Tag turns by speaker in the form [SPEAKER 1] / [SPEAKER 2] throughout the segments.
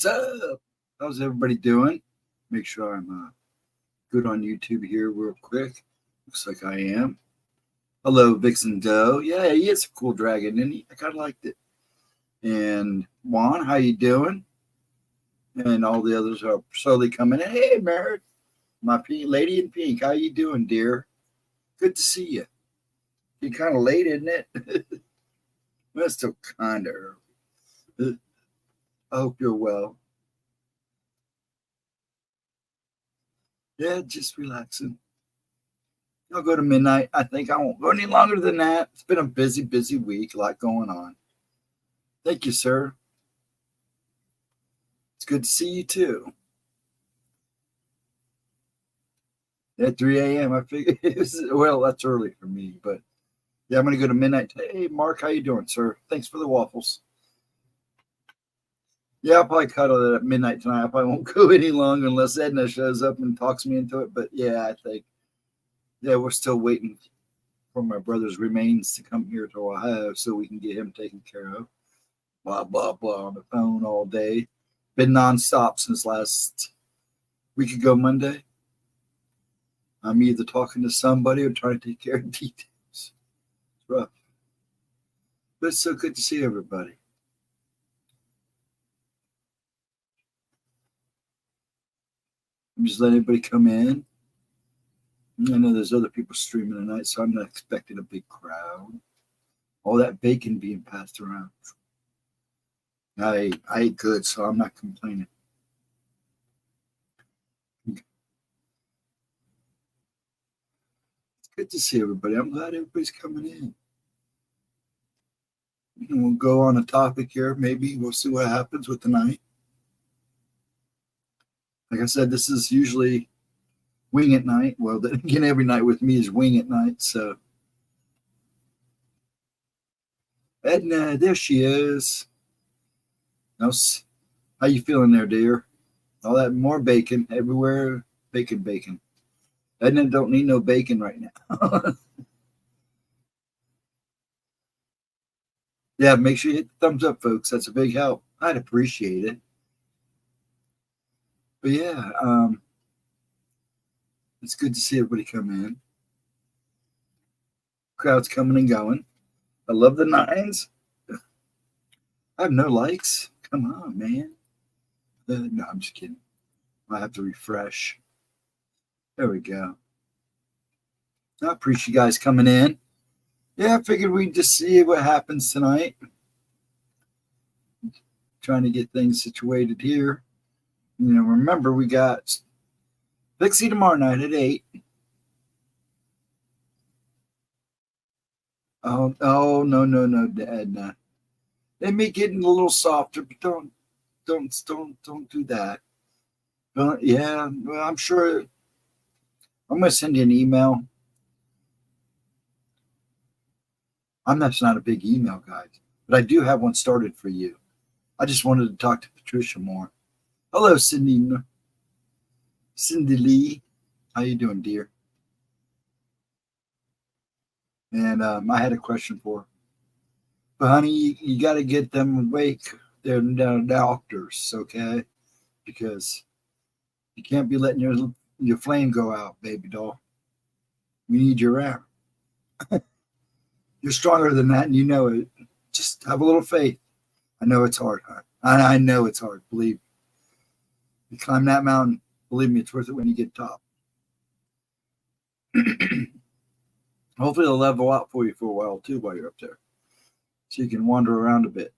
[SPEAKER 1] What's up? How's everybody doing? Make sure I'm good on YouTube here real quick. Looks like I am. Hello, Vixen Doe. Yeah, he is a cool dragon, and I kind of liked it. And Juan, how you doing? And all the others are slowly coming in. Hey, Merritt, my lady in pink. How you doing, dear? Good to see you. You're kind of late, isn't it? That's still kind of early. I hope you're well. Yeah, just relaxing. I'll go to midnight. I think I won't go any longer than that. It's been a busy, busy week. A lot going on. Thank you, sir. It's good to see you, too. At 3 a.m., I figured, well, that's early for me, but yeah, I'm going to go to midnight. Hey, Mark, how you doing, sir? Thanks for the waffles. Yeah, I'll probably cut it at midnight tonight. I probably won't go any longer unless Edna shows up and talks me into it. But yeah, I think, yeah, we're still waiting for my brother's remains to come here to Ohio so we can get him taken care of. Blah, blah, blah on the phone all day. Been nonstop since last week ago, Monday. I'm either talking to somebody or trying to take care of details. It's rough. But it's so good to see everybody. I'm just letting everybody come in. I know there's other people streaming tonight, so I'm not expecting a big crowd. All that bacon being passed around. I ate good, so I'm not complaining. It's good to see everybody. I'm glad everybody's coming in. And we'll go on a topic here. Maybe we'll see what happens with the night. Like I said, this is usually wing at night. Well, then again, every night with me is wing at night. So, Edna, there she is. How you feeling there, dear? All that more bacon everywhere. Bacon, bacon. Edna don't need no bacon right now. Yeah, make sure you hit the thumbs up, folks. That's a big help. I'd appreciate it. But yeah, it's good to see everybody come in. Crowd's coming and going. I love the 9s. I have no likes. Come on, man. No, I'm just kidding. I have to refresh. There we go. I appreciate you guys coming in. Yeah, I figured we'd just see what happens tonight. Trying to get things situated here. You know, remember we got Vixie tomorrow night at 8. Oh no, Dad. They may get a little softer, but don't do that. Yeah, well, I'm sure. I'm gonna send you an email. I'm not a big email guy, but I do have one started for you. I just wanted to talk to Patricia more. Hello, Cindy Lee. How you doing, dear? And I had a question for her. But honey, you got to get them awake. They're doctors, okay? Because you can't be letting your flame go out, baby doll. We need you around. You're stronger than that, and you know it. Just have a little faith. I know it's hard, huh? I know it's hard. Believe me. You climb that mountain. Believe me, it's worth it when you get top. Hopefully, it'll level out for you for a while too while you're up there, so you can wander around a bit.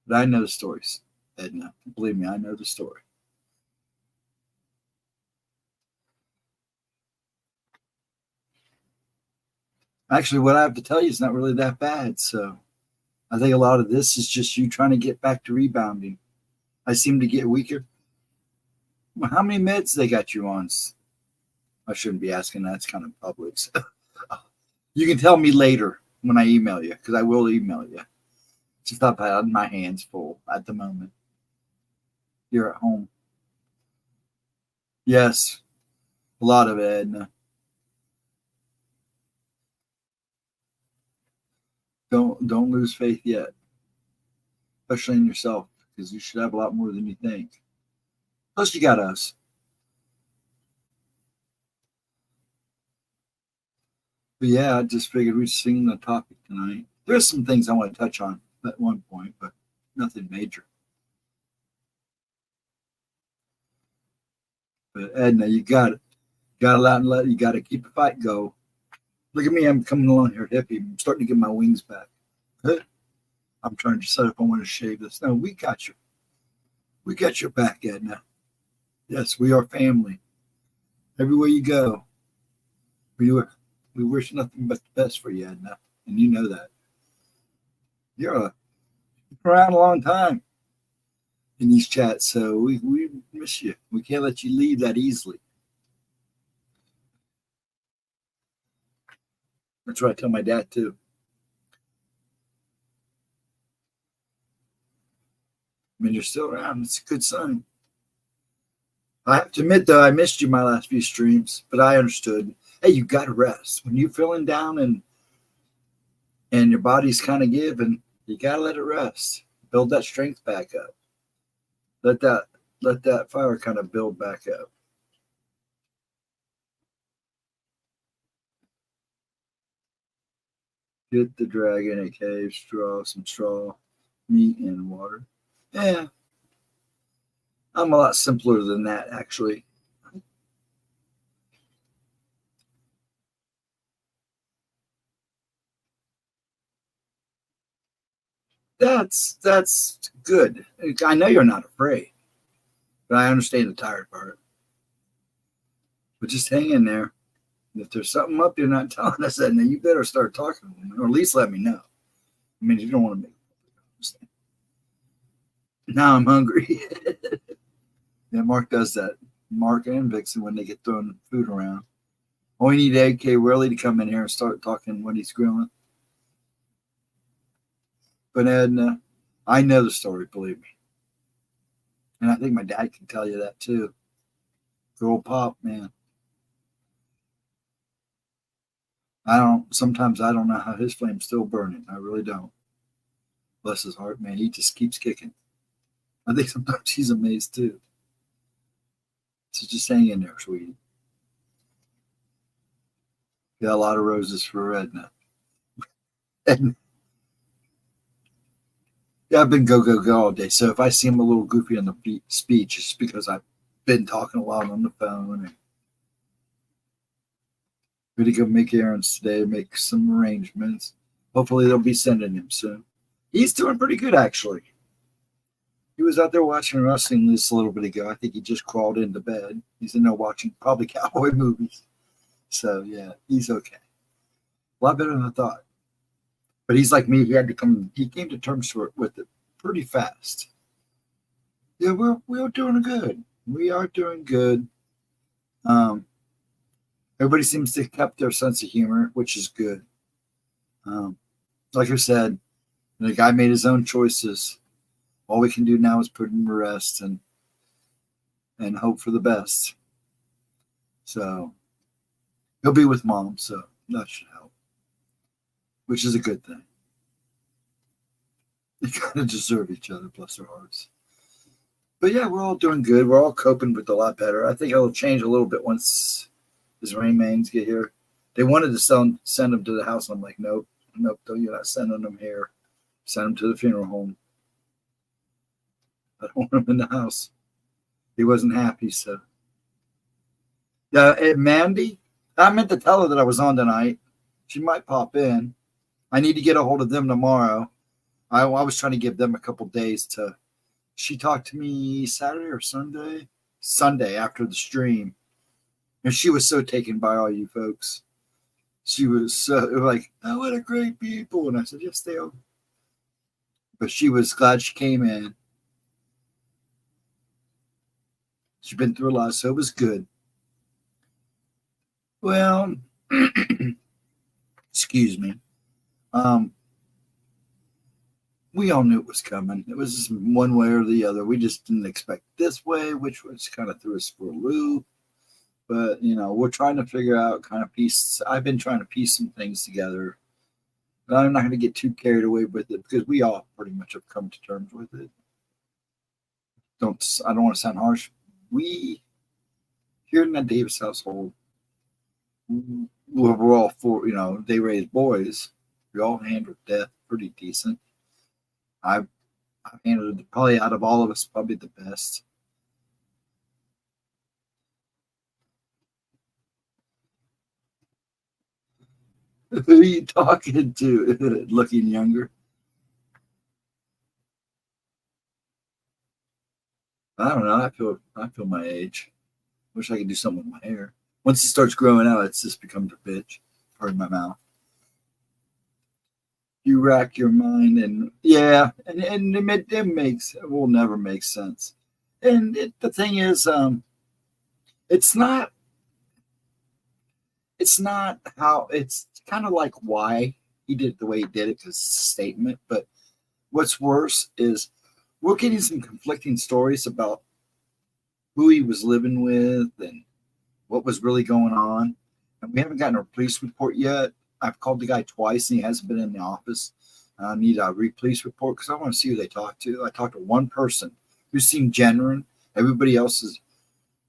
[SPEAKER 1] But I know the stories, Edna. Believe me, I know the story. Actually, what I have to tell you is not really that bad. So I think a lot of this is just you trying to get back to rebounding. I seem to get weaker. How many meds they got you on? I shouldn't be asking that. It's kind of public. So. You can tell me later when I email you, because I will email you. Just I've had my hands full at the moment. You're at home. Yes, a lot of it, Edna. Don't lose faith yet, especially in yourself, because you should have a lot more than you think. Plus, you got us. But yeah, I just figured we'd sing the topic tonight. There's some things I want to touch on at one point, but nothing major. But Edna, you got it. Got to let you got to keep the fight go. Look at me, I'm coming along here, hippie. I'm starting to get my wings back. I'm trying to decide if I want to shave this. No, we got you. We got your back, Edna. Yes, we are family. Everywhere you go, we wish nothing but the best for you, Edna, and you know that. You're around a long time in these chats, so we miss you. We can't let you leave that easily. That's what I tell my dad too. I mean, you're still around. It's a good sign. I have to admit, though, I missed you my last few streams, but I understood. Hey, you got to rest. When you're feeling down and your body's kind of giving, you got to let it rest. Build that strength back up. Let that fire kind of build back up. Get the dragon a cave, some straw, meat, and water. Yeah. I'm a lot simpler than that, actually. That's good. I know you're not afraid, but I understand the tired part. But just hang in there. If there's something up you're not telling us, then you better start talking to me, or at least let me know. I mean, you don't want to make me. Now I'm hungry. Yeah, Mark does that. Mark and Vixen, when they get throwing food around. Oh, we need AK Willie to come in here and start talking when he's grilling. But Edna, I know the story, believe me. And I think my dad can tell you that too. Girl Pop, man. Sometimes I don't know how his flame's still burning. I really don't. Bless his heart, man. He just keeps kicking. I think sometimes he's amazed too. So just hang in there, sweetie. Got a lot of roses for Edna. Edna. Yeah, I've been go all day. So if I seem a little goofy on the speech, it's because I've been talking a lot on the phone. And going to go make errands today, make some arrangements. Hopefully they'll be sending him soon. He's doing pretty good, actually. He was out there watching wrestling this a little bit ago. I think he just crawled into bed. He's in there watching probably cowboy movies. So, yeah, he's okay. A lot better than I thought. But he's like me. He came to terms with it pretty fast. Yeah, we're doing good. We are doing good. Everybody seems to have kept their sense of humor, which is good. Like I said, the guy made his own choices. All we can do now is put him to rest and hope for the best. So he'll be with mom, so that should help, which is a good thing. They kind of deserve each other, bless their hearts. But yeah, we're all doing good. We're all coping with a lot better. I think it'll change a little bit once his remains get here. They wanted to send him to the house. I'm like, nope, you're not sending him here. Send him to the funeral home. I don't want him in the house. He wasn't happy, so. Yeah, Mandy, I meant to tell her that I was on tonight. She might pop in. I need to get a hold of them tomorrow. I was trying to give them a couple days to. She talked to me Saturday or Sunday? Sunday after the stream. And she was so taken by all you folks. She was so like, oh, what a great people. And I said, yes, they are. But she was glad she came in. She's been through a lot, so it was good. Well, excuse me. We all knew it was coming. It was just one way or the other. We just didn't expect this way, which was kind of threw us for a loop. But, we're trying to figure out I've been trying to piece some things together. But I'm not going to get too carried away with it because we all pretty much have come to terms with it. I don't want to sound harsh. We here in that Davis household, we're all four. They raised boys. We all handled death pretty decent. I've handled it probably out of all of us, probably the best. Who are you talking to? Looking younger? I don't know. I feel my age. Wish I could do something with my hair. Once it starts growing out, it just becomes a bitch. Pardon my mouth. You rack your mind, and yeah, and it will never make sense. And the thing is, it's not how it's kind of like why he did it the way he did it because it's a statement. But what's worse is we're getting some conflicting stories about who he was living with and what was really going on. And we haven't gotten a police report yet. I've called the guy twice and he hasn't been in the office. I need a police report because I want to see who they talked to. I talked to one person who seemed genuine. Everybody else is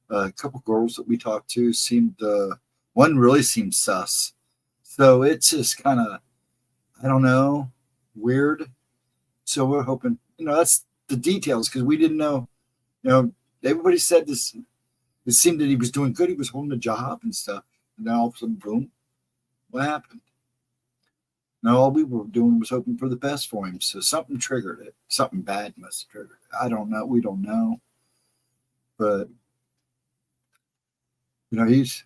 [SPEAKER 1] a couple girls that we talked to seemed one really seemed sus. So it's just kind of, I don't know, weird. So we're hoping, that's the details because we didn't know, everybody said this. It seemed that he was doing good. He was holding a job and stuff. And then all of a sudden, boom, what happened? No, all we were doing was hoping for the best for him. So something triggered it. Something bad must have triggered it. I don't know. We don't know. But, he's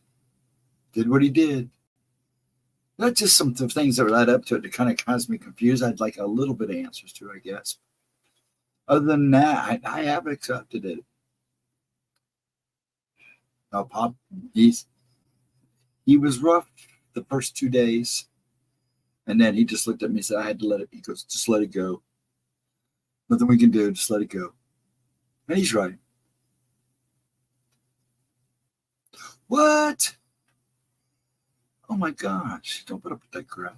[SPEAKER 1] did what he did. That's just some things that led up to it that kind of caused me confused. I'd like a little bit of answers to, I guess. Other than that, I have accepted it. Now, Pop, he was rough the first 2 days. And then he just looked at me and said, I had to let it. He goes, just let it go. Nothing we can do. Just let it go. And he's right. What? Oh my gosh. Don't put up with that crap.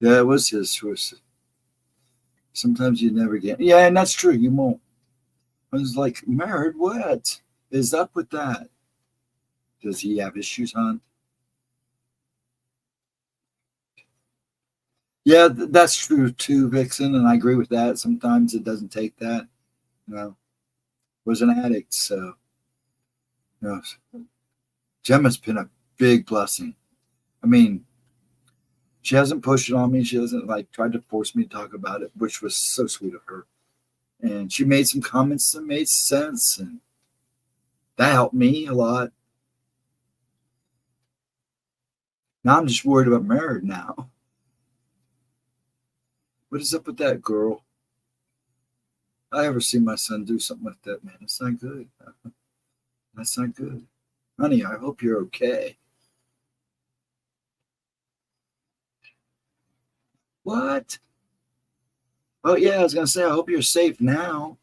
[SPEAKER 1] Yeah, it was his choice. Sometimes you never get. Yeah, and that's true. You won't. I was like, married? What is up with that? Does he have issues, hon? Yeah, that's true too, Vixen, and I agree with that. Sometimes it doesn't take that. Was an addict, so you know, Gemma's been a big blessing. I mean, she hasn't pushed it on me. She hasn't tried to force me to talk about it, which was so sweet of her. And she made some comments that made sense, and that helped me a lot. Now I'm just worried about marriage now. What is up with that girl? I ever see my son do something like that, man. It's not good. That's not good. Honey, I hope you're okay. What? Oh, yeah, I was going to say, I hope you're safe now.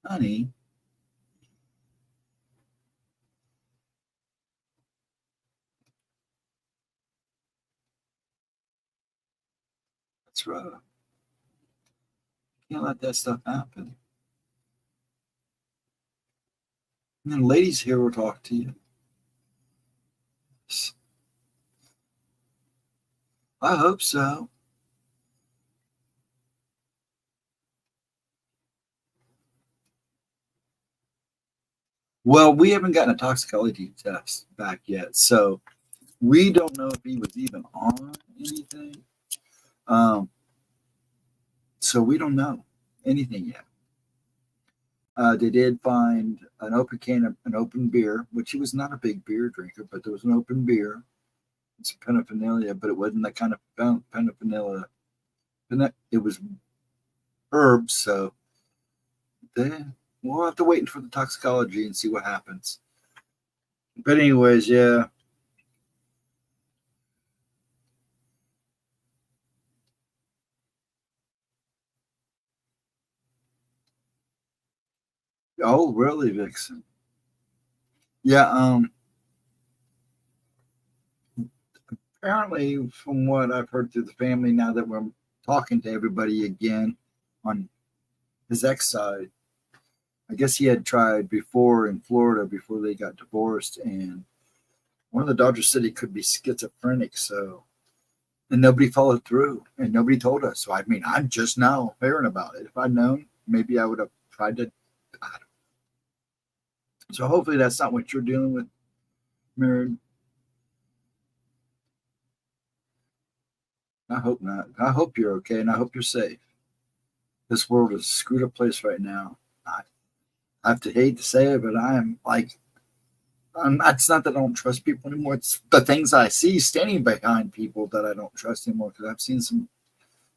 [SPEAKER 1] Honey. That's right. Can't let that stuff happen. And then ladies here will talk to you. I hope so. Well, we haven't gotten a toxicology test back yet, so we don't know if he was even on anything. So we don't know anything yet. They did find an open can of an open beer, which he was not a big beer drinker, but there was an open beer. It's paraphernalia, but it wasn't that kind of paraphernalia. It was herbs, so we'll have to wait for the toxicology and see what happens. But anyways, yeah. Oh, really, Vixen? Yeah. apparently, from what I've heard through the family, now that we're talking to everybody again on his ex side, I guess he had tried before in Florida before they got divorced, and one of the doctors said he could be schizophrenic. So, and nobody followed through, and nobody told us. So, I mean, I'm just now hearing about it. If I'd known, maybe I would have tried to. So, hopefully, that's not what you're dealing with, Mary. I hope not. I hope you're okay, and I hope you're safe. This world is a screwed up place right now. I have to hate to say it, but I am like, it's not that I don't trust people anymore. It's the things I see standing behind people that I don't trust anymore because I've seen some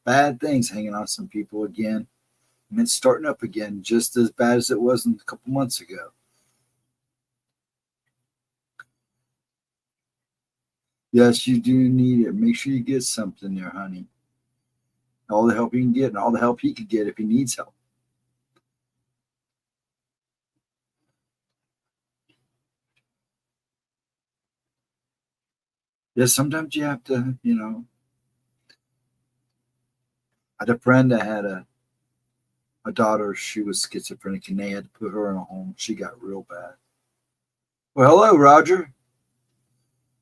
[SPEAKER 1] bad things hanging on some people again. And it's starting up again just as bad as it was a couple months ago. Yes, you do need it. Make sure you get something there, honey. All the help you can get and all the help he could get if he needs help. Yes, sometimes you have to, I had a friend that had a daughter. She was schizophrenic and they had to put her in a home. She got real bad. Well, hello, Roger.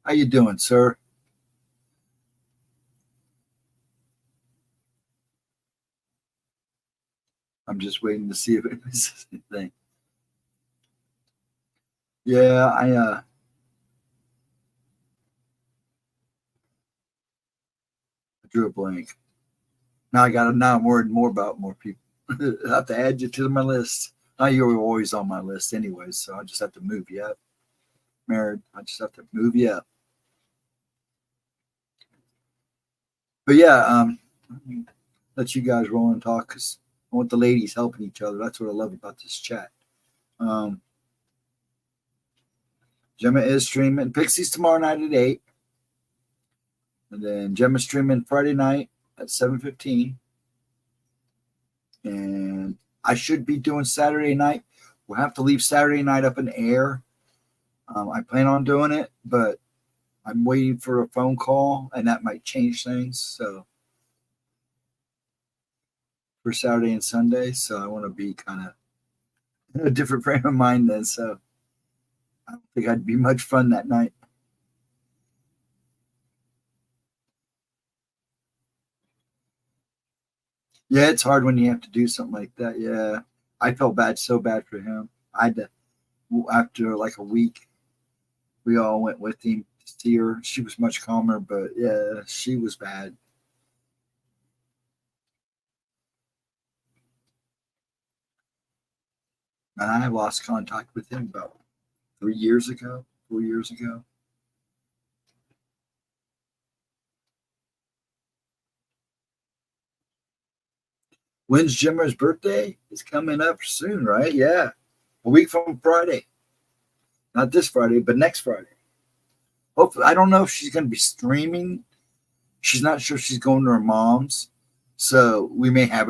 [SPEAKER 1] How you doing, sir? I'm just waiting to see if it misses anything. Yeah, I drew a blank. Now I'm worried more about more people. I have to add you to my list. Now you're always on my list anyway, so I just have to move you up. Married, I just have to move you up. But yeah, let you guys roll and talk because I want the ladies helping each other. That's what I love about this chat. Um, Gemma is streaming Pixies tomorrow night at 8. And then Gemma's streaming Friday night at 7:15. And I should be doing Saturday night. We'll have to leave Saturday night up in the air. I plan on doing it, but I'm waiting for a phone call, and that might change things. So for Saturday and Sunday, so I want to be kind of in a different frame of mind then. So I don't think I'd be much fun that night. Yeah, it's hard when you have to do something like that. Yeah, I felt bad, so bad for him. I had to, after like a week, we all went with him to see her. She was much calmer, but yeah, she was bad. And I lost contact with him about 3 years ago, 4 years ago. When's Jimmer's birthday? It's coming up soon, right? Yeah. A week from Friday. Not this Friday, but next Friday. Hopefully, I don't know if she's going to be streaming. She's not sure she's going to her mom's. So we may have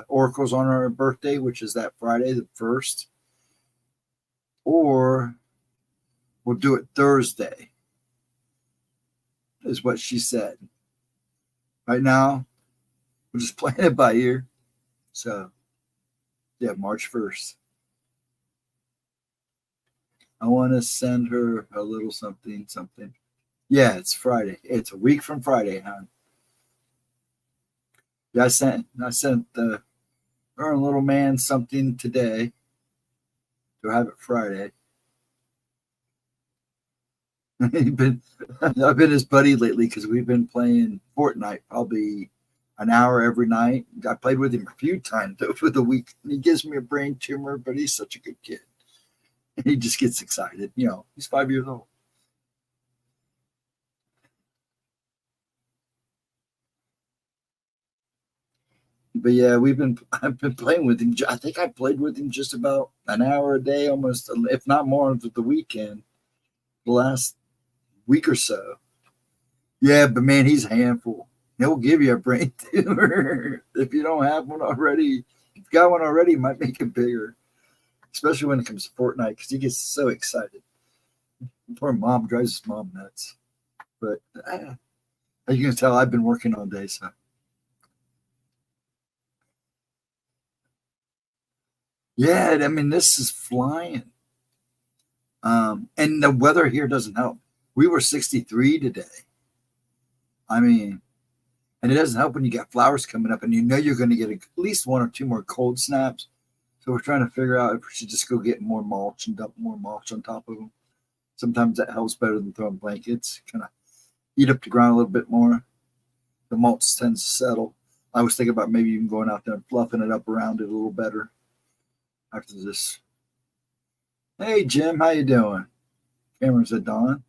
[SPEAKER 1] oracles on her birthday, which is that Friday, the 1st. Or we'll do it Thursday, is what she said. Right now, we're just playing it by ear. So, yeah, March 1st. I want to send her a little something, something. Yeah, it's Friday. It's a week from Friday, hon. Yeah, I sent her and little man something today. To have it Friday. I've been his buddy lately because we've been playing Fortnite probably an hour every night. I played with him a few times over the week, and he gives me a brain tumor, but he's such a good kid. And he just gets excited. He's 5 years old. But yeah, I've been playing with him. I think I played with him just about an hour a day, almost, if not more, of the weekend, the last week or so. Yeah, but man, he's a handful. He'll give you a brain tumor if you don't have one already. If you got one already, it might make it bigger, especially when it comes to Fortnite because he gets so excited. Poor mom drives his mom nuts. But As you can tell, I've been working all day, so. Yeah, I mean, this is flying. And the weather here doesn't help. We were 63 today. I mean, and it doesn't help when you got flowers coming up and you know you're going to get at least one or two more cold snaps. So we're trying to figure out if we should just go get more mulch and dump more mulch on top of them. Sometimes that helps better than throwing blankets. Kind of eat up the ground a little bit more. The mulch tends to settle. I was thinking about maybe even going out there and fluffing it up around it a little better after this. Hey, Jim, how you doing? Cameron said, Don.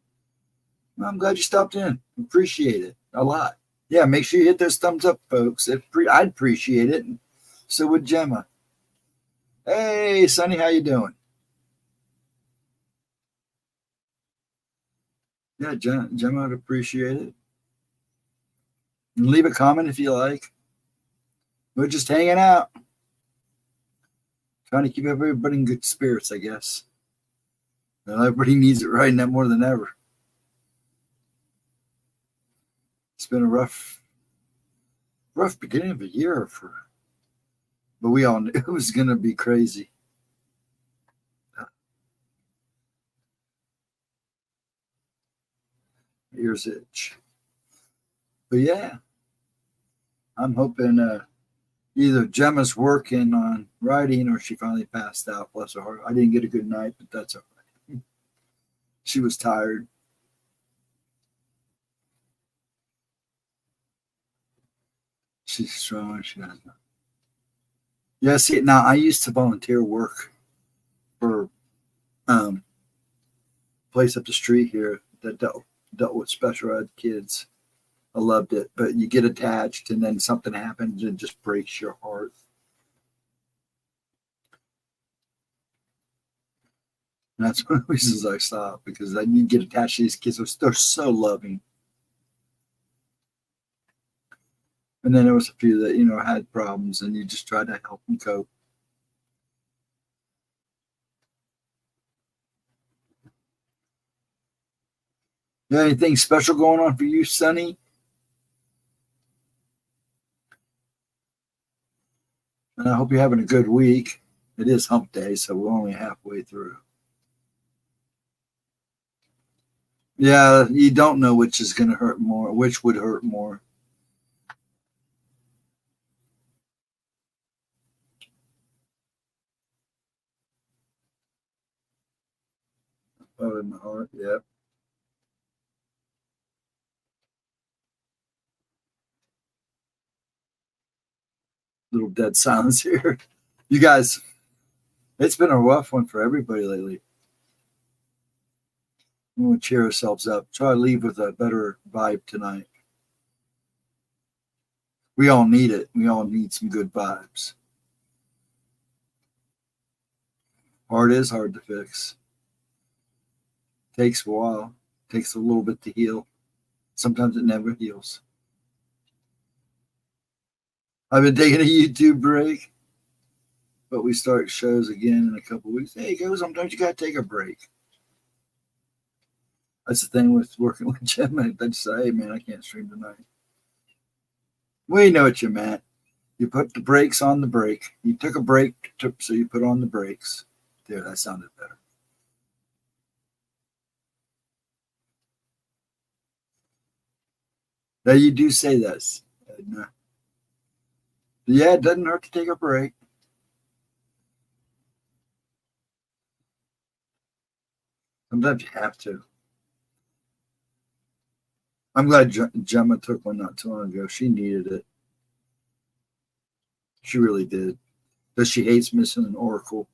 [SPEAKER 1] Well, I'm glad you stopped in. Appreciate it a lot. Yeah, make sure you hit those thumbs up, folks. I'd appreciate it. So would Gemma. Hey, Sonny, how you doing? Yeah, Gemma would appreciate it. And leave a comment if you like. We're just hanging out. Trying to keep everybody in good spirits, I guess. And everybody needs it right now more than ever. It's been a rough beginning of the year but we all knew it was going to be crazy. Ears itch. But yeah, I'm hoping either Gemma's working on writing or she finally passed out. Bless her heart. I didn't get a good night, but that's all right. She was tired. She's strong. She has. Yeah, see, now I used to volunteer work for a place up the street here that dealt with special ed kids. I loved it, but you get attached and then something happens and just breaks your heart. And that's one of the reasons I stopped, because then you get attached to these kids. They're so loving. And then there was a few that, had problems and you just tried to help them cope. You got anything special going on for you, Sonny? And I hope you're having a good week. It is hump day, so we're only halfway through. Yeah, you don't know which is going to hurt more, which would hurt more. Oh, in my heart, yeah. Little dead silence here. You guys, it's been a rough one for everybody lately. We'll cheer ourselves up. Try to leave with a better vibe tonight. We all need it. We all need some good vibes. Heart is hard to fix. Takes a while. Takes a little bit to heal. Sometimes it never heals. I've been taking a YouTube break, but we start shows again in a couple of weeks. Hey, go, sometimes you got to take a break. That's the thing with working with Gemma. They just say, hey, man, I can't stream tonight. We know what you meant. You put the brakes on the brake. You took a break, so you put on the brakes. There, that sounded better. Now, you do say this. Yeah, it doesn't hurt to take a break. Sometimes you have to. I'm glad Gemma took one not too long ago. She needed it. She really did. Because she hates missing an oracle.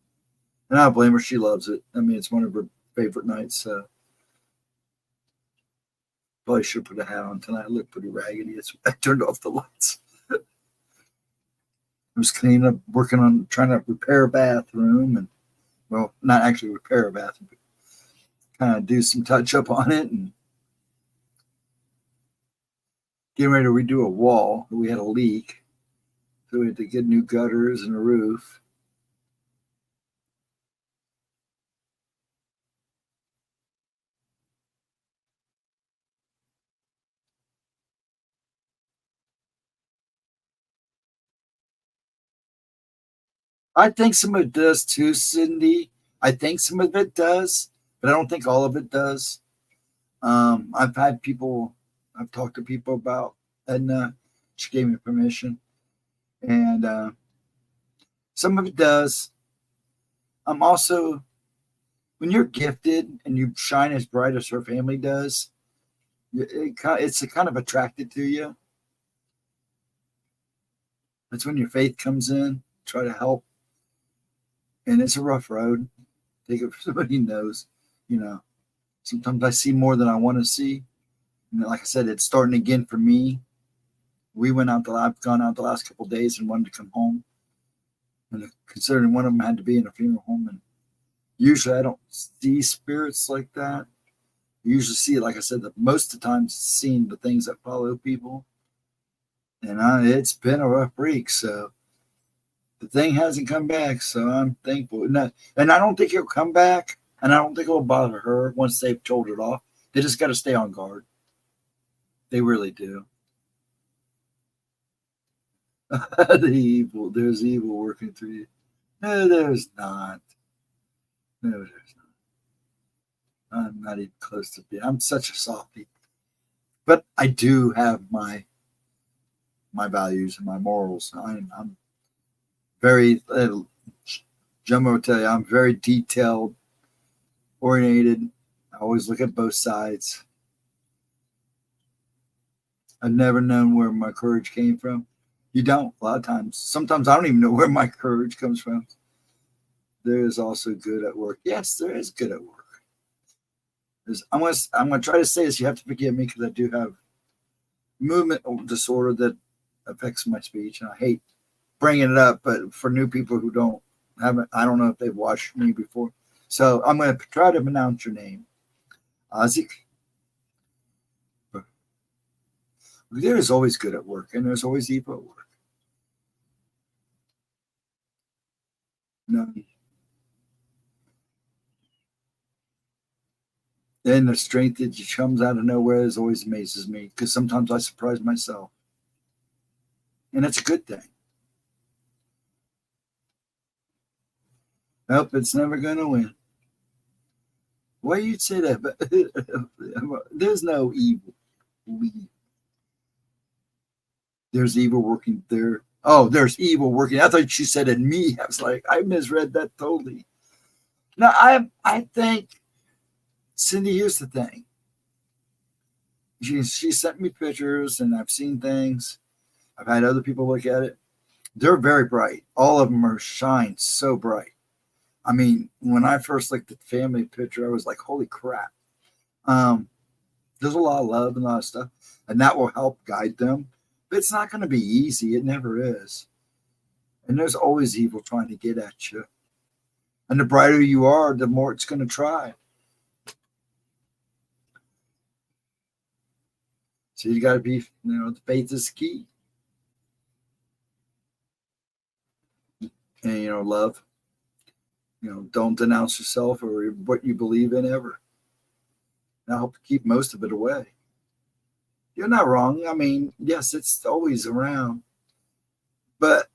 [SPEAKER 1] And I don't blame her. She loves it. I mean, it's one of her favorite nights. Probably should put a hat on tonight. I look pretty raggedy. I turned off the lights. I was cleaning up, working on trying to repair a bathroom. And, well, not actually repair a bathroom, but kind of do some touch up on it. And getting ready to redo a wall. We had a leak. So we had to get new gutters and a roof. I think some of it does too, Cindy. I think some of it does, but I don't think all of it does. I've talked to people about Edna. She gave me permission, and some of it does. I'm also, when you're gifted and you shine as bright as her family does, it's kind of attracted to you. That's when your faith comes in, try to help. And it's a rough road. Take it for somebody who knows, you know. Sometimes I see more than I want to see. And like I said, it's starting again for me. I've gone out the last couple of days and wanted to come home. And considering one of them had to be in a funeral home, and usually I don't see spirits like that. I usually see, like I said, most of the time seeing the things that follow people. And it's been a rough week, so the thing hasn't come back, so I'm thankful. And I don't think it'll come back, and I don't think it'll bother her once they've told it off. They just got to stay on guard. They really do. There's evil working through you. No, there's not. No, there's not. I'm not even close to being. I'm such a softie. But I do have my values and my morals. I'm very, Gemma will tell you, I'm very detailed oriented. I always look at both sides. I've never known where my courage came from. You don't, a lot of times. Sometimes I don't even know where my courage comes from. There is also good at work. Yes, there is good at work. I'm going to try to say this. You have to forgive me because I do have movement disorder that affects my speech. And I hate bringing it up, but for new people who I don't know if they've watched me before. So I'm going to try to pronounce your name. Ozzy. There is always good at work, and there's always evil at work. No. And the strength that comes out of nowhere always amazes me, because sometimes I surprise myself. And it's a good thing. Nope, it's never going to win. Why you'd say that? But there's no evil. There's evil working there. Oh, there's evil working. I thought she said in me. I was like, I misread that totally. Now, I think, Cindy, here's the thing. She sent me pictures, and I've seen things. I've had other people look at it. They're very bright. All of them shine so bright. I mean, when I first looked at the family picture, I was like, holy crap. There's a lot of love and a lot of stuff, and that will help guide them. But it's not going to be easy. It never is. And there's always evil trying to get at you. And the brighter you are, the more it's going to try. So you got to be, the faith is key. And, love. Don't denounce yourself or what you believe in ever. And I hope to keep most of it away. You're not wrong. I mean, yes, it's always around. But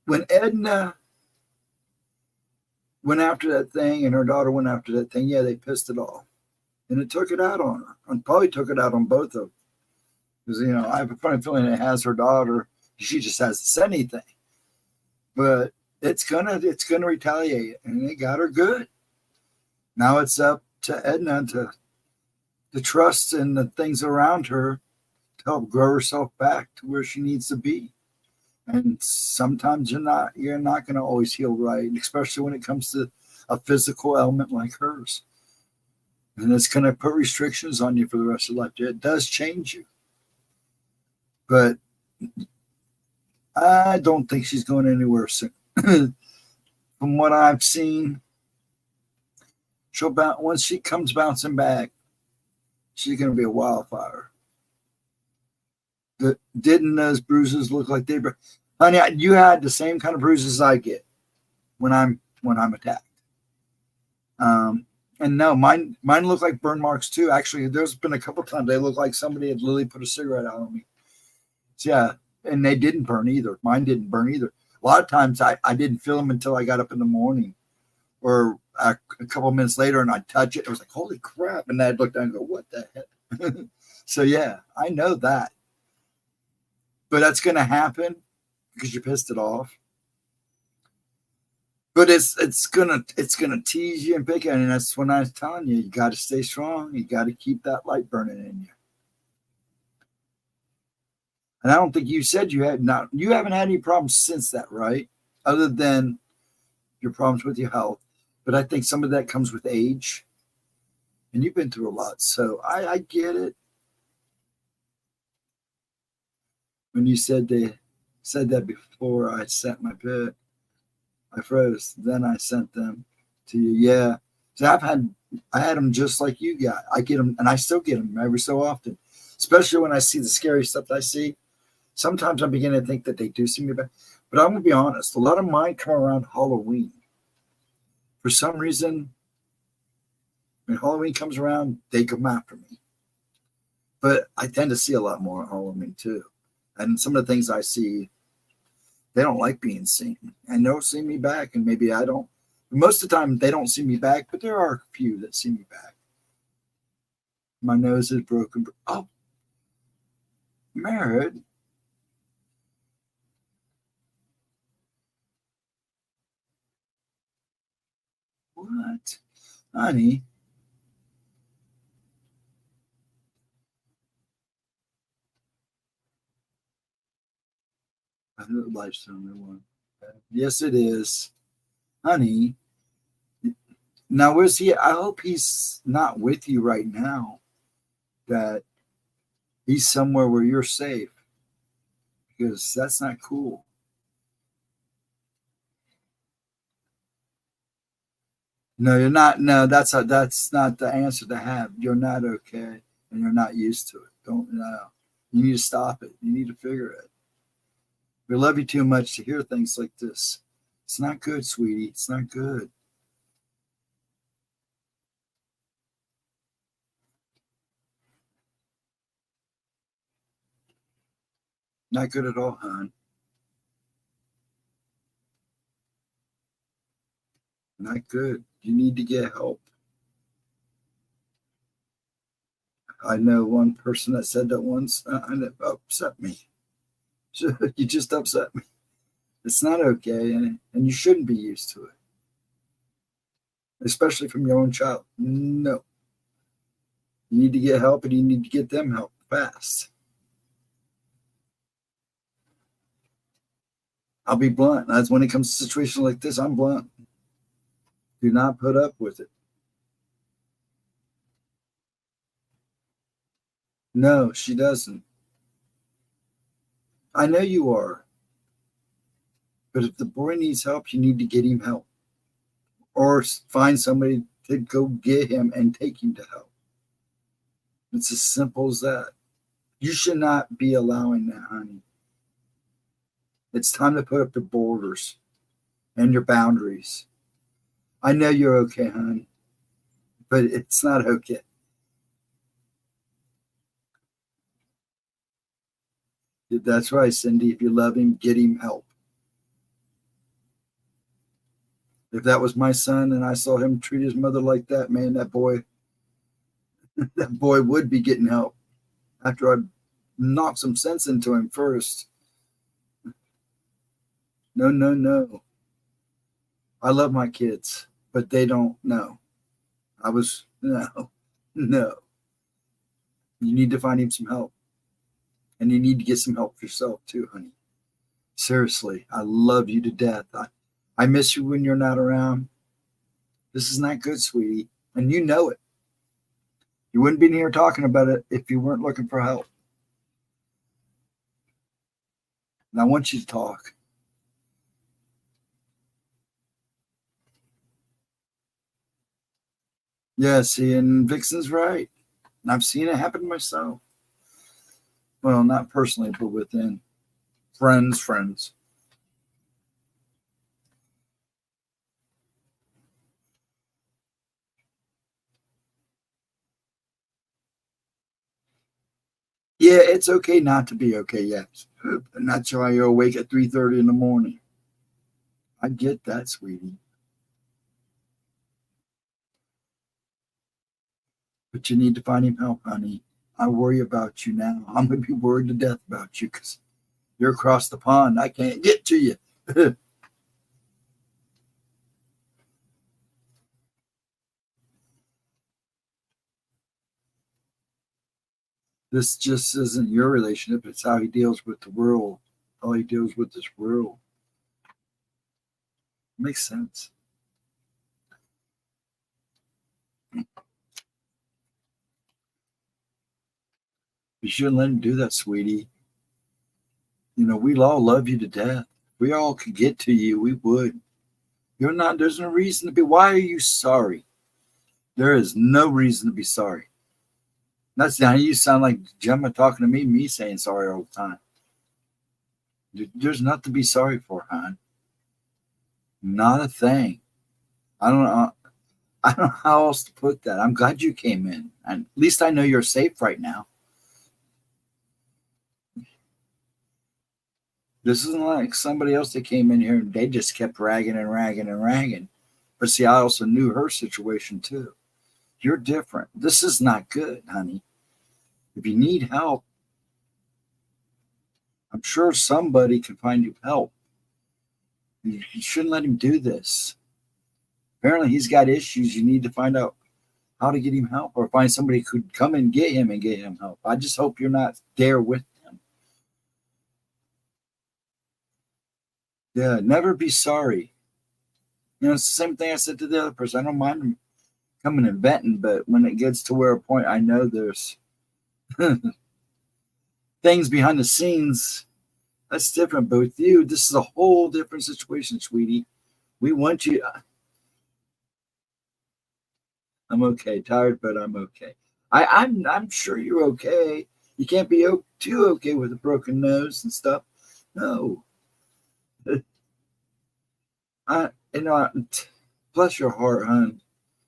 [SPEAKER 1] when Edna went after that thing and her daughter went after that thing, yeah, they pissed it off. And it took it out on her. And probably took it out on both of them. Because, I have a funny feeling it has her daughter. She just hasn't said anything. But it's gonna retaliate. And they got her good. Now it's up to Edna to trust in the things around her to help grow herself back to where she needs to be. And sometimes you're not going to always heal right, especially when it comes to a physical element like hers. And it's going to put restrictions on you for the rest of life. It does change you. But I don't think she's going anywhere soon. From what I've seen, once she comes bouncing back, she's going to be a wildfire. Didn't those bruises look like they? Honey, you had the same kind of bruises I get when I'm attacked. And no, mine look like burn marks too. Actually, there's been a couple times they look like somebody had literally put a cigarette out on me. So yeah, and they didn't burn either. Mine didn't burn either. A lot of times I didn't feel them until I got up in the morning or a couple of minutes later, and I'd touch it. It was like, holy crap. And I'd look down and go, what the heck? So, yeah, I know that. But that's going to happen because you pissed it off. But it's gonna tease you and pick at you. And that's when I was telling you, you got to stay strong. You got to keep that light burning in you. And I don't think you said you haven't had any problems since that, right? Other than your problems with your health. But I think some of that comes with age. And you've been through a lot. So I get it. When you said that before I sent my pic, I froze. Then I sent them to you. Yeah. So I had them just like you got. I get them, and I still get them every so often, especially when I see the scary stuff that I see. Sometimes I'm beginning to think that they do see me back. But I'm going to be honest. A lot of mine come around Halloween. For some reason, when Halloween comes around, they come after me. But I tend to see a lot more on Halloween too. And some of the things I see, they don't like being seen. And they'll see me back, and maybe I don't. Most of the time, they don't see me back, but there are a few that see me back. My nose is broken. Oh, Merritt. What? Honey. I know life's the only one. Yes, it is. Honey. Now, where's he? I hope he's not with you right now. That he's somewhere where you're safe. Because that's not cool. No, you're not. No, that's not the answer to have. You're not okay, and you're not used to it. Don't no. You need to stop it. You need to figure it. We love you too much to hear things like this. It's not good, sweetie. It's not good. Not good at all, hon. Not good. You need to get help. I know one person that said that once, and it upset me. You just upset me. It's not okay, and you shouldn't be used to it, especially from your own child. No. You need to get help, and you need to get them help fast. I'll be blunt. That's when it comes to situations like this, I'm blunt. Do not put up with it. No, she doesn't. I know you are. But if the boy needs help, you need to get him help. Or find somebody to go get him and take him to help. It's as simple as that. You should not be allowing that, honey. It's time to put up the borders and your boundaries. I know you're okay, honey, but it's not okay. That's right, Cindy. If you love him, get him help. If that was my son and I saw him treat his mother like that, man, that boy would be getting help after I knocked some sense into him first. No, no, no. I love my kids, but they don't know. No. You need to find him some help. And you need to get some help for yourself too, honey. Seriously, I love you to death. I miss you when you're not around. This is not good, sweetie. And you know it. You wouldn't be here talking about it if you weren't looking for help. And I want you to talk. Yeah, see, and Vixen's right. And I've seen it happen myself. Well, not personally, but within friends. Yeah, it's okay not to be okay, yes. And that's why you're awake at 3:30 in the morning. I get that, sweetie. But you need to find him help, honey. I worry about you now. I'm going to be worried to death about you because you're across the pond. I can't get to you. This just isn't your relationship. It's how he deals with the world. How he deals with this world. Makes sense. You shouldn't let him do that, sweetie. You know, we all love you to death. If we all could get to you, we would. You're not, there's no reason to be. Why are you sorry? There is no reason to be sorry. That's how you sound like Gemma talking to me saying sorry all the time. There's nothing to be sorry for, hon. Not a thing. I don't know. I don't know how else to put that. I'm glad you came in. And at least I know you're safe right now. This isn't like somebody else that came in here and they just kept ragging and ragging and ragging. But see, I also knew her situation too. You're different. This is not good, honey. If you need help, I'm sure somebody can find you help. You shouldn't let him do this. Apparently, he's got issues. You need to find out how to get him help or find somebody who could come and get him help. I just hope you're not there with him. Yeah, never be sorry. You know, it's the same thing I said to the other person. I don't mind him coming and venting, but when it gets to where a point I know there's things behind the scenes, that's different. But with you, this is a whole different situation, sweetie. We want you. I'm okay. Tired, but I'm okay. I'm sure you're okay. You can't be too okay with a broken nose and stuff. No. You know, bless your heart, hon.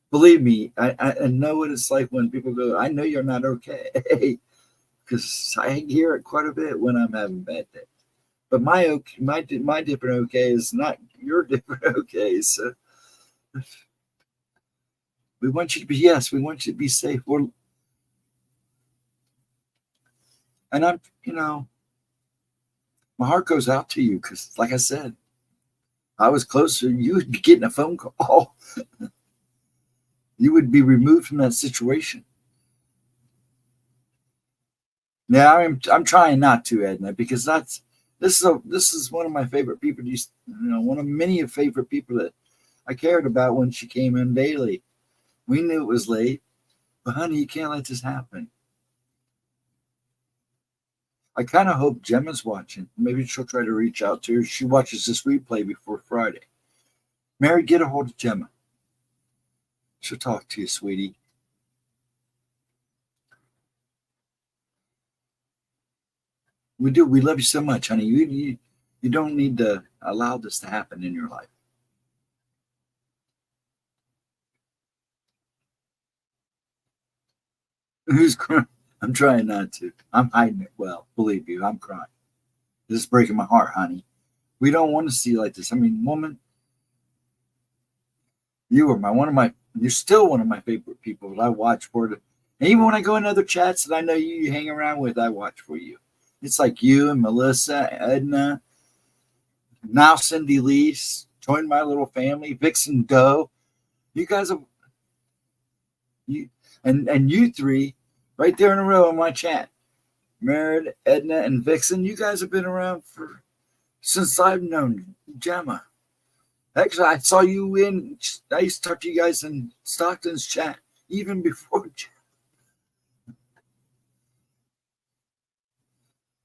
[SPEAKER 1] Believe me, I know what it's like when people go, I know you're not okay. Because I hear it quite a bit when I'm having bad days. But my different okay is not your different okay. So we want you to be, yes, we want you to be safe. And I'm, you know, my heart goes out to you because, like I said, I was closer. You would be getting a phone call. You would be removed from that situation. Yeah, I'm trying not to, Edna, because this is one of my favorite people. You know, one of many favorite people that I cared about when she came in daily. We knew it was late, but honey, you can't let this happen. I kind of hope Gemma's watching. Maybe she'll try to reach out to her. She watches this replay before Friday. Mary, get a hold of Gemma. She'll talk to you, sweetie. We do. We love you so much, honey. You don't need to allow this to happen in your life. Who's crying? I'm trying not to. I'm hiding it well. Believe you, I'm crying. This is breaking my heart, honey. We don't want to see you like this. I mean, woman, you're still one of my favorite people that I watch for. And even when I go in other chats that I know you hang around with, I watch for you. It's like you and Melissa, Edna, now Cindy Lee, join my little family, Vixen Doe. You guys have you and you three right there in a row in my chat. Mered, Edna, and Vixen, you guys have been around for since I've known Gemma. Actually, I saw you I used to talk to you guys in Stockton's chat even before.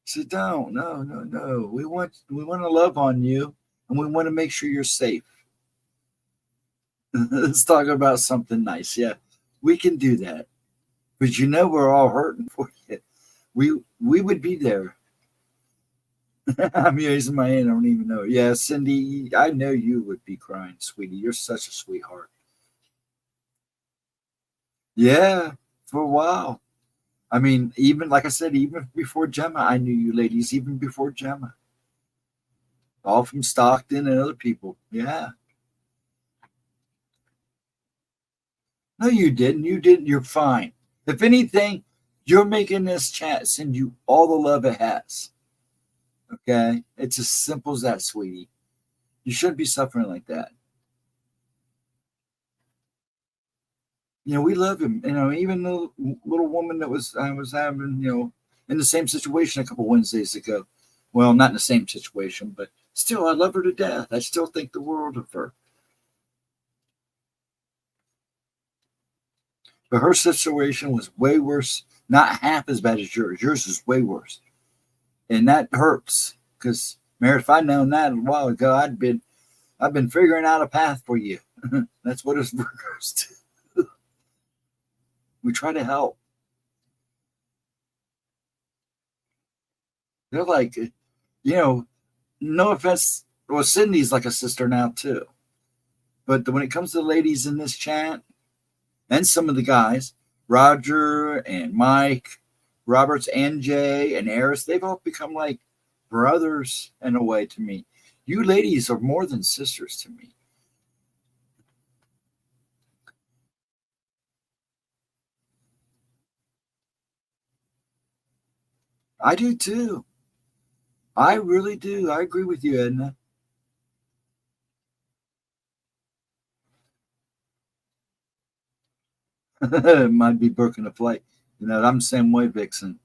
[SPEAKER 1] Sit down. No, no, no. We want to love on you, and we want to make sure you're safe. Let's talk about something nice. Yeah, we can do that. But you know we're all hurting for you. We would be there. I'm raising my hand. I don't even know. Yeah, Cindy, I know you would be crying, sweetie. You're such a sweetheart. Yeah, for a while. I mean, even like I said, even before Gemma, I knew you ladies, even before Gemma. All from Stockton and other people. Yeah. No, you didn't. You didn't. You're fine. If anything, you're making this chat send you all the love it has. Okay? It's as simple as that, sweetie. You shouldn't be suffering like that. We love him. Even the little woman that I was having, in the same situation a couple Wednesdays ago. Well, not in the same situation, but still, I love her to death. I still think the world of her. But her situation was way worse, not half as bad as yours. Yours is way worse. And that hurts. Because, Mary, if I'd known that a while ago, I've been figuring out a path for you. That's what it's reversed. We try to help. They're like, no offense. Well, Cindy's like a sister now, too. But when it comes to the ladies in this chat, and some of the guys, Roger and Mike, Roberts and Jay and Eris, they've all become like brothers in a way to me. You ladies are more than sisters to me. I do too. I really do. I agree with you, Edna. It might be booking a flight. I'm the same way, Vixen.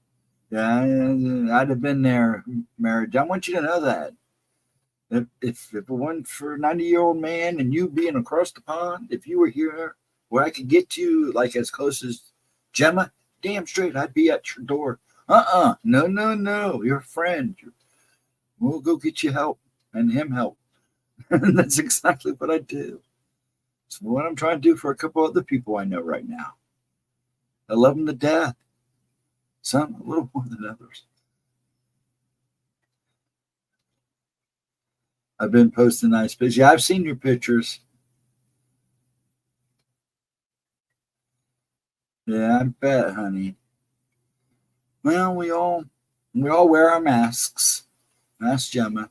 [SPEAKER 1] Yeah, I'd have been there, married. I want you to know that. If it weren't for a 90-year-old man and you being across the pond, if you were here where I could get to you like as close as Gemma, damn straight, I'd be at your door. No, no, no. You're a friend. We'll go get you help and him help. And that's exactly what I do. It's what I'm trying to do for a couple other people I know right now. I love them to death. Some a little more than others. I've been posting nice pictures. Yeah, I've seen your pictures. Yeah, I bet, honey. Well, we all wear our masks. Ask Gemma.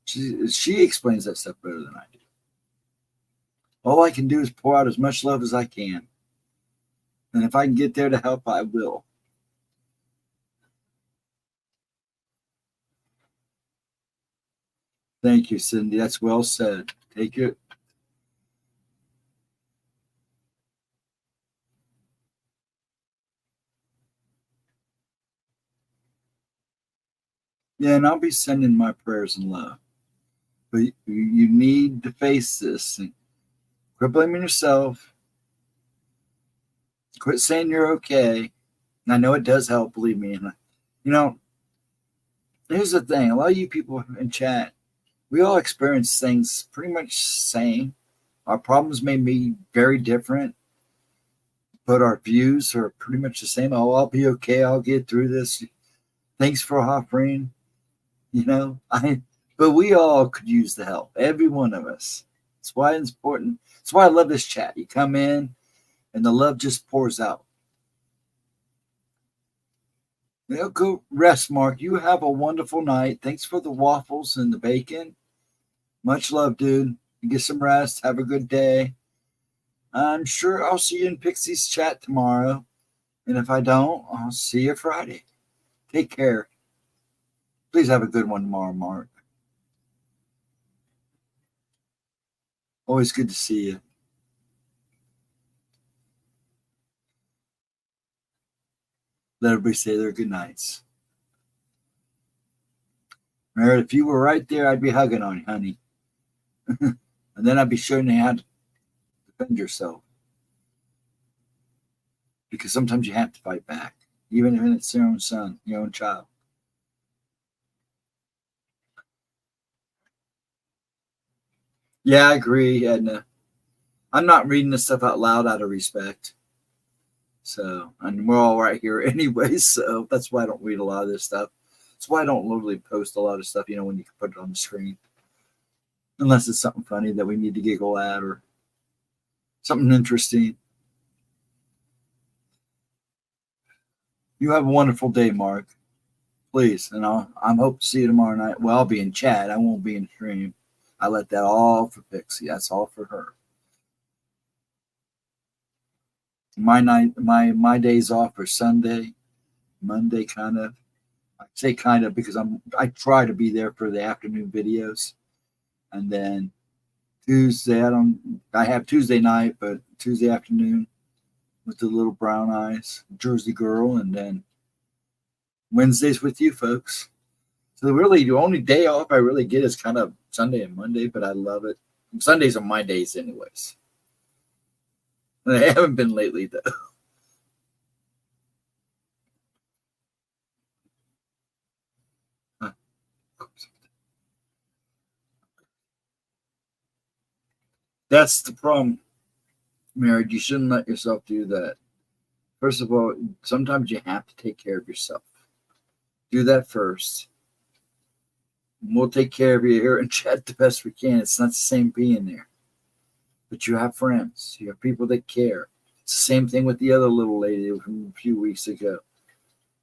[SPEAKER 1] She explains that stuff better than I do. All I can do is pour out as much love as I can. And if I can get there to help, I will. Thank you, Cindy. That's well said. Take it. Yeah, and I'll be sending my prayers and love. But you need to face this. And quit blaming yourself. Quit saying you're okay. And I know it does help, believe me. And here's the thing. A lot of you people in chat, we all experience things pretty much the same. Our problems may be very different, but our views are pretty much the same. Oh, I'll be okay. I'll get through this. Thanks for offering. But we all could use the help. Every one of us. That's why it's important. That's why I love this chat. You come in and the love just pours out. Go rest, Mark. You have a wonderful night. Thanks for the waffles and the bacon. Much love, dude. Get some rest. Have a good day. I'm sure I'll see you in Pixie's chat tomorrow. And if I don't, I'll see you Friday. Take care. Please have a good one tomorrow, Mark. Always good to see you. Let everybody say their good nights. Meredith, if you were right there, I'd be hugging on you, honey. And then I'd be showing you how to defend yourself. Because sometimes you have to fight back, even if it's your own son, your own child. Yeah, I agree, Edna. I'm not reading this stuff out loud out of respect. So, and we're all right here anyway, so that's why I don't read a lot of this stuff. That's why I don't literally post a lot of stuff, when you can put it on the screen. Unless it's something funny that we need to giggle at or something interesting. You have a wonderful day, Mark. Please, and I'm hope to see you tomorrow night. Well, I'll be in chat. I won't be in stream. I let that all for Pixie. That's all for her. My days off are Sunday, Monday, kind of. I say kind of because I try to be there for the afternoon videos, and then Tuesday I have Tuesday night, but Tuesday afternoon with the little brown eyes, Jersey girl, and then Wednesdays with you folks. So really, the only day off I really get is kind of Sunday and Monday, but I love it. Sundays are my days, anyways. They haven't been lately, though. That's the problem, married. You shouldn't let yourself do that. First of all, sometimes you have to take care of yourself. Do that first. We'll take care of you here and chat the best we can. It's not the same being there. But you have friends. You have people that care. It's the same thing with the other little lady from a few weeks ago.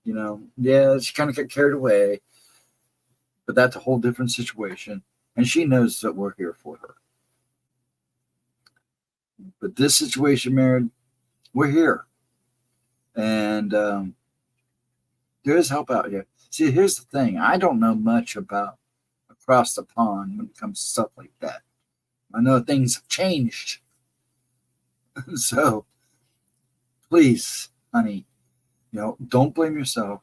[SPEAKER 1] You know, yeah, she kind of got carried away. But that's a whole different situation. And she knows that we're here for her. But this situation, Mary, we're here. And there is help out here. See, here's the thing. I don't know much about across the pond when it comes to stuff like that. I know things have changed. So please, honey, don't blame yourself.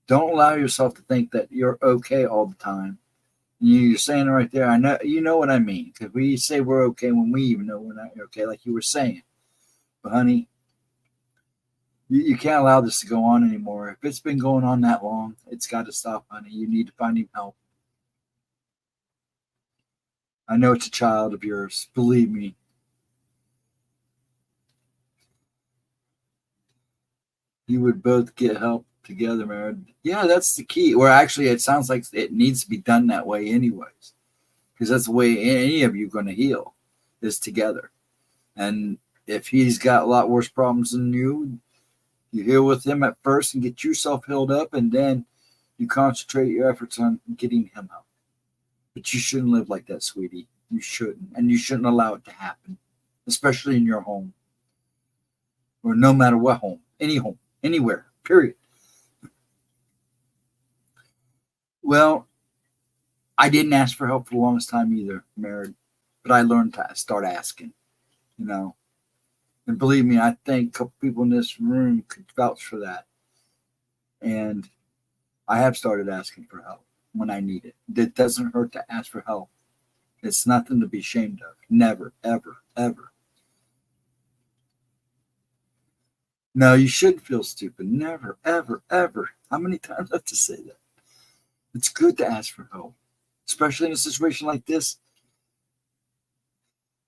[SPEAKER 1] Don't allow yourself to think that you're okay all the time. You're saying it right there. I know you know what I mean, because we say we're okay when we even know we're not okay, like you were saying. But honey, you can't allow this to go on anymore. If it's been going on that long, it's got to stop, honey. You need to find him help. I know it's a child of yours. Believe me. You would both get help together, man. Yeah, that's the key. Or actually, it sounds like it needs to be done that way, anyways, because that's the way any of you are going to heal is together. And if he's got a lot worse problems than you heal with him at first and get yourself healed up, and then you concentrate your efforts on getting him out. But you shouldn't live like that, sweetie. You shouldn't, and you shouldn't allow it to happen, especially in your home, or no matter what home, anywhere. Period. Well, I didn't ask for help for the longest time either, married, but I learned to start asking, you know. And believe me, I think a couple people in this room could vouch for that. And I have started asking for help when I need it. It doesn't hurt to ask for help. It's nothing to be ashamed of. Never, ever, ever. No, you shouldn't feel stupid. Never, ever, ever. How many times do I have to say that? It's good to ask for help, especially in a situation like this.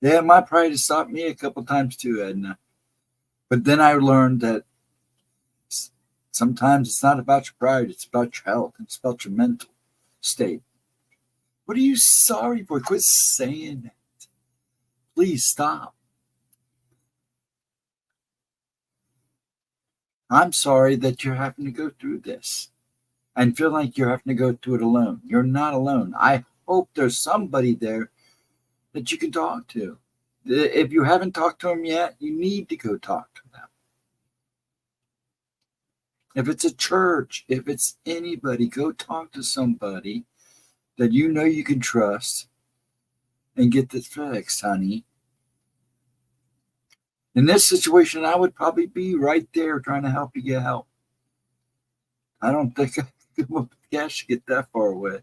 [SPEAKER 1] Yeah, my pride has stopped me a couple times too, Edna. But then I learned that sometimes it's not about your pride, it's about your health, it's about your mental state. What are you sorry for? Quit saying that. Please stop. I'm sorry that you're having to go through this and feel like you're having to go through it alone. You're not alone. I hope there's somebody there that you can talk to. If you haven't talked to them yet, you need to go talk to them. If it's a church, if it's anybody, go talk to somebody that you know you can trust and get this fixed, honey. In this situation, I would probably be right there trying to help you get help. I don't think I could get that far away, to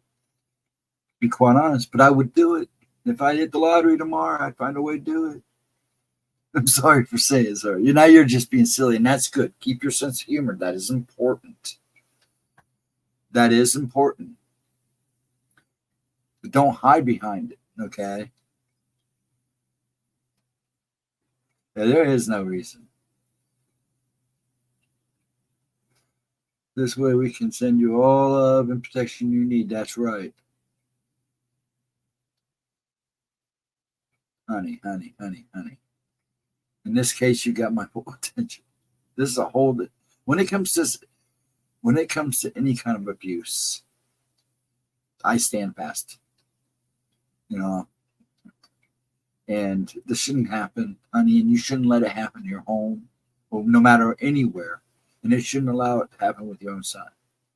[SPEAKER 1] be quite honest, but I would do it. If I hit the lottery tomorrow, I'd find a way to do it. I'm sorry for saying sorry. You're just being silly, and that's good. Keep your sense of humor. That is important. That is important. But don't hide behind it, okay? Yeah, there is no reason. This way we can send you all love and protection you need. That's right. Honey, honey. In this case, you got my full attention. This is a hold it. when it comes to any kind of abuse, I stand fast. And this shouldn't happen, honey, and you shouldn't let it happen in your home, or no matter anywhere. And it shouldn't allow it to happen with your own son,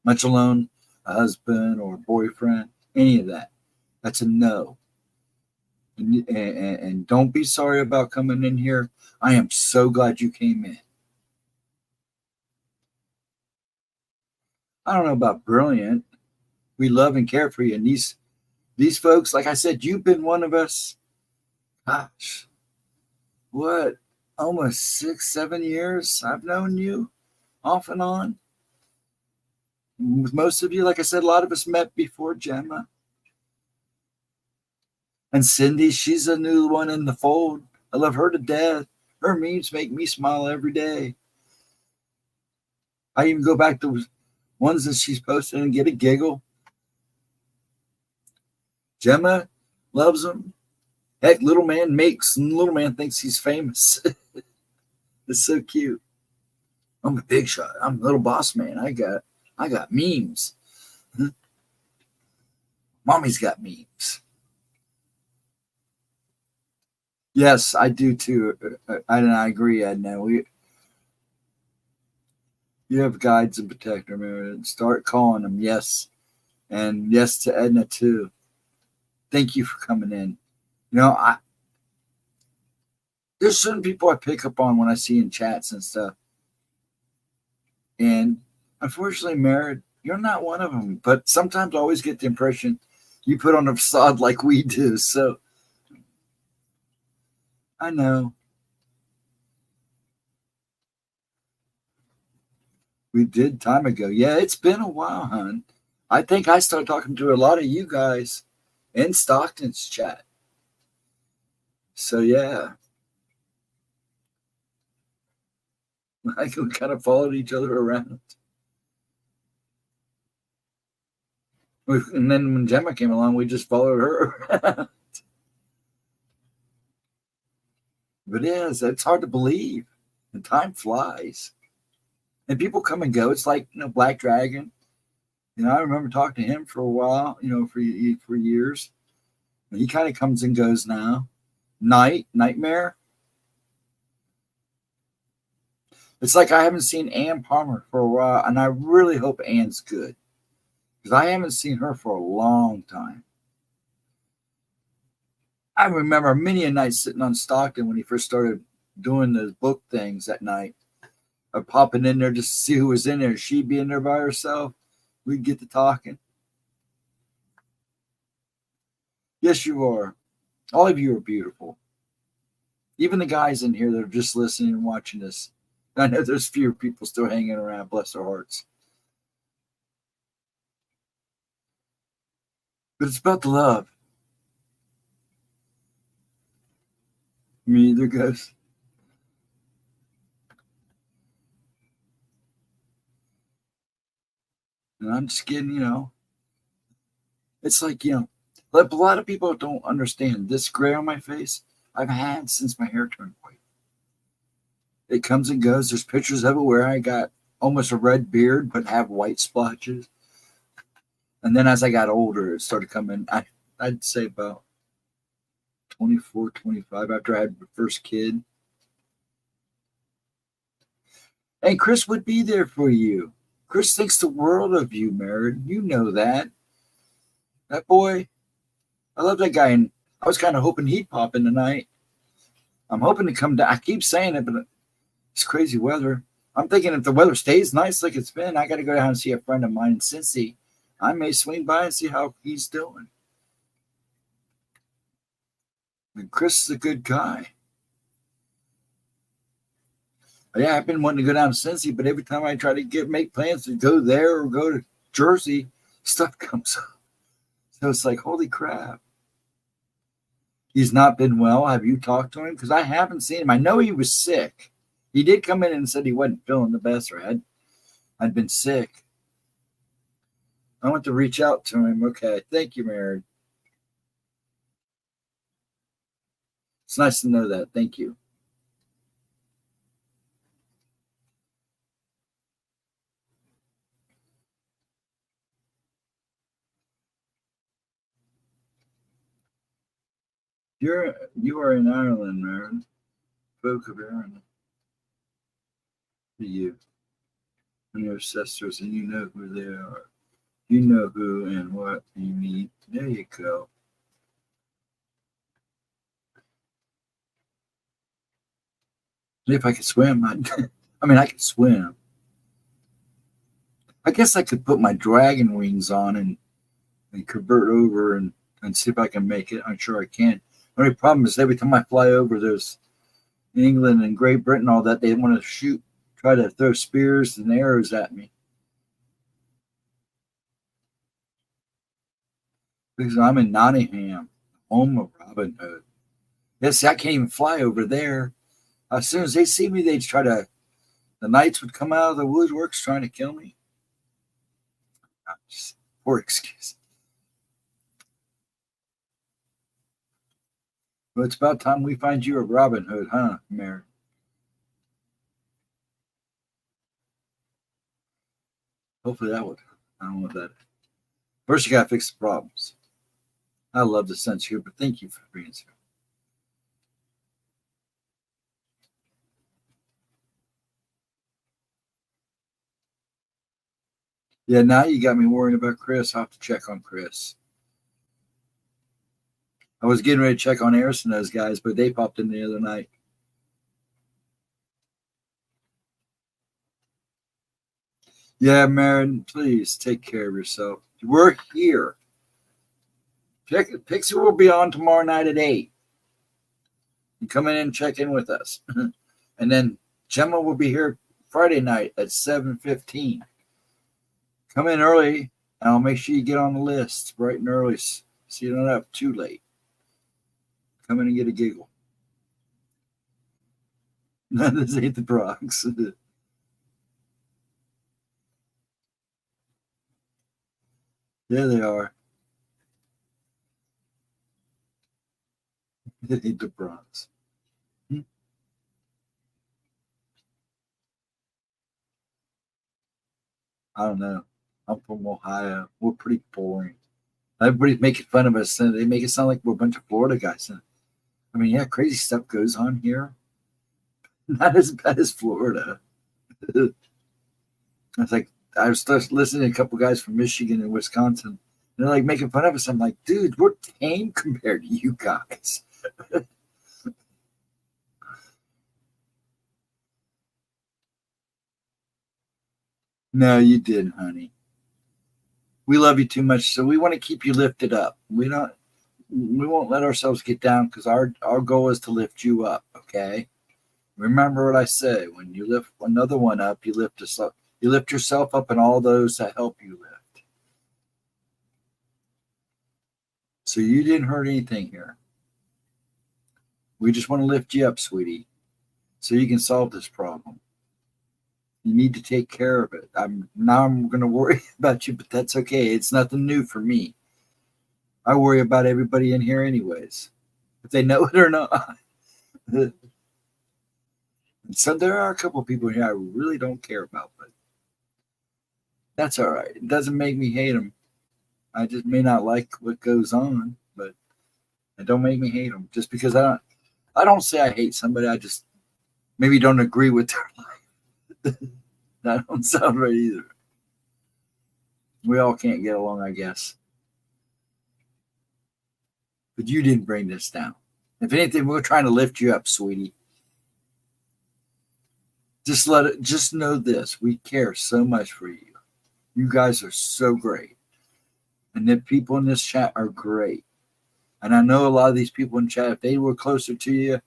[SPEAKER 1] much alone a husband or a boyfriend, any of that. That's a no. And don't be sorry about coming in here. I am so glad you came in. I don't know about brilliant. We love and care for you. And these folks, like I said, you've been one of us. Gosh, what? Almost 6-7 years I've known you off and on. With most of you, like I said, a lot of us met before Gemma. And Cindy, she's a new one in the fold. I love her to death. Her memes make me smile every day. I even go back to ones that she's posted and get a giggle. Gemma loves them. Heck, little man thinks he's famous. It's so cute. I'm a big shot. I'm a little boss man. I got memes. Mommy's got memes. Yes, I do too. I agree, Edna. You have guides and protector, man. Start calling them. Yes. And yes to Edna too. Thank you for coming in. There's certain people I pick up on when I see in chats and stuff. And unfortunately, Merritt, you're not one of them. But sometimes I always get the impression you put on a facade like we do. So I know. We did time ago. Yeah, it's been a while, hon. I think I started talking to a lot of you guys in Stockton's chat. So yeah. I kind of followed each other around. And then when Gemma came along, we just followed her around. But it's hard to believe. And time flies. And people come and go. It's like, Black Dragon. I remember talking to him for a while, for years. And he kind of comes and goes now. Nightmare. It's like I haven't seen Ann Palmer for a while, and I really hope Ann's good. Because I haven't seen her for a long time. I remember many a night sitting on Stockton when he first started doing those book things at night. Or popping in there just to see who was in there. She'd be in there by herself. We'd get to talking. Yes, you are. All of you are beautiful. Even the guys in here that are just listening and watching this. I know there's fewer people still hanging around. Bless their hearts. But it's about the love. Me either, guys. And I'm just kidding, It's like, a lot of people don't understand this gray on my face I've had since my hair turned white. It comes and goes. There's pictures of it where I got almost a red beard, but have white splotches. And then as I got older, it started coming. I'd say about 24, 25 after I had my first kid. And Chris would be there for you. Chris thinks the world of you, Merritt. You know that. That boy, I love that guy. And I was kind of hoping he'd pop in tonight. I'm hoping to come down. I keep saying it, but it's crazy weather. I'm thinking if the weather stays nice like it's been, I got to go down and see a friend of mine in Cincy. I may swing by and see how he's doing. And Chris is a good guy. Yeah, I've been wanting to go down to Cincy, but every time I try to make plans to go there or go to Jersey, stuff comes up. So it's like, holy crap. He's not been well. Have you talked to him? Because I haven't seen him. I know he was sick. He did come in and said he wasn't feeling the best or I'd been sick. I want to reach out to him. Okay. Thank you, Mary. It's nice to know that. Thank you. You are in Ireland, Maren. Folk of Ireland. You and your sisters, and you know who they are. You know who and what you need. There you go. If I could swim, I mean, I could swim. I guess I could put my dragon wings on and convert over and see if I can make it. I'm sure I can. The only problem is every time I fly over those England and Great Britain, all that, they want to try to throw spears and arrows at me. Because I'm in Nottingham, home of Robin Hood. Yes, I can't even fly over there. As soon as they see me, they'd the knights would come out of the woodworks trying to kill me. Poor excuse. Well, it's about time we find you a Robin Hood, huh, Mary? Hopefully that would. I don't know what that is. First, you got to fix the problems. I love the sense here, but thank you for being here. Yeah, now you got me worrying about Chris. I'll have to check on Chris. I was getting ready to check on Harrison, those guys, but they popped in the other night. Yeah, Marin, please take care of yourself. We're here. Pixie will be on tomorrow night at 8. You come in and check in with us. And then Gemma will be here Friday night at 7:15. Come in early, and I'll make sure you get on the list bright and early so you don't have too late. Come in and get a giggle. This ain't the Bronx. There they are. It ain't the Bronx. I don't know. I'm from Ohio. We're pretty boring. Everybody's making fun of us. And they make it sound like we're a bunch of Florida guys. I mean, yeah, crazy stuff goes on here. Not as bad as Florida. It's like I was listening to a couple guys from Michigan and Wisconsin. They're like making fun of us. I'm like, dude, we're tame compared to you guys. No, you didn't, honey. We love you too much, so we want to keep you lifted up. We won't let ourselves get down because our goal is to lift you up. Okay. Remember what I say: when you lift another one up, you lift yourself. You lift yourself up, and all those that help you lift. So you didn't hurt anything here. We just want to lift you up, sweetie, so you can solve this problem. You need to take care of it. I'm going to worry about you, but that's okay. It's nothing new for me. I worry about everybody in here anyways, if they know it or not. So there are a couple of people here I really don't care about, but that's all right. It doesn't make me hate them. I just may not like what goes on, but it don't make me hate them. Just because I don't say I hate somebody. I just maybe don't agree with their life. That don't sound right either. We all can't get along, I guess. But you didn't bring this down. If anything, we're trying to lift you up, sweetie. Just know this. We care so much for you. You guys are so great. And the people in this chat are great. And I know a lot of these people in chat, if they were closer to you,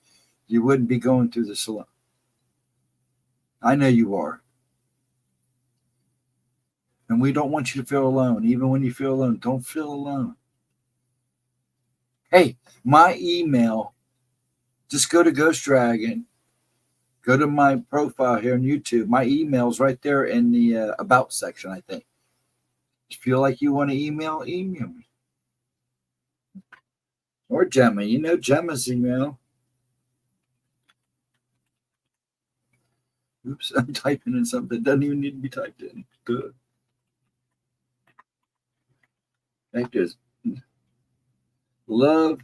[SPEAKER 1] you wouldn't be going through this alone. I know you are. And we don't want you to feel alone. Even when you feel alone, don't feel alone. Hey, my email, just go to Ghost Dragon. Go to my profile here on YouTube. My email's right there in the About section, I think. If you feel like you want to email me. Or Gemma. You know Gemma's email. Oops, I'm typing in something that doesn't even need to be typed in. Good. Like this. Love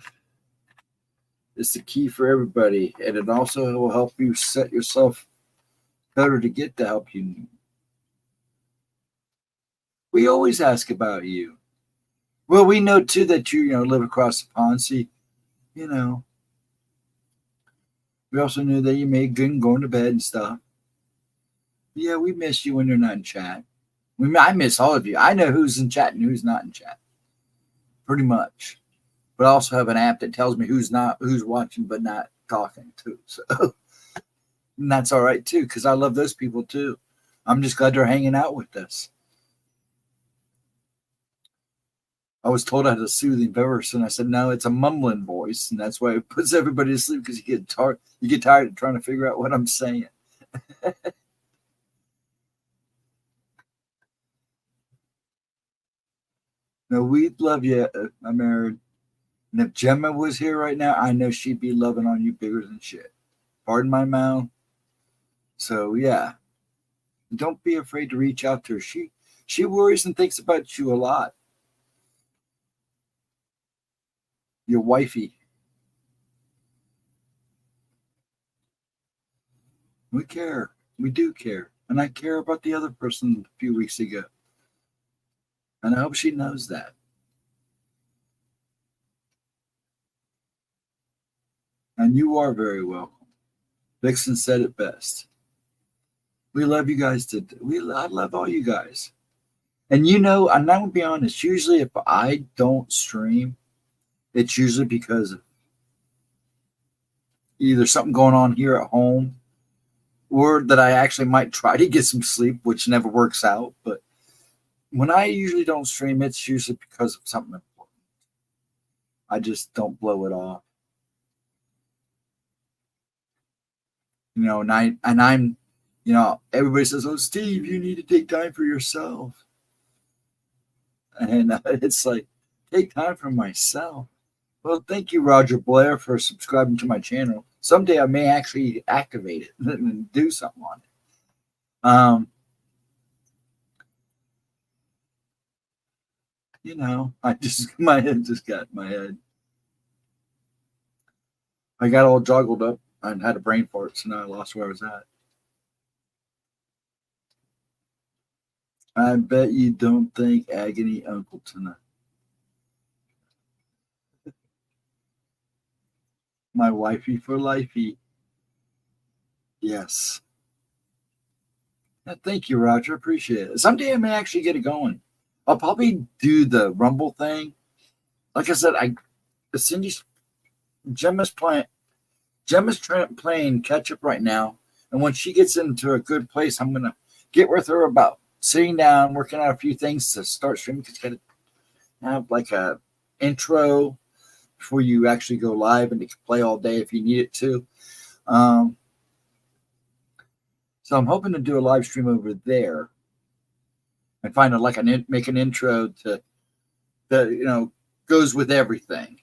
[SPEAKER 1] is the key for everybody, and it also will help you set yourself better to get the help you need. We always ask about you. Well, we know too that you live across the pond. See, you know, we also knew that you made good and going to bed and stuff. Yeah, we miss you when you're not in chat. I miss all of you. I know who's in chat and who's not in chat, pretty much. But I also have an app that tells me who's watching but not talking too. So, and that's all right too, because I love those people too. I'm just glad they're hanging out with us. I was told I had a soothing voice, and I said, no, it's a mumbling voice, and that's why it puts everybody to sleep, because you get tired of trying to figure out what I'm saying. No, we'd love you. I'm married. And if Gemma was here right now, I know she'd be loving on you bigger than shit. Pardon my mouth. So, yeah. Don't be afraid to reach out to her. She worries and thinks about you a lot. Your wifey. We care. We do care. And I care about the other person a few weeks ago. And I hope she knows that. And you are very welcome. Vixen said it best. We love you guys. I love all you guys. And I'm not going to be honest. Usually if I don't stream, it's usually because of either something going on here at home, or that I actually might try to get some sleep, which never works out. But when I usually don't stream, it's usually because of something important. I just don't blow it off. And I'm everybody says, oh, Steve, you need to take time for yourself. And it's like, take time for myself. Well, thank you, Roger Blair, for subscribing to my channel. Someday I may actually activate it and do something on it. My head just got in my head. I got all joggled up and had a brain fart, so now I lost where I was at. I bet you don't think Agony Uncle tonight. My wifey for lifey. Yes. Thank you, Roger. Appreciate it. Someday I may actually get it going. I'll probably do the Rumble thing. Like I said, Gemma's playing catch up right now. And when she gets into a good place, I'm going to get with her about sitting down, working out a few things to start streaming. Because you got to have like a intro before you actually go live, and you can play all day if you need it to. So I'm hoping to do a live stream over there and find make an intro to that goes with everything.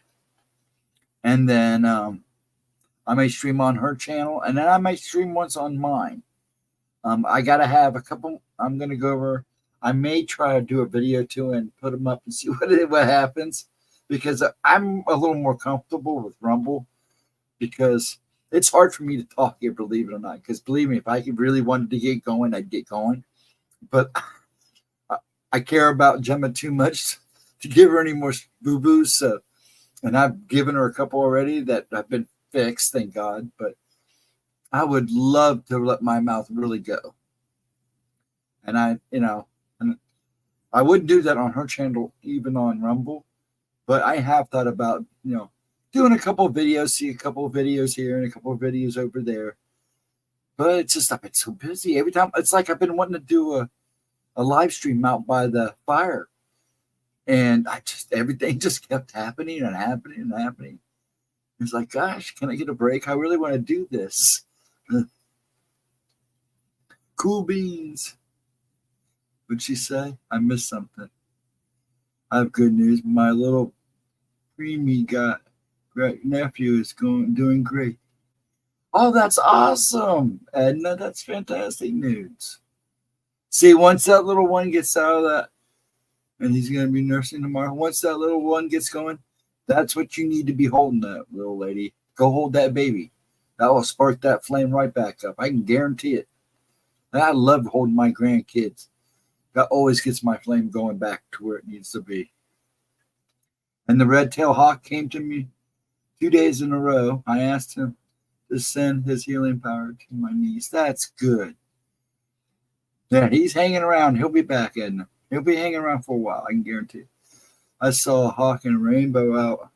[SPEAKER 1] And then I may stream on her channel, and then I might stream once on mine. I gotta have a couple. I'm gonna go over. I may try to do a video too and put them up and see what happens, because I'm a little more comfortable with Rumble, because it's hard for me to talk here, believe it or not. Because believe me, if I really wanted to get going, I'd get going. But I care about Gemma too much to give her any more boo-boos. So, and I've given her a couple already that have been fixed, thank God. But I would love to let my mouth really go. And and I wouldn't do that on her channel, even on Rumble. But I have thought about, doing a couple of videos, see a couple of videos here and a couple of videos over there. But it's just, I've been so busy. Every time, it's like I've been wanting to do a live stream out by the fire. And everything just kept happening and happening and happening. It's like, gosh, can I get a break? I really want to do this. Cool beans. What'd she say? I missed something. I have good news. My little preemie great nephew is doing great. Oh, that's awesome, Edna. That's fantastic news. See, once that little one gets out of that, and he's going to be nursing tomorrow, once that little one gets going, that's what you need to be holding, that little lady. Go hold that baby. That will spark that flame right back up. I can guarantee it. And I love holding my grandkids. That always gets my flame going back to where it needs to be. And the red-tailed hawk came to me 2 days in a row. I asked him to send his healing power to my niece. That's good. Yeah, he's hanging around. He'll be back, Edna. He'll be hanging around for a while, I can guarantee it. I saw a hawk and a rainbow out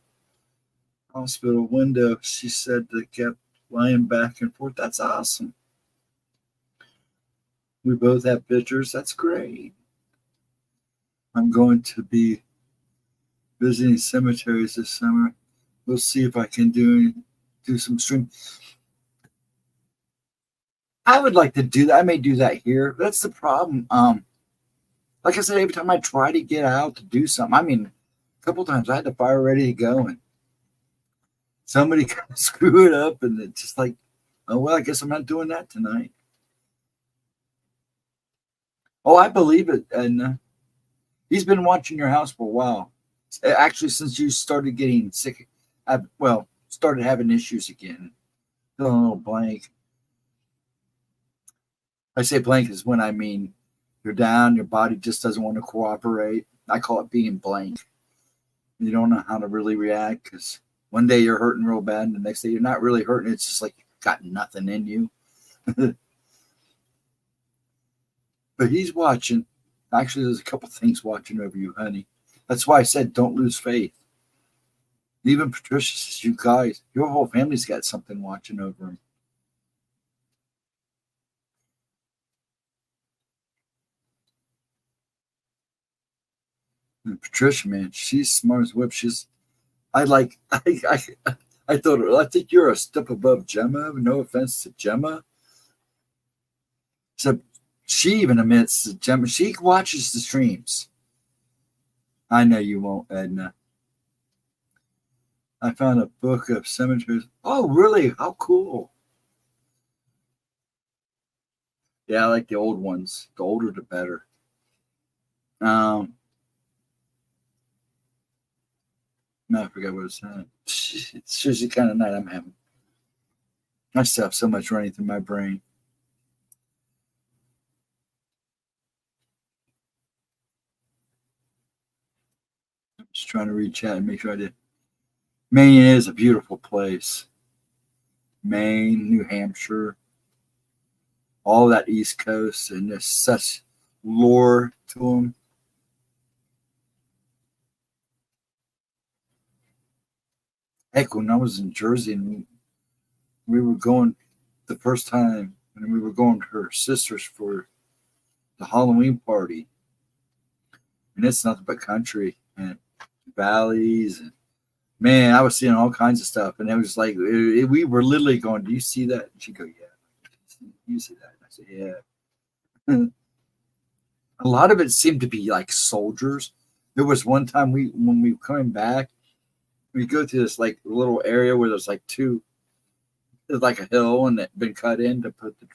[SPEAKER 1] hospital window. She said they kept flying back and forth. That's awesome. We both have pictures. That's great. I'm going to be visiting cemeteries this summer. We'll see if I can do some stream. I would like to do that. I may do that here. That's the problem. Like I said, every time I try to get out to do something, I mean, a couple times I had the fire ready to go, and somebody kind of screw it up, and it's just like, oh well, I guess I'm not doing that tonight. Oh, I believe it, and he's been watching your house for a while. Actually, since you started getting sick, started having issues again. Feeling a little blank. I say blank is when I mean you're down, your body just doesn't want to cooperate. I call it being blank. You don't know how to really react because one day you're hurting real bad, and the next day you're not really hurting. It's just like you've got nothing in you. But he's watching. Actually, there's a couple things watching over you, honey. That's why I said don't lose faith. Even Patricia says, you guys, your whole family's got something watching over him. And Patricia, man, she's smart as a whip. I told her, I think you're a step above Gemma. No offense to Gemma. So she even admits that Gemma, she watches the streams. I know you won't, Edna. I found a book of cemeteries. Oh, really? How cool. Yeah, I like the old ones. The older, the better. No, I forgot what I was saying. It's just the kind of night I'm having. I still have so much running through my brain. I'm just trying to reach out and make sure I did. Maine is a beautiful place. Maine, New Hampshire, all that East Coast, and there's such lore to them. Heck, when I was in Jersey and we were going the first time, and we were going to her sister's for the Halloween party, and it's nothing but country and valleys, and man, I was seeing all kinds of stuff, and it was like we were literally going, "Do you see that?" And she'd go, "Yeah." You see that? And I said, "Yeah." A lot of it seemed to be like soldiers. There was one time when we were coming back, we go to this like little area where there's like a hill and it's been cut in to put the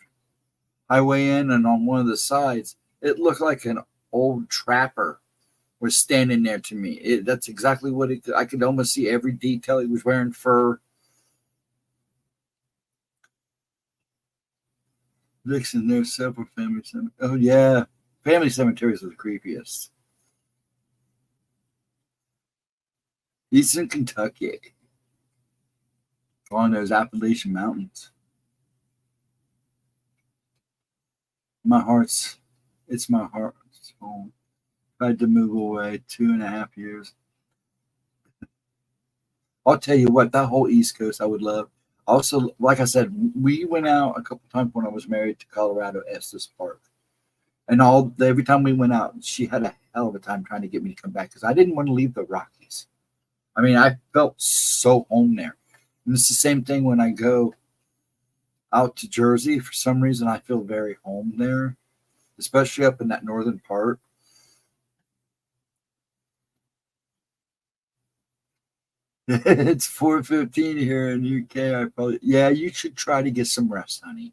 [SPEAKER 1] highway in, and on one of the sides, it looked like an old trapper was standing there to me. That's exactly what I could almost see every detail. He was wearing fur. Dixon, there's several family cemeteries. Oh, yeah. Family cemeteries are the creepiest. Eastern Kentucky. On those Appalachian Mountains. It's my heart's home. I had to move away 2.5 years. I'll tell you what, that whole East Coast I would love. Also, like I said, we went out a couple times when I was married to Colorado, Estes Park. And every time we went out, she had a hell of a time trying to get me to come back because I didn't want to leave the Rockies. I mean, I felt so home there. And it's the same thing when I go out to Jersey. For some reason, I feel very home there, especially up in that northern part. It's 4:15 here in the UK. You should try to get some rest, honey.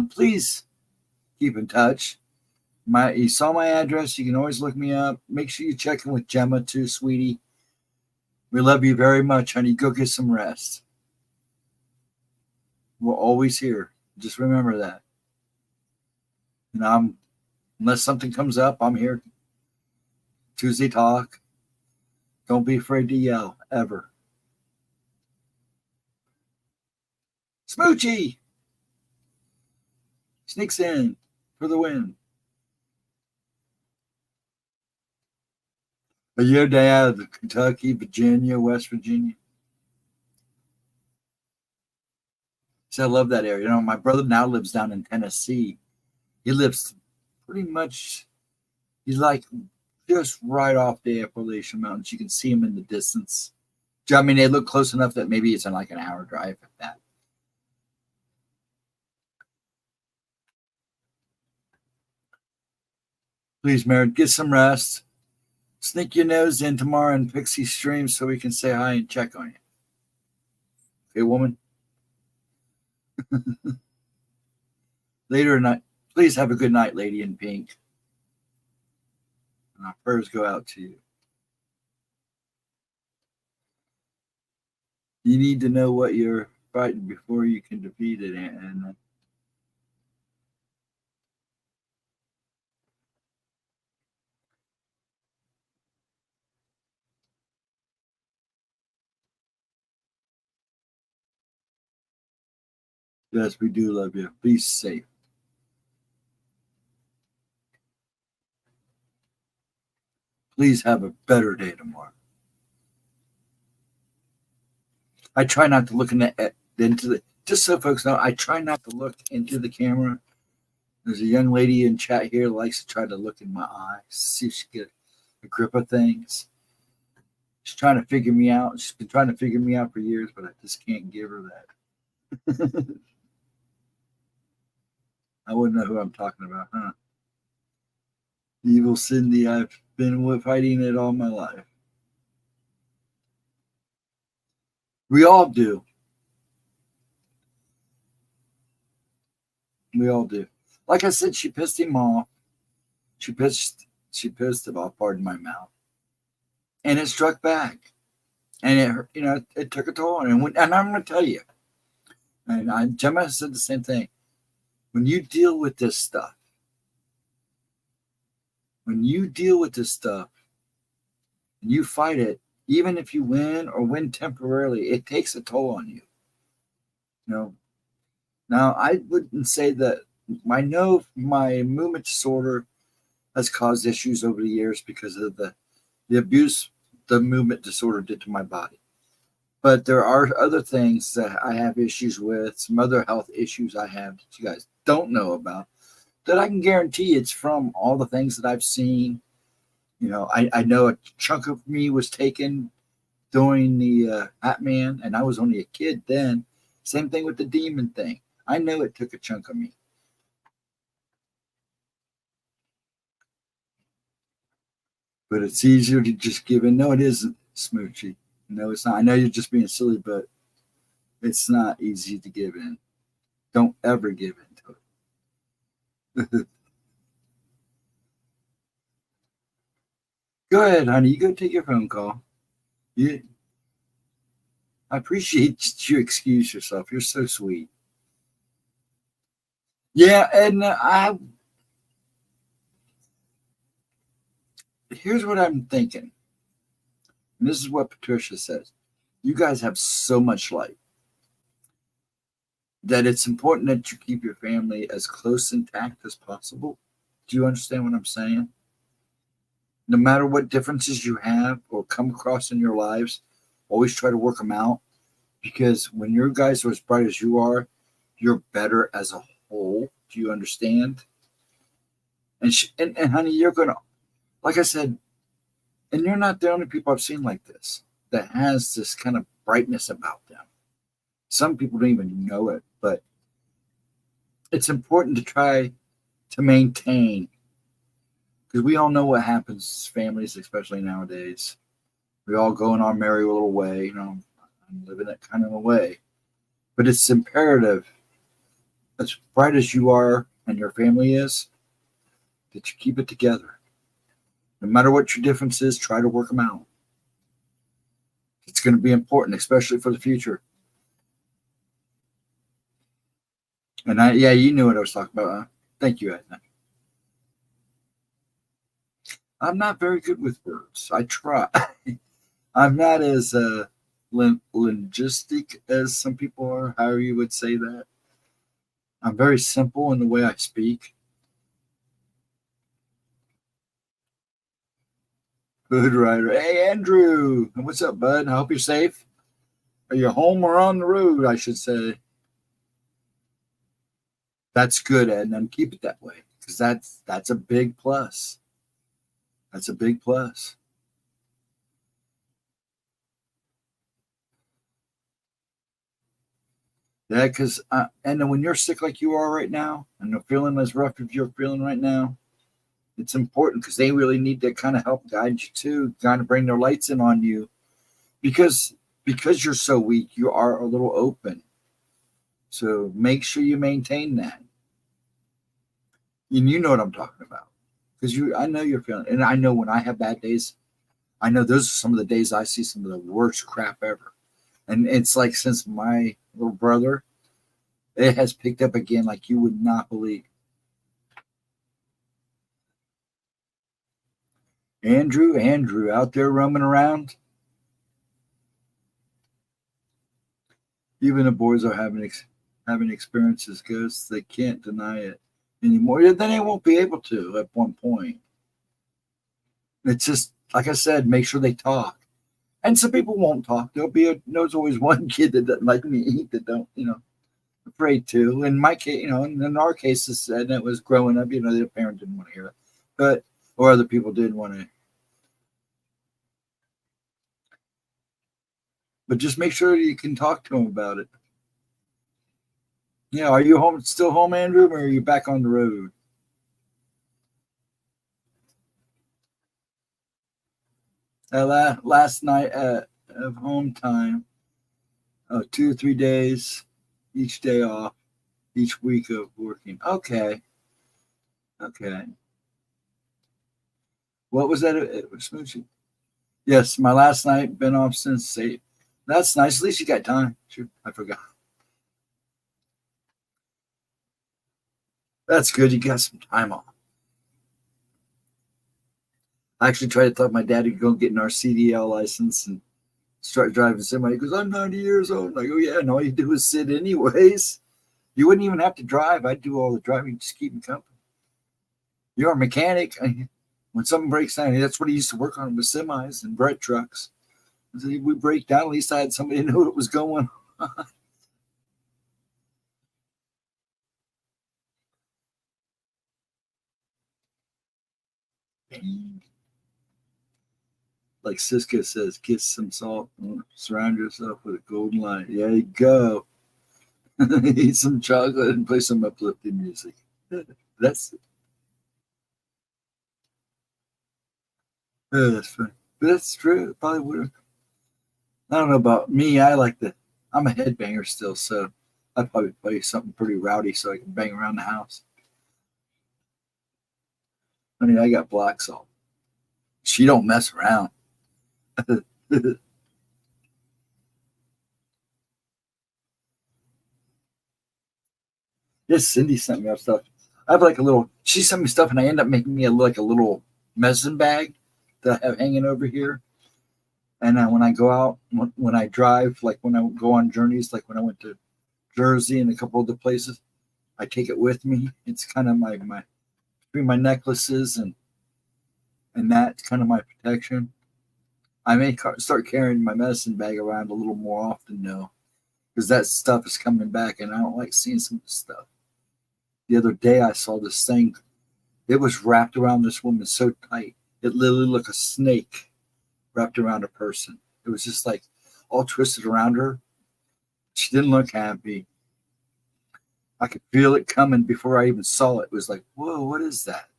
[SPEAKER 1] Please keep in touch. You saw my address. You can always look me up. Make sure you check in with Gemma too, sweetie. We love you very much, honey. Go get some rest. We're always here. Just remember that. And unless something comes up, I'm here. Tuesday talk. Don't be afraid to yell, ever. Smoochie sneaks in for the win. A year day out of Kentucky, Virginia, West Virginia. So I love that area. You know, my brother now lives down in Tennessee. He lives pretty much, he's like just right off the Appalachian Mountains. You can see him in the distance. I mean, they look close enough that maybe it's in like an hour drive at that. Please, Merritt, get some rest. Sneak your nose in tomorrow in Pixie stream so we can say hi and check on you. Okay, woman? Later tonight, please have a good night, lady in pink. And our prayers go out to you. You need to know what you're fighting before you can defeat it, and yes, we do love you. Be safe. Please have a better day tomorrow. I try not to look into the, just so folks know, I try not to look into the camera. There's a young lady in chat here who likes to try to look in my eyes, see if she can get a grip of things. She's trying to figure me out. She's been trying to figure me out for years, but I just can't give her that. I wouldn't know who I'm talking about, huh? Evil Cindy, I've been fighting it all my life. We all do. We all do. Like I said, she pissed him off. She pissed him off, pardon my mouth. And it struck back. And it took a toll on him. And I'm going to tell you, and Gemma said the same thing. When you deal with this stuff, and you fight it, even if you win or win temporarily, it takes a toll on you. Now, I wouldn't say that I know my movement disorder has caused issues over the years because of the abuse the movement disorder did to my body. But there are other things that I have issues with, some other health issues I have that you guys don't know about, that I can guarantee it's from all the things that I've seen. I know a chunk of me was taken during the Batman, and I was only a kid then. Same thing with the demon thing. I know it took a chunk of me. But it's easier to just give in. No, it isn't, Smoochie. No, it's not. I know you're just being silly, but it's not easy to give in. Don't ever give in to it. Go ahead, honey. You go take your phone call. I appreciate you excuse yourself. You're so sweet. Yeah, and here's what I'm thinking. And this is what Patricia says. You guys have so much light that it's important that you keep your family as close intact as possible. Do you understand what I'm saying? No matter what differences you have or come across in your lives, always try to work them out. Because when your guys are as bright as you are, you're better as a whole. Do you understand? And honey, you're going to, like I said, and you're not the only people I've seen like this that has this kind of brightness about them. Some people don't even know it, but it's important to try to maintain, because we all know what happens as families, especially nowadays. We all go in our merry little way, I'm living that kind of a way. But it's imperative, as bright as you are and your family is, that you keep it together. No matter what your difference is, try to work them out. It's going to be important, especially for the future. And yeah, you knew what I was talking about. Huh? Thank you, Edna. I'm not very good with words. I try. I'm not as linguistic as some people are, however you would say that. I'm very simple in the way I speak. Good writer. Hey, Andrew. What's up, bud? I hope you're safe. Are you home or on the road, I should say? That's good, Ed, and keep it that way because that's a big plus. That's a big plus. Yeah, because and then when you're sick like you are right now, and you're feeling as rough as you're feeling right now, it's important because they really need to kind of help guide you too, kind of bring their lights in on you, because you're so weak, you are a little open. So make sure you maintain that, and you know what I'm talking about because I know you're feeling, and I know when I have bad days, I know those are some of the days I see some of the worst crap ever, and it's like since my little brother, it has picked up again like you would not believe. Andrew, out there roaming around. Even the boys are having experiences, ghosts. They can't deny it anymore. Yeah, then they won't be able to at one point. It's just like I said, make sure they talk. And some people won't talk. There's always one kid that doesn't like me that don't, afraid to. In my case, in our cases, and it was growing up, their parent didn't want to hear it, or other people didn't want to. But just make sure you can talk to them about it. Yeah, are you still home, Andrew, or are you back on the road? Last night of home time, 2 or 3 days, each day off, each week of working. Okay, okay. What was that? It was smooching. Yes, my last night been off since 8. That's nice. At least you got time. Shoot, I forgot. That's good. You got some time off. I actually tried to talk my dad to go get an RCDL license and start driving semi. He goes, I'm 90 years old. I go, yeah, and all you do is sit anyways. You wouldn't even have to drive. I'd do all the driving, just keep me company. You're a mechanic. When something breaks down, that's what he used to work on with semis and bread trucks. So we break down, at least I had somebody to know what was going on. Like Cisco says, get some salt and surround yourself with a golden light. There you go. Eat some chocolate and play some uplifting music. That's that's funny. But that's true. It probably would have. I don't know about me. I'm a headbanger still, so I'd probably play something pretty rowdy so I can bang around the house. I mean, I got black salt. She don't mess around. Yes, Cindy sent me stuff. I have like a little. She sent me stuff, and I end up making me like a little medicine bag that I have hanging over here. And when I go out, when I drive, like when I go on journeys, like when I went to Jersey and a couple other places, I take it with me. It's kind of my between my necklaces and that's kind of my protection. I may start carrying my medicine bag around a little more often now because that stuff is coming back, and I don't like seeing some of this stuff. The other day, I saw this thing. It was wrapped around this woman so tight, it literally looked like a snake wrapped around a person. It was just like all twisted around her. She didn't look happy. I could feel it coming before I even saw it. It was like, whoa, what is that?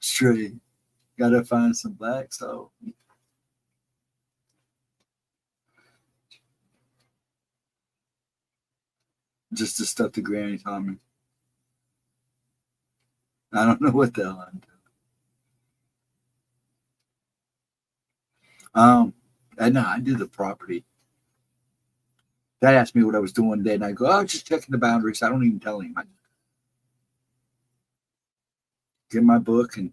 [SPEAKER 1] Straight. Gotta find some black salt. Just the stuff the granny taught me. I don't know what the hell I'm doing. And no, I do the property. Dad asked me what I was doing today, and I go, "Oh, just checking the boundaries." I don't even tell him. I get my book and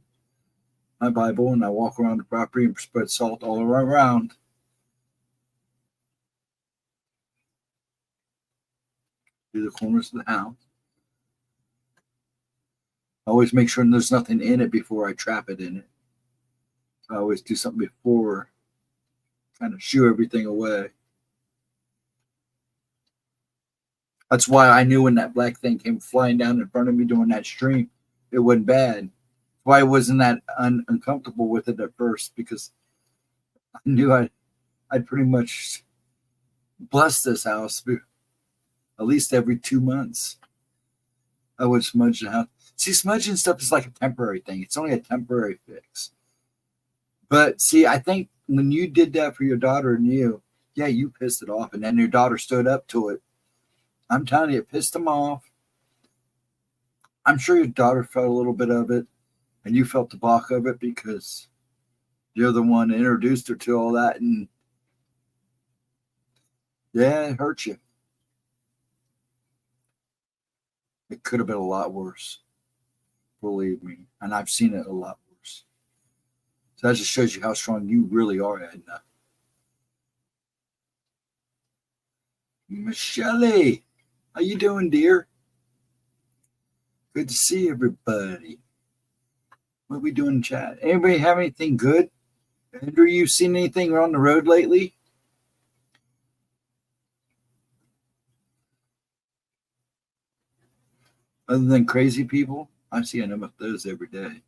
[SPEAKER 1] my Bible, and I walk around the property and spread salt all around. Do the corners of the house. I always make sure there's nothing in it before I trap it in it. I always do something before, kind of shoo everything away. That's why I knew when that black thing came flying down in front of me doing that stream, it wasn't bad. Why I wasn't that uncomfortable with it at first, because I knew I'd pretty much bless this house at least every 2 months. I would smudge the house. See, smudging stuff is like a temporary thing. It's only a temporary fix. But see, I think when you did that for your daughter and you pissed it off, and then your daughter stood up to it. I'm telling you, it pissed them off. I'm sure your daughter felt a little bit of it, and you felt the bulk of it because you're the one that introduced her to all that, and yeah, it hurt you. It could have been a lot worse, believe me, and I've seen it a lot worse. So that just shows you how strong you really are, Edna. Michelle, how you doing, dear? Good to see everybody. What are we doing in chat? Anybody have anything good? Andrew, you seen anything on the road lately? Other than crazy people? I see enough of those every day.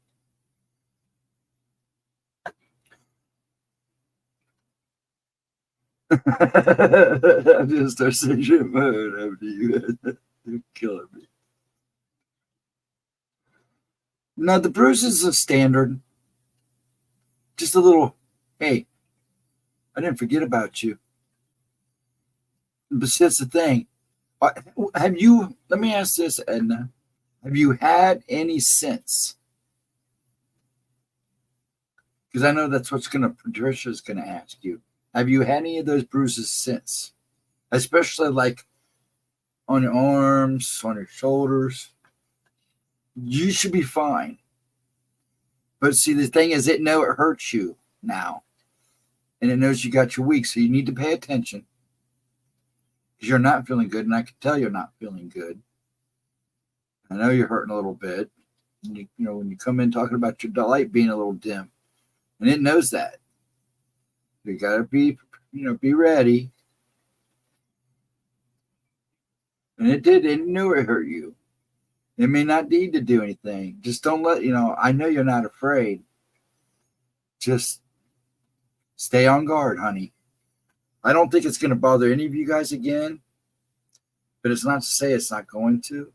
[SPEAKER 1] I'm just start saying mode after you. You're killing me. No, the bruises are standard. Just a little, hey, I didn't forget about you. But that's the thing. Have you, let me ask this, Edna. Have you had any sense? Because I know that's what's Patricia's going to ask you. Have you had any of those bruises since? Especially like on your arms, on your shoulders. You should be fine. But see, the thing is, it hurts you now. And it knows you got your week, so you need to pay attention. Because you're not feeling good, and I can tell you're not feeling good. I know you're hurting a little bit. You know, when you come in talking about your light being a little dim. And it knows that. You got to be ready. And it knew it hurt you. It may not need to do anything. Just don't let, I know you're not afraid. Just stay on guard, honey. I don't think it's going to bother any of you guys again. But it's not to say it's not going to.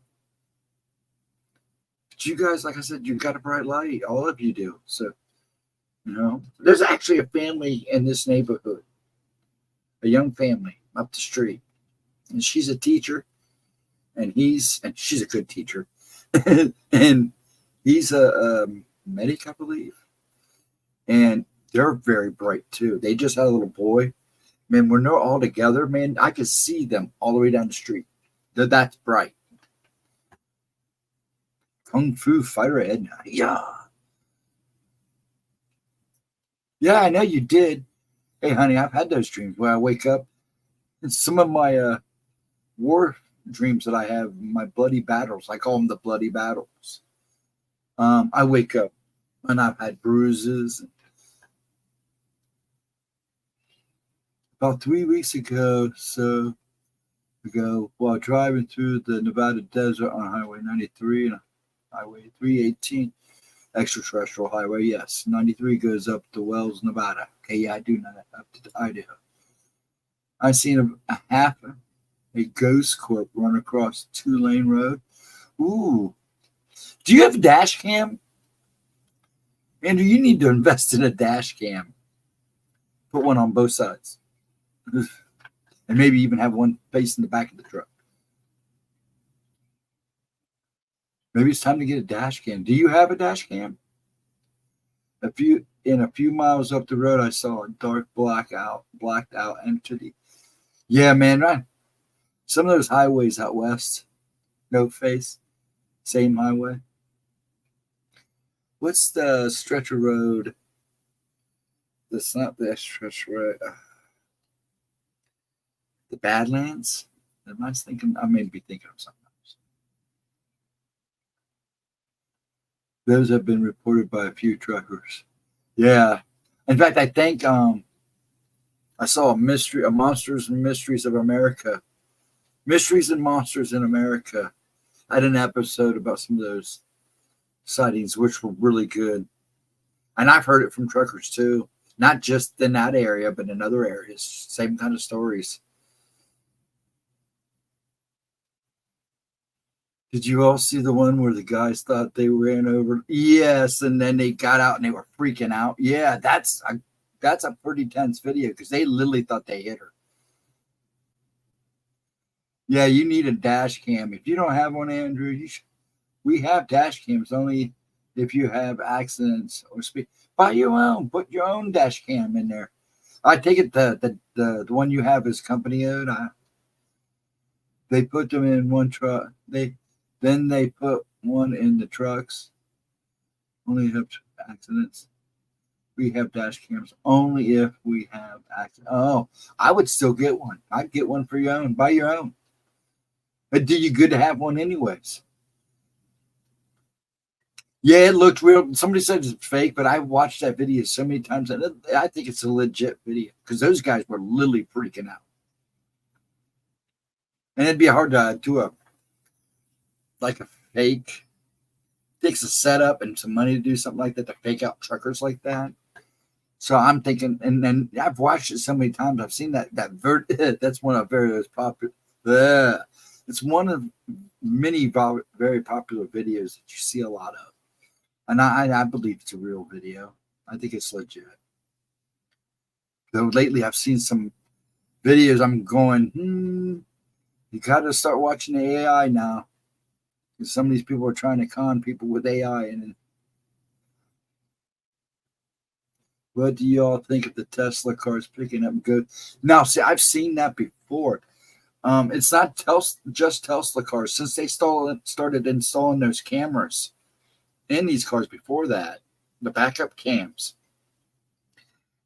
[SPEAKER 1] But you guys, like I said, you've got a bright light. All of you do. So, there's actually a family in this neighborhood. A young family up the street. And she's a teacher. And she's a good teacher. And he's a medic, I believe. And they're very bright, too. They just had a little boy. Man, when they're all together, man, I could see them all the way down the street. They're that bright. Kung Fu Fighter Edna. Yeah. Yeah, I know you did. Hey, honey, I've had those dreams where I wake up. And some of my war dreams that I have, my bloody battles, I call them the bloody battles. I wake up and I've had bruises. About 3 weeks ago, while driving through the Nevada desert on Highway 93 and Highway 318, extraterrestrial highway, yes, 93 goes up to Wells, Nevada. Okay, yeah, I do know that, up to Idaho. I seen a ghost corp run across 2-lane road. Ooh. Do you have a dash cam? Andrew, you need to invest in a dash cam. Put one on both sides. And maybe even have one facing the back of the truck. Maybe it's time to get a dash cam. Do you have a dash cam? A few miles up the road, I saw a dark blacked out entity. Yeah, man, right. Some of those highways out west, no face, same highway. What's the stretch of road? That's not the stretch road. The Badlands? I may be thinking of something else. Those have been reported by a few truckers. Yeah. In fact, I think I saw a Monsters and Mysteries of America. Mysteries and Monsters in America. I had an episode about some of those sightings, which were really good. And I've heard it from truckers too. Not just in that area, but in other areas. Same kind of stories. Did you all see the one where the guys thought they ran over? Yes, and then they got out and they were freaking out. Yeah, that's a pretty tense video because they literally thought they hit her. Yeah, you need a dash cam. If you don't have one, Andrew, we have dash cams only if you have accidents or speed. Buy your own. Put your own dash cam in there. I take it the one you have is company owned. They put them in one truck. Then they put one in the trucks. Only have accidents. We have dash cams only if we have accidents. Oh, I would still get one. I'd get one for your own. Buy your own. It'd do you good to have one anyways. Yeah, it looked real. Somebody said it's fake, but I watched that video so many times, and I think it's a legit video because those guys were literally freaking out. And it'd be hard to do a fake. It takes a setup and some money to do something like that to fake out truckers like that. So I'm thinking, and then I've watched it so many times. I've seen that that's one of very popular. It's one of many very popular videos that you see a lot of. And I believe it's a real video. I think it's legit. Though lately I've seen some videos I'm going, you got to start watching the AI now. Because some of these people are trying to con people with AI. And what do you all think of the Tesla cars picking up goods? Now, see, I've seen that before. It's not just Tesla cars. Since they started installing those cameras in these cars before that, the backup cams,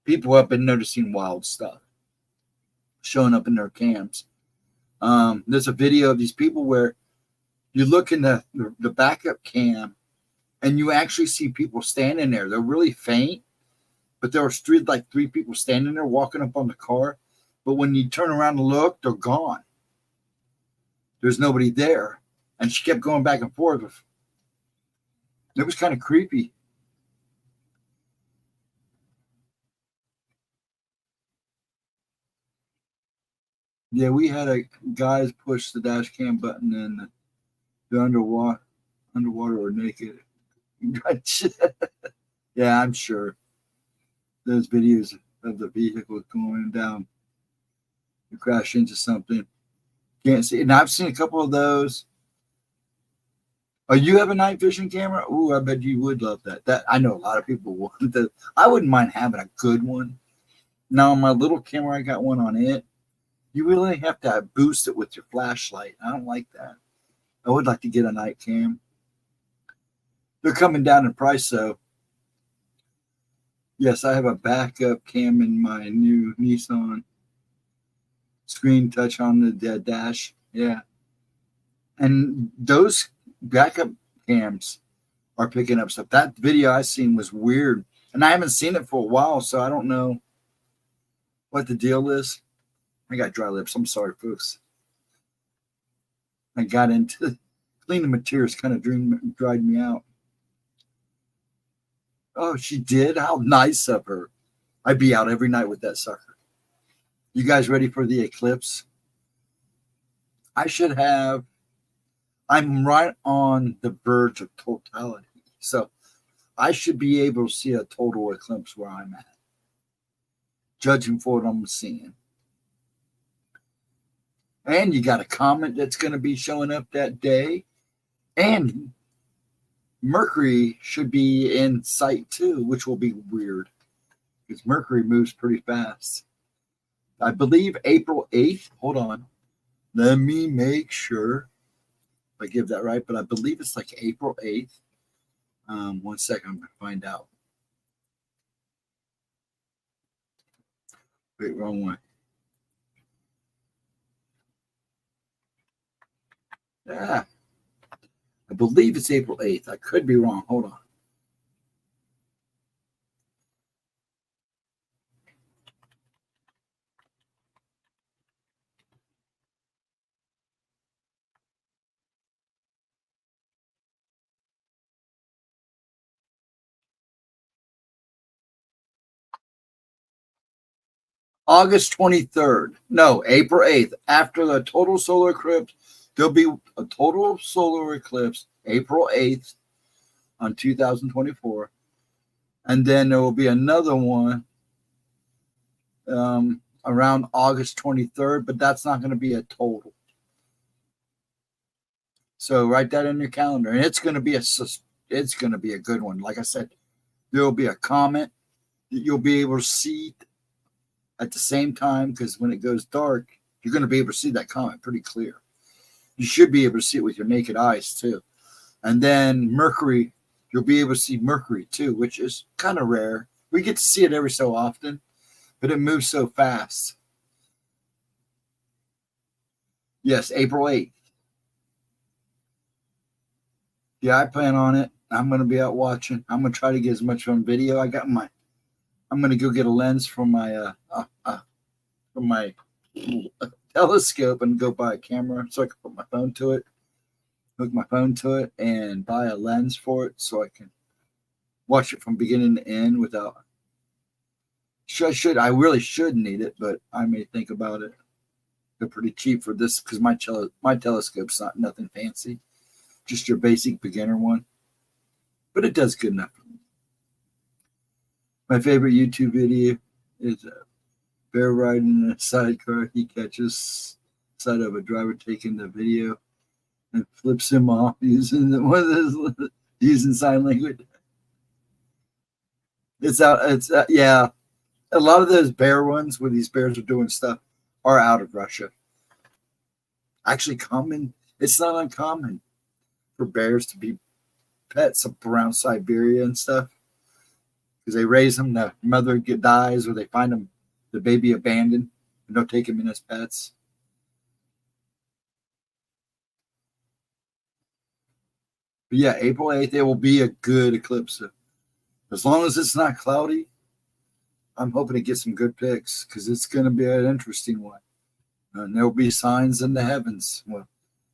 [SPEAKER 1] people have been noticing wild stuff showing up in their cams. There's a video of these people where you look in the backup cam and you actually see people standing there. They're really faint, but there were three people standing there walking up on the car. But when you turn around and look, they're gone. There's nobody there. And she kept going back and forth. It was kind of creepy. Yeah, we had guys push the dash cam button and they're underwater or naked. Yeah, I'm sure. Those videos of the vehicle going down. You crash into something. Can't see. And I've seen a couple of those. Oh, you have a night vision camera? Ooh, I bet you would love that. That I know a lot of people want that. I wouldn't mind having a good one. Now, on my little camera, I got one on it. You really have to boost it with your flashlight. I don't like that. I would like to get a night cam. They're coming down in price, though. Yes, I have a backup cam in my new Nissan. Screen touch on the dash. Yeah. And those backup cams are picking up stuff. That video I seen was weird. And I haven't seen it for a while, so I don't know what the deal is. I got dry lips. I'm sorry, folks. I got into cleaning materials, kind of dried me out. Oh, she did? How nice of her. I'd be out every night with that sucker. You guys ready for the eclipse? I'm right on the verge of totality. So I should be able to see a total eclipse where I'm at, judging for what I'm seeing. And you got a comet that's going to be showing up that day. And Mercury should be in sight too, which will be weird because Mercury moves pretty fast. I believe April 8th. Hold on. Let me make sure if I give that right, but I believe it's like April 8th. 1 second, I'm going to find out. Wait, wrong one. Yeah, I believe it's April 8th. I could be wrong. Hold on. August 23rd. No, April 8th. After the total solar eclipse, there'll be a total solar eclipse April 8th on 2024. And then there will be another one around August 23rd, but that's not going to be a total. So write that in your calendar, and it's going to be a good one. Like I said, there will be a comet that you'll be able to see at the same time, because when it goes dark, you're going to be able to see that comet pretty clear. You should be able to see it with your naked eyes too. And then Mercury, you'll be able to see Mercury too, which is kind of rare. We get to see it every so often, but it moves so fast. Yes, April 8th. Yeah, I plan on it. I'm going to be out watching. I'm going to try to get as much on video. I'm going to go get a lens from my telescope and go buy a camera so I can put my phone to it, hook my phone to it, and buy a lens for it so I can watch it from beginning to end without. I really should need it, but I may think about it. They're pretty cheap for this because my telescope's not nothing fancy, just your basic beginner one, but it does good enough for me. My favorite YouTube video is a bear riding in a sidecar. He catches sight of a driver taking the video and flips him off using using sign language. Yeah. A lot of those bear ones where these bears are doing stuff are out of Russia. Actually, common. It's not uncommon for bears to be pets up around Siberia and stuff because they raise them. The mother dies, or they find them, the baby abandoned, and don't take them in as pets. But yeah, April 8th, it will be a good eclipse. As long as it's not cloudy, I'm hoping to get some good pics because it's going to be an interesting one. And there will be signs in the heavens. Well,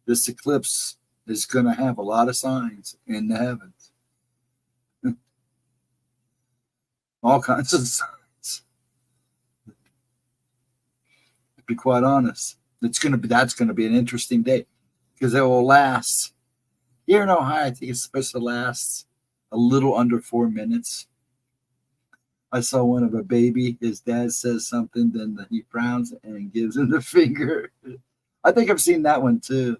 [SPEAKER 1] this eclipse is going to have a lot of signs in the heavens. All kinds of signs. To be quite honest, that's going to be an interesting day because it will last. Here in Ohio, I think it's supposed to last a little under 4 minutes. I saw one of a baby. His dad says something, then he frowns and gives him the finger. I think I've seen that one too.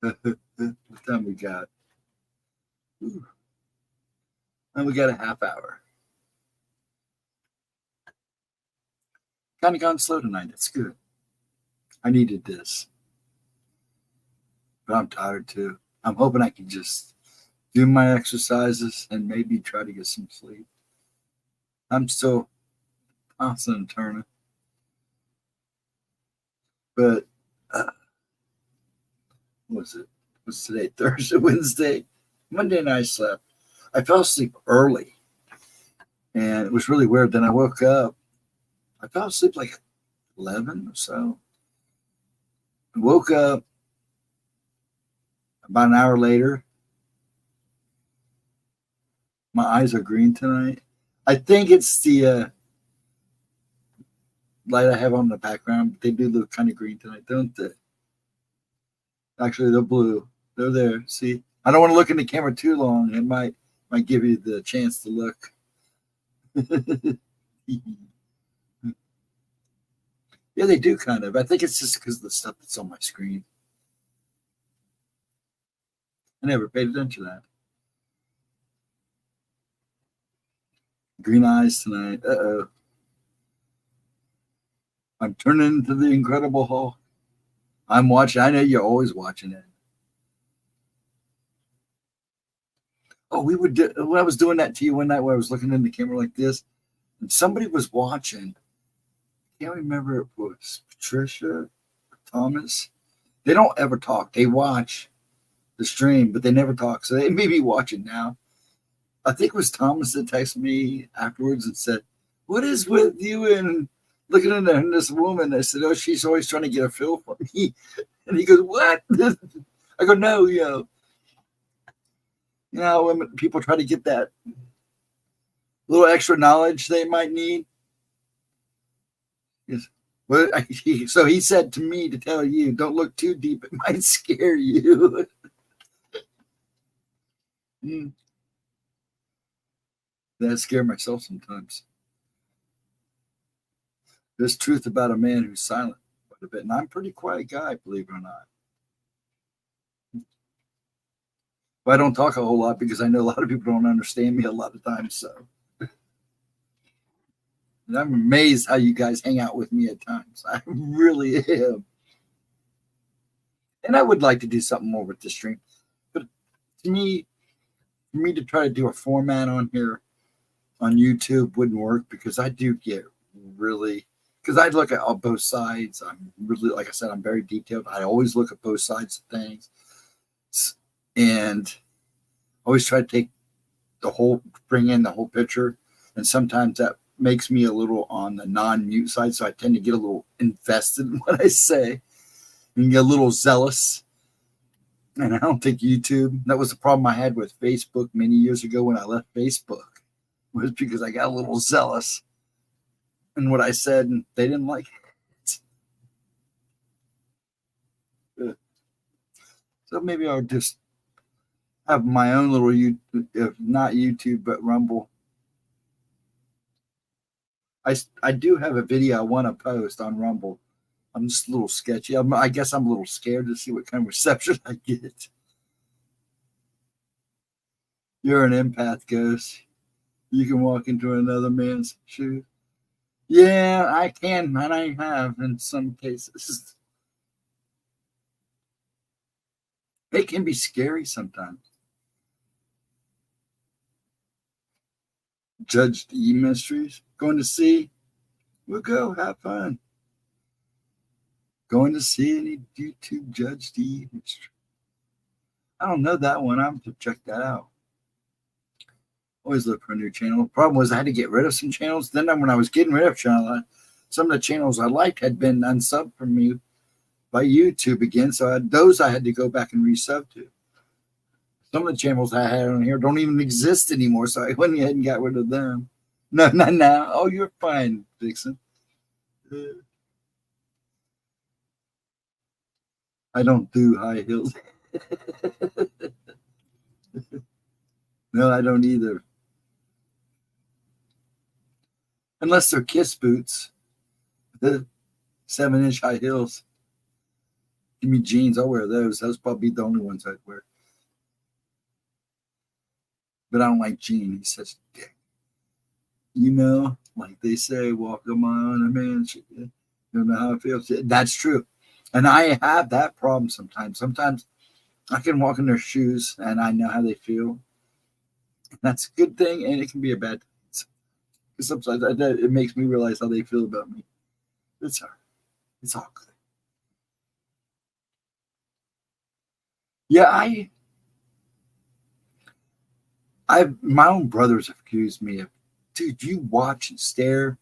[SPEAKER 1] What time we got? Ooh. And we got a half hour. Kind of gone slow tonight. That's good. I needed this. But I'm tired too. I'm hoping I can just do my exercises and maybe try to get some sleep. I'm still tossing and turning. But what's it? What's today? Thursday, Wednesday, Monday night I slept. I fell asleep early. And it was really weird. Then I woke up. I fell asleep like 11 or so. I woke up about an hour later. My eyes are green tonight. I think it's the light I have on the background. They do look kind of green tonight, don't they? Actually, they're blue. They're there. See, I don't want to look in the camera too long. It might give you the chance to look. Yeah, they do kind of. I think it's just because of the stuff that's on my screen. I never paid attention to that. Green eyes tonight. Uh-oh. I'm turning into the Incredible Hulk. I'm watching. I know you're always watching it. Oh, we would do, when I was doing that to you one night where I was looking in the camera like this, and somebody was watching. I can't remember if it was Patricia or Thomas. They don't ever talk. They watch the stream, but they never talk. So they may be watching now. I think it was Thomas that texted me afterwards and said, "What is with you and looking at this woman?" I said, "Oh, she's always trying to get a feel for me." And he goes, "What?" I go, "No, when people try to get that little extra knowledge they might need." Yes. Well, so he said to me to tell you, don't look too deep. It might scare you. I scare myself sometimes. There's truth about a man who's silent quite a bit. And I'm a pretty quiet guy, believe it or not. But I don't talk a whole lot because I know a lot of people don't understand me a lot of times. So and I'm amazed how you guys hang out with me at times. I really am. And I would like to do something more with the stream. But to me, for me to try to do a format on here on YouTube wouldn't work because I do get really, because I look at both sides. I'm really, like I said, I'm very detailed. I always look at both sides of things. And always try to take bring in the whole picture. And sometimes that makes me a little on the non-mute side. So I tend to get a little invested in what I say and get a little zealous. And I don't think YouTube, that was the problem I had with Facebook many years ago when I left Facebook, was because I got a little zealous in what I said and they didn't like it. So maybe I'll just have my own little YouTube, if not YouTube, but Rumble. I do have a video I want to post on Rumble. I'm just a little sketchy. I guess I'm a little scared to see what kind of reception I get. You're an empath, Ghost. You can walk into another man's shoes. Yeah, I can, and I have in some cases. It can be scary sometimes. Judge D Mysteries. Going to see? We'll go. Have fun. Going to see any YouTube Judge D Mystery. I don't know that one. I have to check that out. Always look for a new channel. The problem was I had to get rid of some channels. Then when I was getting rid of channels, some of the channels I liked had been unsubbed from me by YouTube again. So those I had to go back and resub to. Some of the channels I had on here don't even exist anymore. So I went ahead and got rid of them. No. Oh, you're fine, Vixen. I don't do high heels. No, I don't either. Unless they're kiss boots. 7-inch high heels. Give me jeans, I'll wear those. Those probably the only ones I'd wear. But I don't like jeans. He's such a dick. Like they say, walk a mile in a man. You don't know how it feels. That's true. And I have that problem sometimes. Sometimes I can walk in their shoes and I know how they feel. That's a good thing, and it can be a bad thing. Sometimes it makes me realize how they feel about me. It's hard. It's all good. Yeah, my own brothers have accused me of, dude, you watch and stare,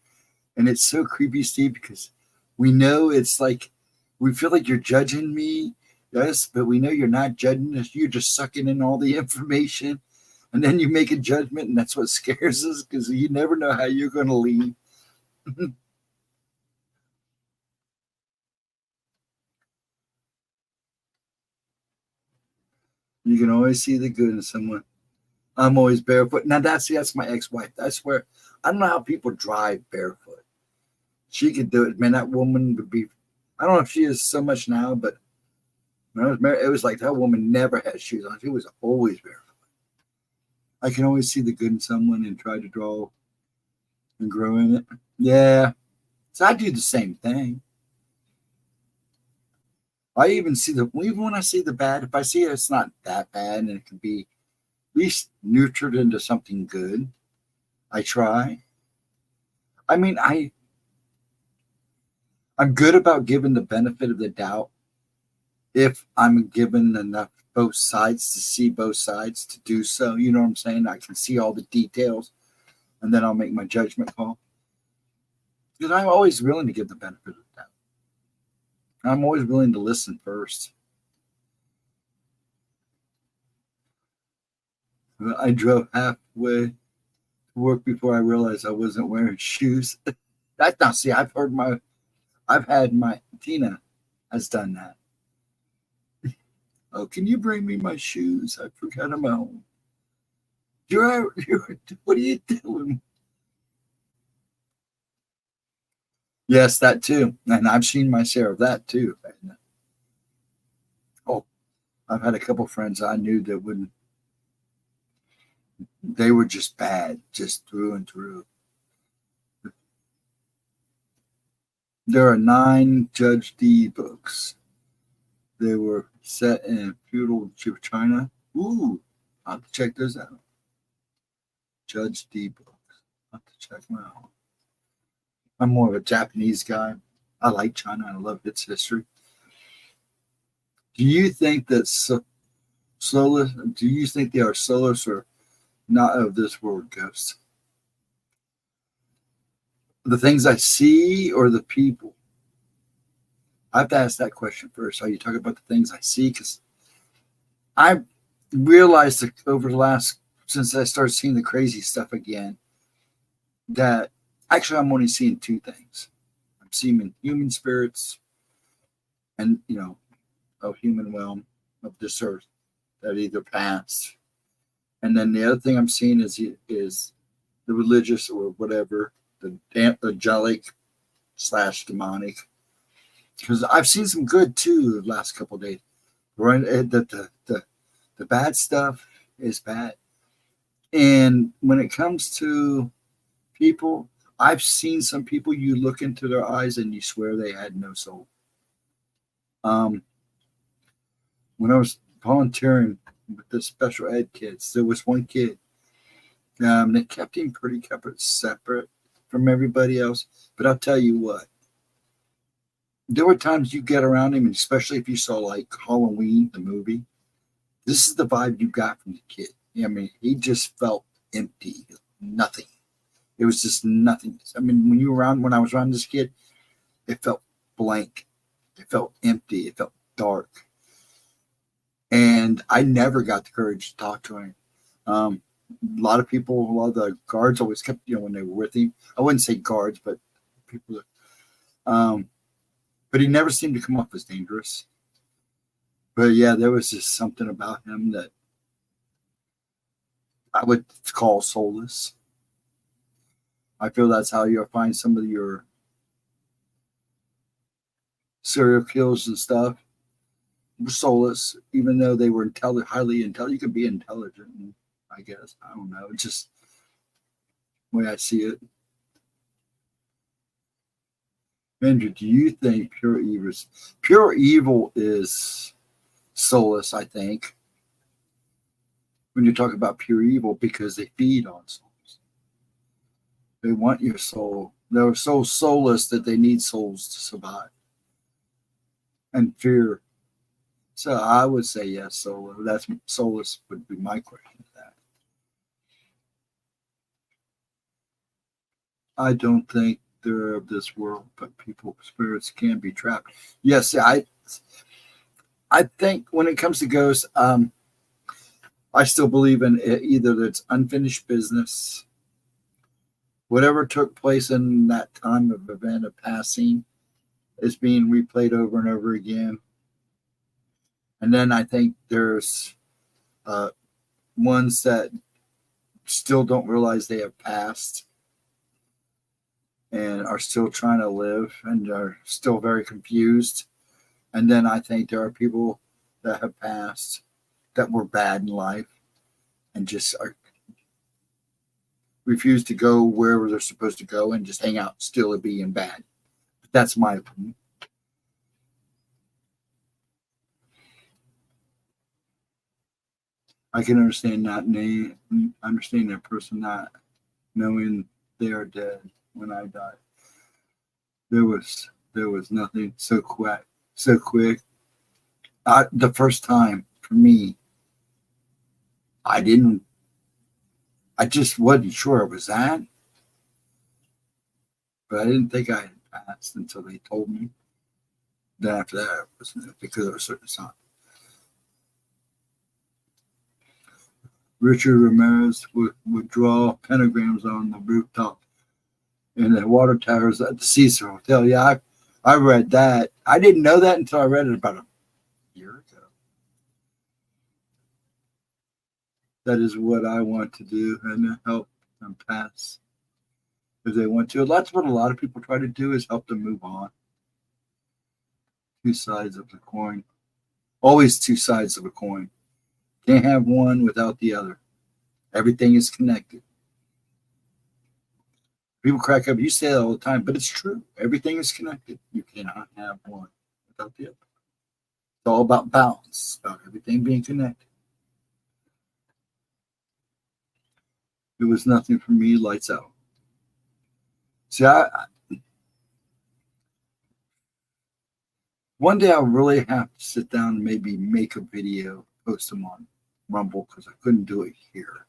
[SPEAKER 1] and it's so creepy, Steve, because we know it's like, we feel like you're judging me, yes, but we know you're not judging us. You're just sucking in all the information, and then you make a judgment, and that's what scares us, because you never know how you're going to leave. You can always see the good in someone. I'm always barefoot. Now that's my ex-wife. I swear, I don't know how people drive barefoot. She could do it. Man, that woman would be, I don't know if she is so much now, but when I was married, it was like that woman never had shoes on. She was always barefoot. I can always see the good in someone and try to draw and grow in it. Yeah. So I do the same thing. I even see even when I see the bad, if I see it's not that bad and it can be at least nurtured into something good, I try. I mean, I'm good about giving the benefit of the doubt if I'm given enough both sides to see both sides to do so. You know what I'm saying? I can see all the details and then I'll make my judgment call. Because I'm always willing to give the benefit of the doubt. I'm always willing to listen first. I drove halfway to work before I realized I wasn't wearing shoes. That's not, see, I've had my, Tina has done that. Oh, can you bring me my shoes? I forgot them at home. What are you doing? Yes, that too. And I've seen my share of that too. Oh, I've had a couple friends I knew that wouldn't, they were just bad, just through and through. There are 9 Judge D books. They were set in feudal China. Ooh, I'll have to check those out. Judge D books. I'll have to check them out. I'm more of a Japanese guy. I like China. I love its history. Do you think that soulless? Do you think they are soulless or not of this world ghosts? The things I see or the people? I have to ask that question first. Are you talking about the things I see? Because I realized that over the last, since I started seeing the crazy stuff again, that actually I'm only seeing 2 things. I'm seeing human spirits and, of human realm of this earth that either passed. And then the other thing I'm seeing is the religious or whatever, the angelic / demonic. Because I've seen some good too the last couple of days. Right, the bad stuff is bad, and when it comes to people, I've seen some people you look into their eyes and you swear they had no soul. When I was volunteering with the special ed kids, there was one kid. They kept him pretty separate from everybody else. But I'll tell you what, there were times you get around him, and especially if you saw like Halloween, the movie, this is the vibe you got from the kid. I mean, he just felt empty, nothing. It was just nothing. I mean, when I was around this kid, it felt blank. It felt empty. It felt dark. And I never got the courage to talk to him. A lot of the guards always kept, when they were with him. I wouldn't say guards, but people that, but he never seemed to come off as dangerous. But yeah, there was just something about him that I would call soulless. I feel that's how you'll find some of your serial kills and stuff. Soulless, even though they were highly intelligent. You could be intelligent, I guess. I don't know. It's just the way I see it. Andrew, do you think pure evil is soulless? I think when you talk about pure evil, because they feed on souls, they want your soul. They're so soulless that they need souls to survive, and fear. So I would say yes, soulless. That's soulless would be my question to that. I don't think they're of this world, but spirits can be trapped. Yes, I think when it comes to ghosts, I still believe in either that it's unfinished business, whatever took place in that time of event of passing is being replayed over and over again. And then I think there's ones that still don't realize they have passed and are still trying to live and are still very confused. And then I think there are people that have passed that were bad in life and just are refuse to go wherever they're supposed to go and just hang out, still it being bad. But that's my opinion. I can understand understand that person not knowing they are dead when I died. There was nothing so quick, so quick. The first time for me, I just wasn't sure it was that, but I didn't think I had passed until they told me. Then after that, it was because of a certain sign. Richard Ramirez would draw pentagrams on the rooftop in the water towers at the Cecil Hotel. Yeah, I read that. I didn't know that until I read it about a year ago. That is what I want to do and help them pass if they want to. That's what a lot of people try to do, is help them move on. Two sides of the coin. Always two sides of a coin. Can't have one without the other. Everything is connected. People crack up. You say that all the time, but it's true. Everything is connected. You cannot have one without the other. It's all about balance, about everything being connected. It was nothing for me. Lights out. See, one day I'll really have to sit down and maybe make a video, post them on Rumble, because I couldn't do it here,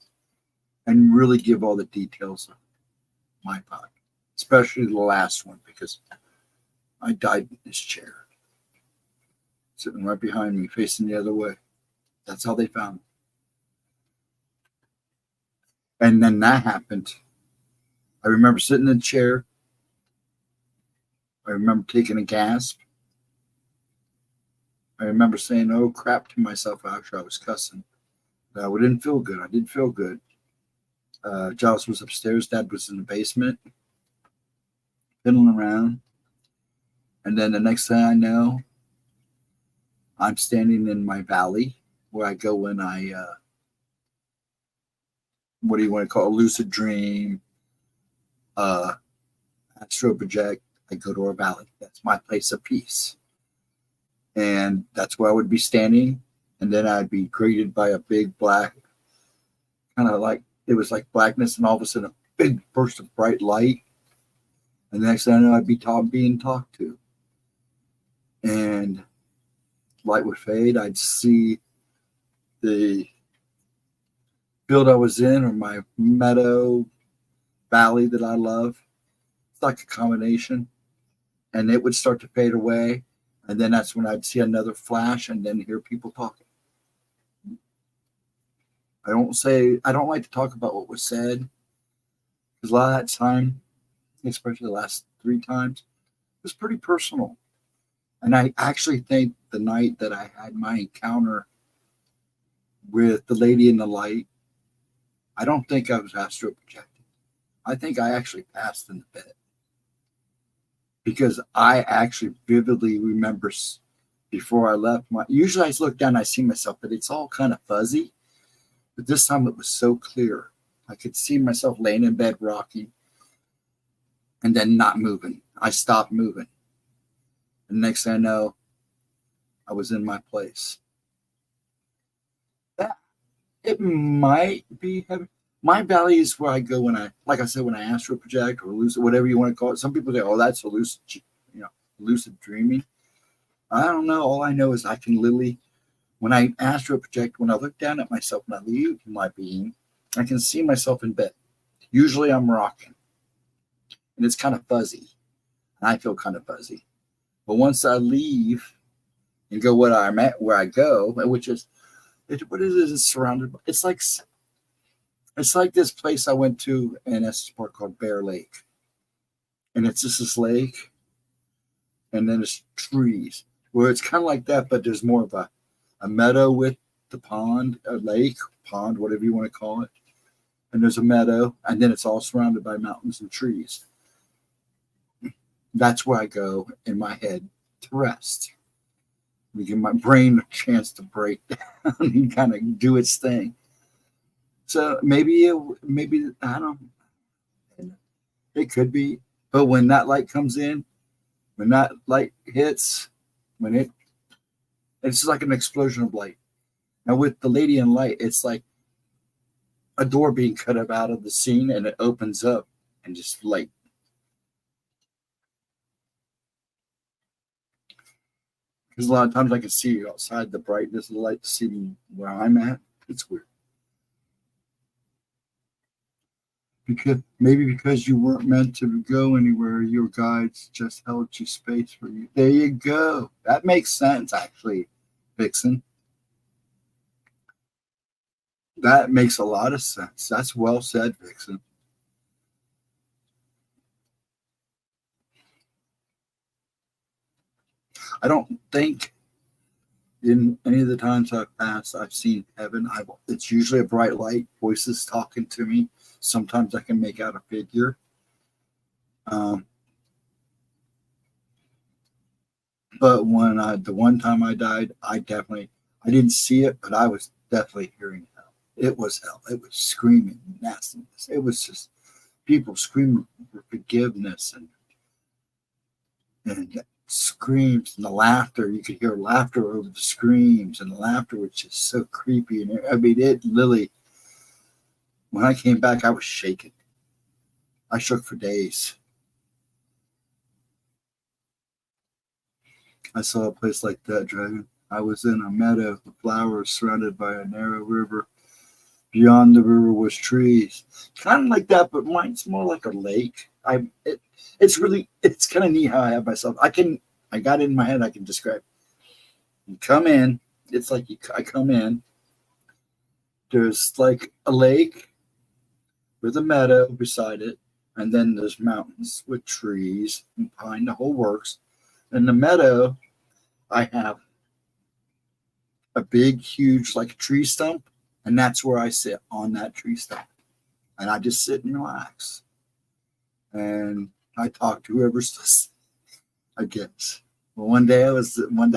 [SPEAKER 1] and really give all the details of my body, especially the last one, because I died in this chair, sitting right behind me, facing the other way. That's how they found me. And then that happened. I remember sitting in the chair. I remember taking a gasp. I remember saying, "Oh crap," to myself. Actually, I was cussing. I didn't feel good. I didn't feel good. Giles was upstairs. Dad was in the basement, fiddling around. And then the next thing I know, I'm standing in my valley where I go when I, what do you want to call it? Lucid dream, astral project. I go to our valley. That's my place of peace. And that's where I would be standing. And then I'd be greeted by a big black, kind of like, it was like blackness, and all of a sudden a big burst of bright light. And the next thing I know, I'd be being talked to. And light would fade. I'd see the field I was in, or my meadow valley that I love. It's like a combination. And it would start to fade away. And then that's when I'd see another flash and then hear people talking. I don't like to talk about what was said, because a lot of that time, especially the last 3 times, it was pretty personal. And I actually think the night that I had my encounter with the lady in the light, I don't think I was astral projecting. I think I actually passed in the bed, because I actually vividly remember before I left. Usually I look down and I see myself, but it's all kind of fuzzy. But this time it was so clear. I could see myself laying in bed rocking and then not moving. I stopped moving. And next thing I know, I was in my place. It might be heavy. My valley is where I go when like I said, when I astral project or lucid, whatever you want to call it. Some people say, "Oh, that's a lucid dreaming." I don't know. All I know is I can literally, when I astral project, when I look down at myself and I leave my being, I can see myself in bed. Usually I'm rocking, and it's kind of fuzzy, and I feel kind of fuzzy. But once I leave and go where I go, which is, what is it? It's surrounded by, it's like this place I went to in Estes Park called Bear Lake. And it's just this lake, and then it's trees, where it's kind of like that, but there's more of a meadow with the pond, a lake, pond, whatever you want to call it. And there's a meadow, and then it's all surrounded by mountains and trees. That's where I go in my head to rest. We give my brain a chance to break down and kind of do its thing. So maybe I don't know. It could be. But when that light comes in, when that light hits, it's like an explosion of light. Now with the Lady in Light, it's like a door being cut up out of the scene and it opens up and just light. Because a lot of times I can see outside the brightness of the light to see where I'm at. It's weird. Because you weren't meant to go anywhere, your guides just held you space for you. There you go. That makes sense, actually, Vixen. That makes a lot of sense. That's well said, Vixen. I don't think in any of the times I've passed, I've seen heaven. It's usually a bright light, voices talking to me. Sometimes I can make out a figure. But when the one time I died, I didn't see it, but I was definitely hearing hell. It was hell. It was screaming nastiness. It was just people screaming for forgiveness and screams and the laughter. You could hear laughter over the screams, and the laughter was just so creepy. And I mean, it literally, when I came back, I was shaking. I shook for days. I saw a place like that, Dragon. I was in a meadow, the flowers surrounded by a narrow river. Beyond the river was trees. Kind of like that, but mine's more like a lake. It's kind of neat how I have myself. I got it in my head, I can describe. You come in, it's like I come in. There's like a lake with a meadow beside it, and then there's mountains with trees and pine, the whole works. In the meadow, I have a big, huge, like tree stump, and that's where I sit on that tree stump. And I just sit and relax. And I talk to whoever's listening, I guess. Well, one day that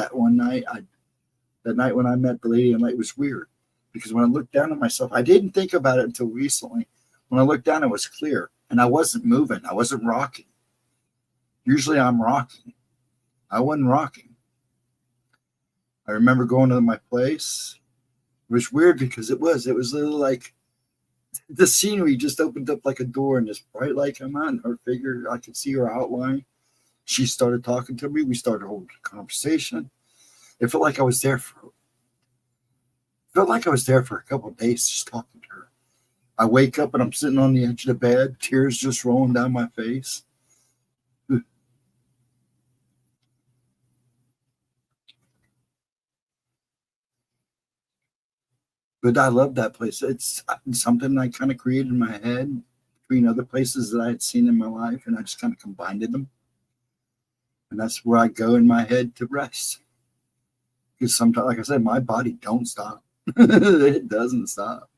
[SPEAKER 1] night when I met the Lady in Light was weird. Because when I looked down at myself, I didn't think about it until recently. When I looked down, it was clear. And I wasn't moving. I wasn't rocking. Usually I'm rocking. I wasn't rocking. I remember going to my place. It was weird because it was literally like the scenery just opened up like a door and this bright light came on. And her figure, I could see her outline. She started talking to me. We started holding a conversation. It felt like I was there for a couple of days just talking to her. I wake up and I'm sitting on the edge of the bed, tears just rolling down my face. But I love that place. It's something I kind of created in my head between other places that I had seen in my life, and I just kind of combined them. And that's where I go in my head to rest. Because sometimes, like I said, my body don't stop. It doesn't stop.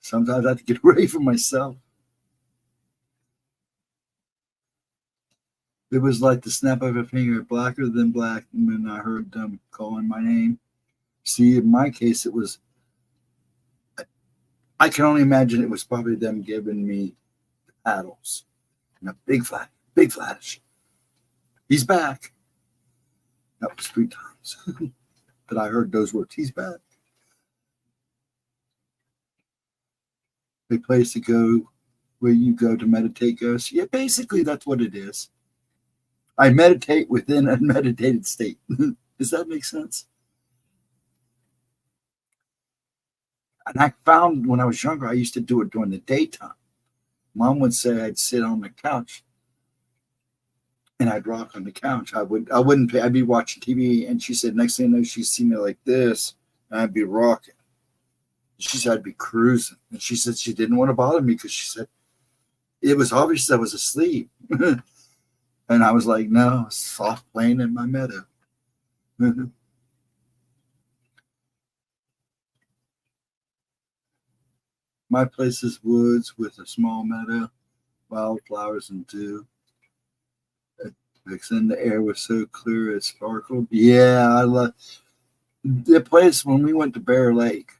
[SPEAKER 1] Sometimes I have to get away from myself. It was like the snap of a finger, blacker than black, and then I heard them calling my name. See, in my case, it was, I can only imagine it was probably them giving me the paddles. And a big flash. He's back. That was 3 times that I heard those words. He's back. A place to go where you go to meditate goes. Yeah, basically that's what it is. I meditate within a meditated state. Does that make sense? And I found when I was younger, I used to do it during the daytime. Mom would say I'd sit on the couch and I'd rock on the couch. I'd be watching TV, and she said next thing I know, she'd see me like this, and I'd be rocking. She said I'd be cruising. And she said she didn't want to bother me because she said it was obvious I was asleep. And I was like, no, soft playing in my meadow. My place is woods with a small meadow, wildflowers and dew. Vixen, the air was so clear it sparkled. Yeah, I love the place when we went to Bear Lake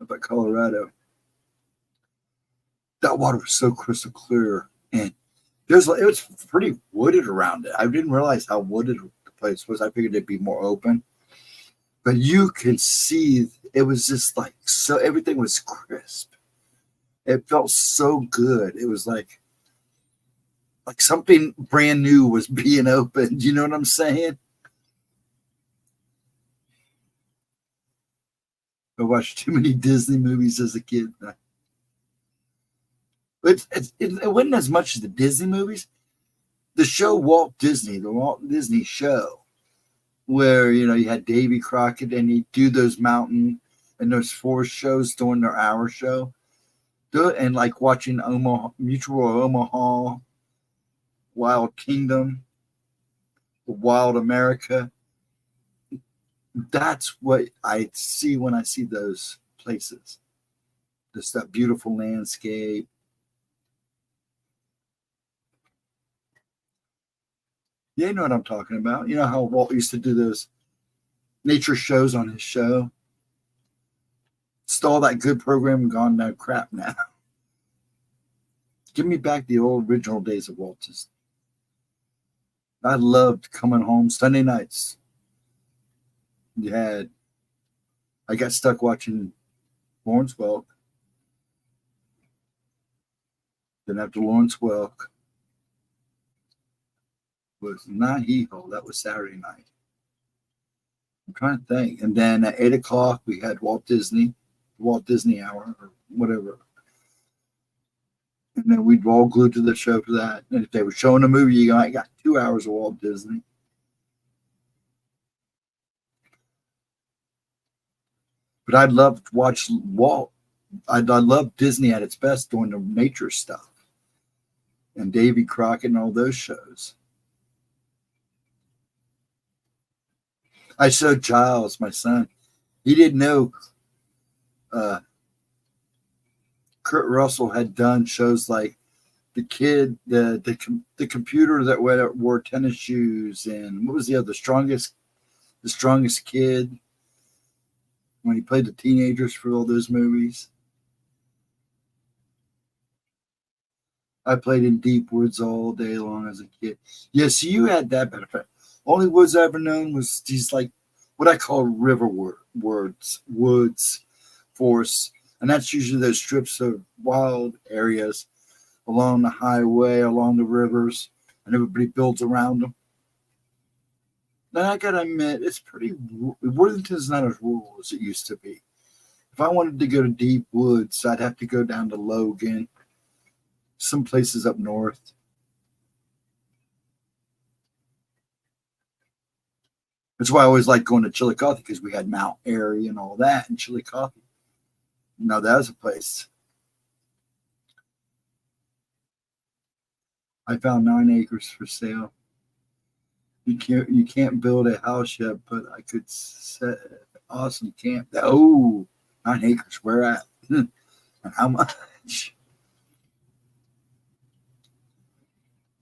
[SPEAKER 1] up at Colorado. that water was so crystal clear, and it was pretty wooded around it. I didn't realize how wooded the place was. I figured it'd be more open, but you could see it was just like so. Everything was crisp. It felt so good. It was like something brand new was being opened. You know what I'm saying? I watched too many Disney movies as a kid. It wasn't as much as the Disney movies. The show Walt Disney, the Walt Disney show, where you had Davy Crockett and he'd do those mountain and those forest shows during their hour show. And like watching Mutual Omaha, Wild Kingdom, Wild America. That's what I see when I see those places. Just that beautiful landscape. Yeah, you know what I'm talking about. You know how Walt used to do those nature shows on his show? It's all that good program gone now crap now. Give me back the old original days of Walt Disney. I loved coming home Sunday nights. I got stuck watching Lawrence Welk. Then after Lawrence Welk was not Hee-Haw. That was Saturday night. I'm trying to think. And then at 8 o'clock, we had Walt Disney Hour or whatever. And then we'd all glued to the show for that. And if they were showing a movie, I got 2 hours of Walt Disney. But I'd love to watch Walt. I love Disney at its best doing the nature stuff. And Davy Crockett and all those shows. I showed Giles, my son. He didn't know Kurt Russell had done shows like the kid, the computer that wore tennis shoes, and what was the other, the strongest kid, when he played the teenagers for all those movies. I played in Deep Woods all day long as a kid. Yes, you had that benefit. Only woods I ever known was these like what I call river woods, forests, and that's usually those strips of wild areas along the highway, along the rivers, and everybody builds around them. Now I gotta admit, it's pretty. Worthington's not as rural as it used to be. If I wanted to go to deep woods, I'd have to go down to Logan, some places up north. That's why I always liked going to Chillicothe, because we had Mount Airy and all that in Chillicothe. That was a place. I found 9 acres for sale. You can't build a house yet, but I could set awesome camp. 9 acres. Where at? And how much?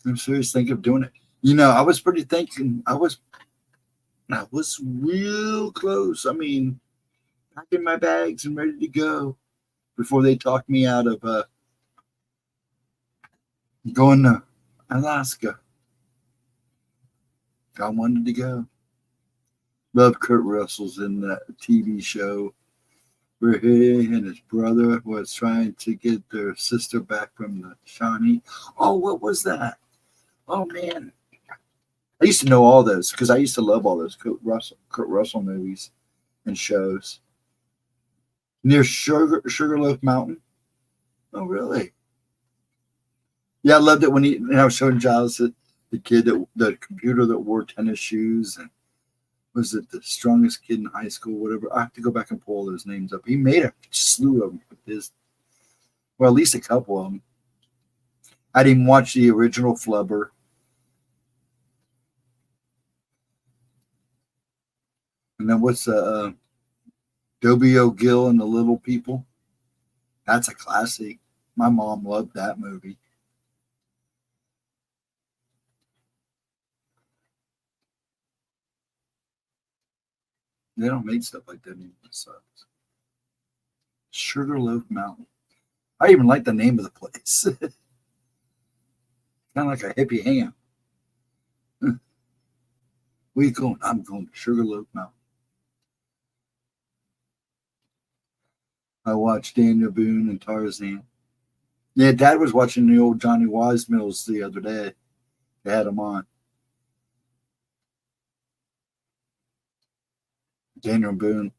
[SPEAKER 1] I'm serious. Think of doing it. I was pretty thinking. I was real close. I mean, packing my bags and ready to go before they talked me out of going to Alaska. I wanted to go. Love Kurt Russell's in that TV show where he and his brother was trying to get their sister back from the Shawnee. Oh, what was that? Oh, man. I used to know all those because I used to love all those Kurt Russell movies and shows. Near Sugarloaf Mountain. Oh, really? Yeah, I loved it when I was showing Giles the kid the computer that wore tennis shoes, and was it the strongest kid in high school, whatever. I have to go back and pull those names up. He made a slew of them with his, well, at least a couple of them. I didn't watch the original Flubber. And then what's Dobie O'Gill and the Little People? That's a classic. My mom loved that movie. They don't make stuff like that anymore. So. Sugarloaf Mountain. I even like the name of the place. Kind of like a hippie hangout. Where you going? I'm going to Sugarloaf Mountain. I watched Daniel Boone and Tarzan. Yeah, Dad was watching the old Johnny Wise Mills the other day. They had him on. Daniel Boone.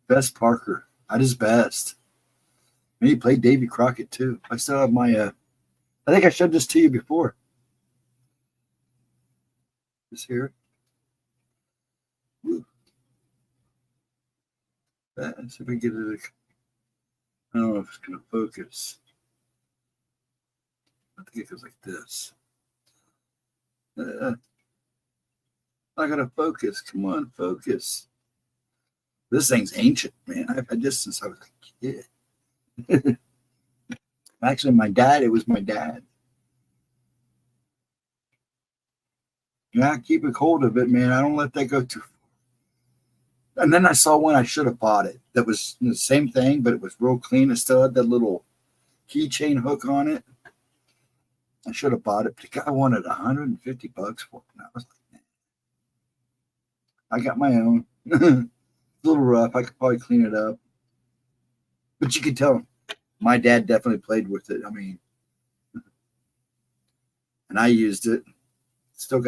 [SPEAKER 1] Best Parker. At his best. And he played Davy Crockett too. I still have my I think I showed this to you before. This here. Woo. Let's see if we can get it. I don't know if it's going to focus. I think it goes like this. I got to focus. Come on, focus. This thing's ancient, man. I've had this since I was a kid. Actually, my dad, it was my dad. Yeah, I keep a hold of it, man. I don't let that go too far. And then I saw one I should have bought it. That was the same thing, but it was real clean. It still had that little keychain hook on it. I should have bought it, but the guy wanted $150 for it. And I was like, I got my own. A little rough. I could probably clean it up. But you can tell my dad definitely played with it. I mean, and I used it. Still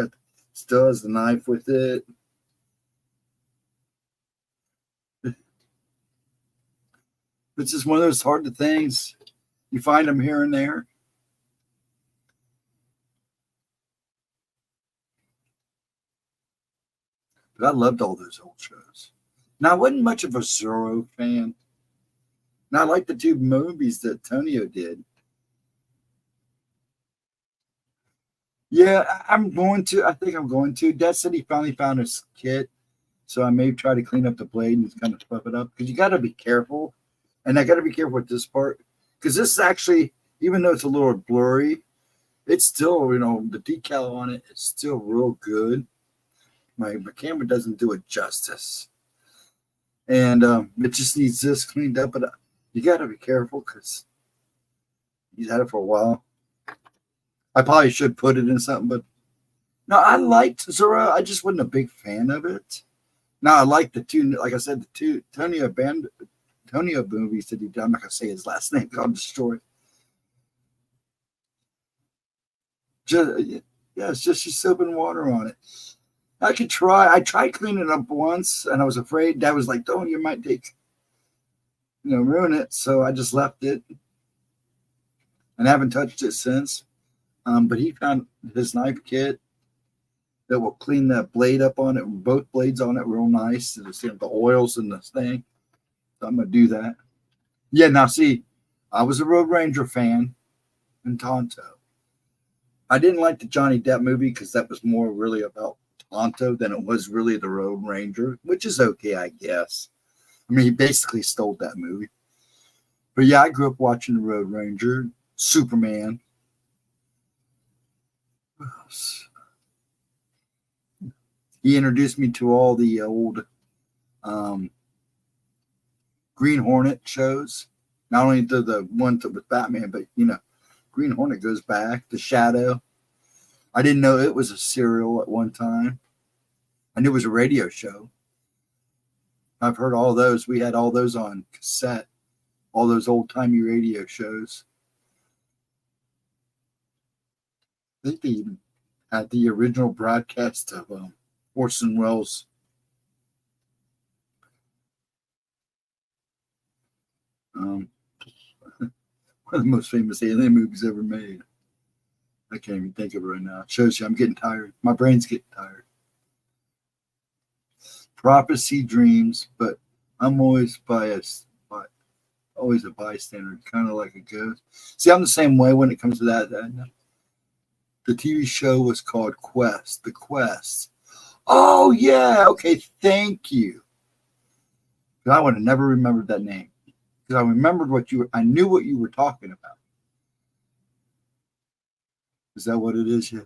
[SPEAKER 1] has the knife with it. It's just one of those hard things. You find them here and there. But I loved all those old shows. Now, I wasn't much of a Zorro fan. Now, I like the two movies that Tonio did. Yeah, I think I'm going to. Dad said he finally found his kit. So I may try to clean up the blade and kind of fluff it up. Because you got to be careful. And I got to be careful with this part. Because this is actually, even though it's a little blurry, it's still, the decal on it is still real good. My camera doesn't do it justice. And it just needs this cleaned up. But you got to be careful because he's had it for a while. I probably should put it in something, but no, I liked Zorro. I just wasn't a big fan of it. Now I like the two, like I said, the two Tonio movies that he done. I'm not gonna say his last name because I'll destroy it. It's just soap and water on it. I could try. I tried cleaning it up once, and I was afraid. Dad was like, "Oh, you might ruin it." So I just left it, and haven't touched it since. But he found his knife kit that will clean that blade up on it, both blades on it, real nice. The oils and the thing. So I'm gonna do that. Yeah. Now, see, I was a Road Ranger fan in Tonto. I didn't like the Johnny Depp movie because that was more really about Tonto than it was really the Road Ranger, which is okay, I guess. I mean, he basically stole that movie. But yeah, I grew up watching the Road Ranger, Superman. What else? He introduced me to all the old Green Hornet shows. Not only the ones with Batman, but Green Hornet goes back. The Shadow. I didn't know it was a serial at one time. I knew it was a radio show. I've heard all those. We had all those on cassette. All those old-timey radio shows. I think they even had the original broadcast of Orson Welles. One of the most famous alien movies ever made. I can't even think of it right now. It shows you I'm getting tired. My brain's getting tired. Prophecy, dreams, but I'm always biased. Always a bystander, kind of like a ghost. See, I'm the same way when it comes to that. The TV show was called Quest. The Quest. Oh, yeah. Okay, thank you. I would have never remembered that name. Because I remembered I knew what you were talking about. Is that what it is? Yeah.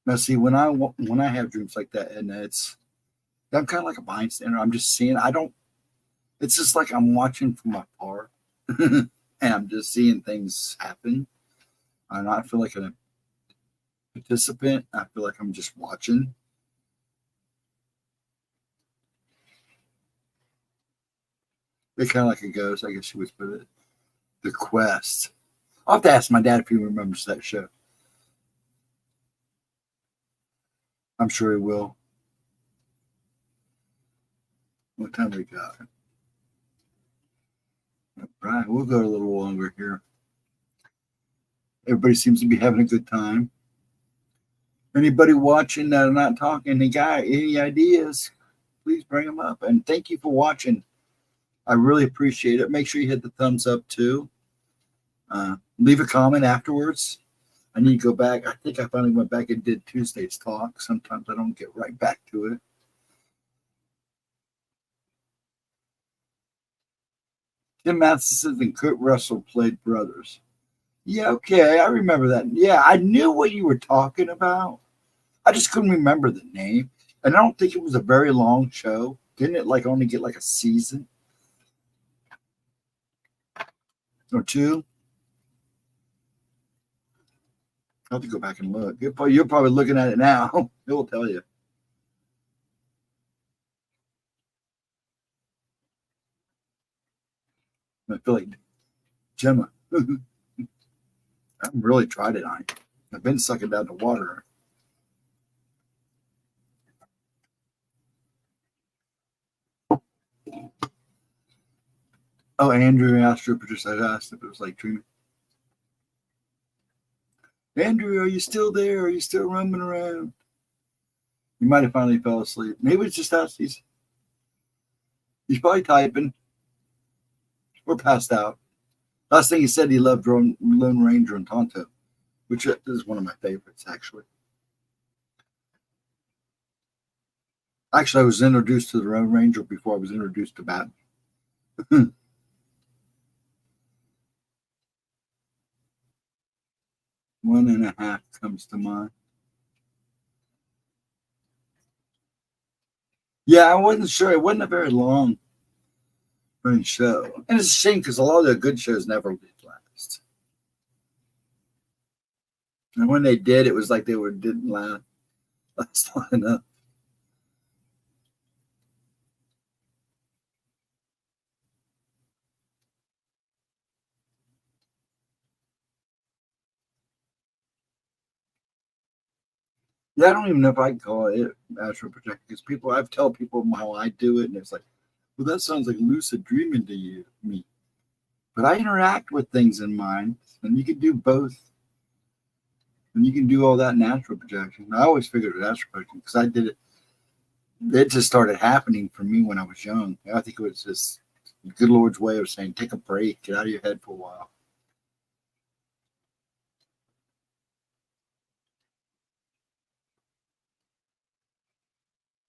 [SPEAKER 1] Now, see, when I have dreams like that, and it's I'm kind of like a bystander. I'm just seeing. It's just like I'm watching from afar, and I'm just seeing things happen. I not feel like a participant. I feel like I'm just watching. It's kind of like a ghost, I guess you would put it. The Quest. I'll have to ask my dad if he remembers that show. I'm sure he will. What time we got? All right, we'll go a little longer here. Everybody seems to be having a good time. Anybody watching that are not talking, any ideas, please bring them up. And thank you for watching. I really appreciate it. Make sure you hit the thumbs up too. Leave a comment afterwards. I need to go back. I think I finally went back and did Tuesday's talk. Sometimes I don't get right back to it. Tim Matheson and Kurt Russell played brothers. Yeah, okay. I remember that. Yeah, I knew what you were talking about. I just couldn't remember the name. And I don't think it was a very long show. Didn't it like only get like a season or two? I'll have to go back and look. You're probably looking at it now. It will tell you. I feel like Gemma. I haven't really tried it on. I've been sucking down the water. Oh, Andrew Astro producer. I asked if it was like dreaming. Andrew, are you still there? Are you still roaming around? You might have finally fell asleep. Maybe it's just us. He's probably typing or passed out. Last thing he said, he loved Lone Ranger and Tonto, which is one of my favorites, actually. Actually, I was introduced to the Lone Ranger before I was introduced to Batman. 1.5 comes to mind. Yeah, I wasn't sure. It wasn't a very long running show. And it's a shame because a lot of the good shows never did last. And when they did, it was like didn't last long enough. Yeah, I don't even know if I can call it astral projection because I've told people how I do it, and it's like, well, that sounds like lucid dreaming to me. But I interact with things in mind, and you can do both. And you can do all that in astral projection. I always figured it was astral projection because I did it. It just started happening for me when I was young. I think it was just the good Lord's way of saying, take a break, get out of your head for a while.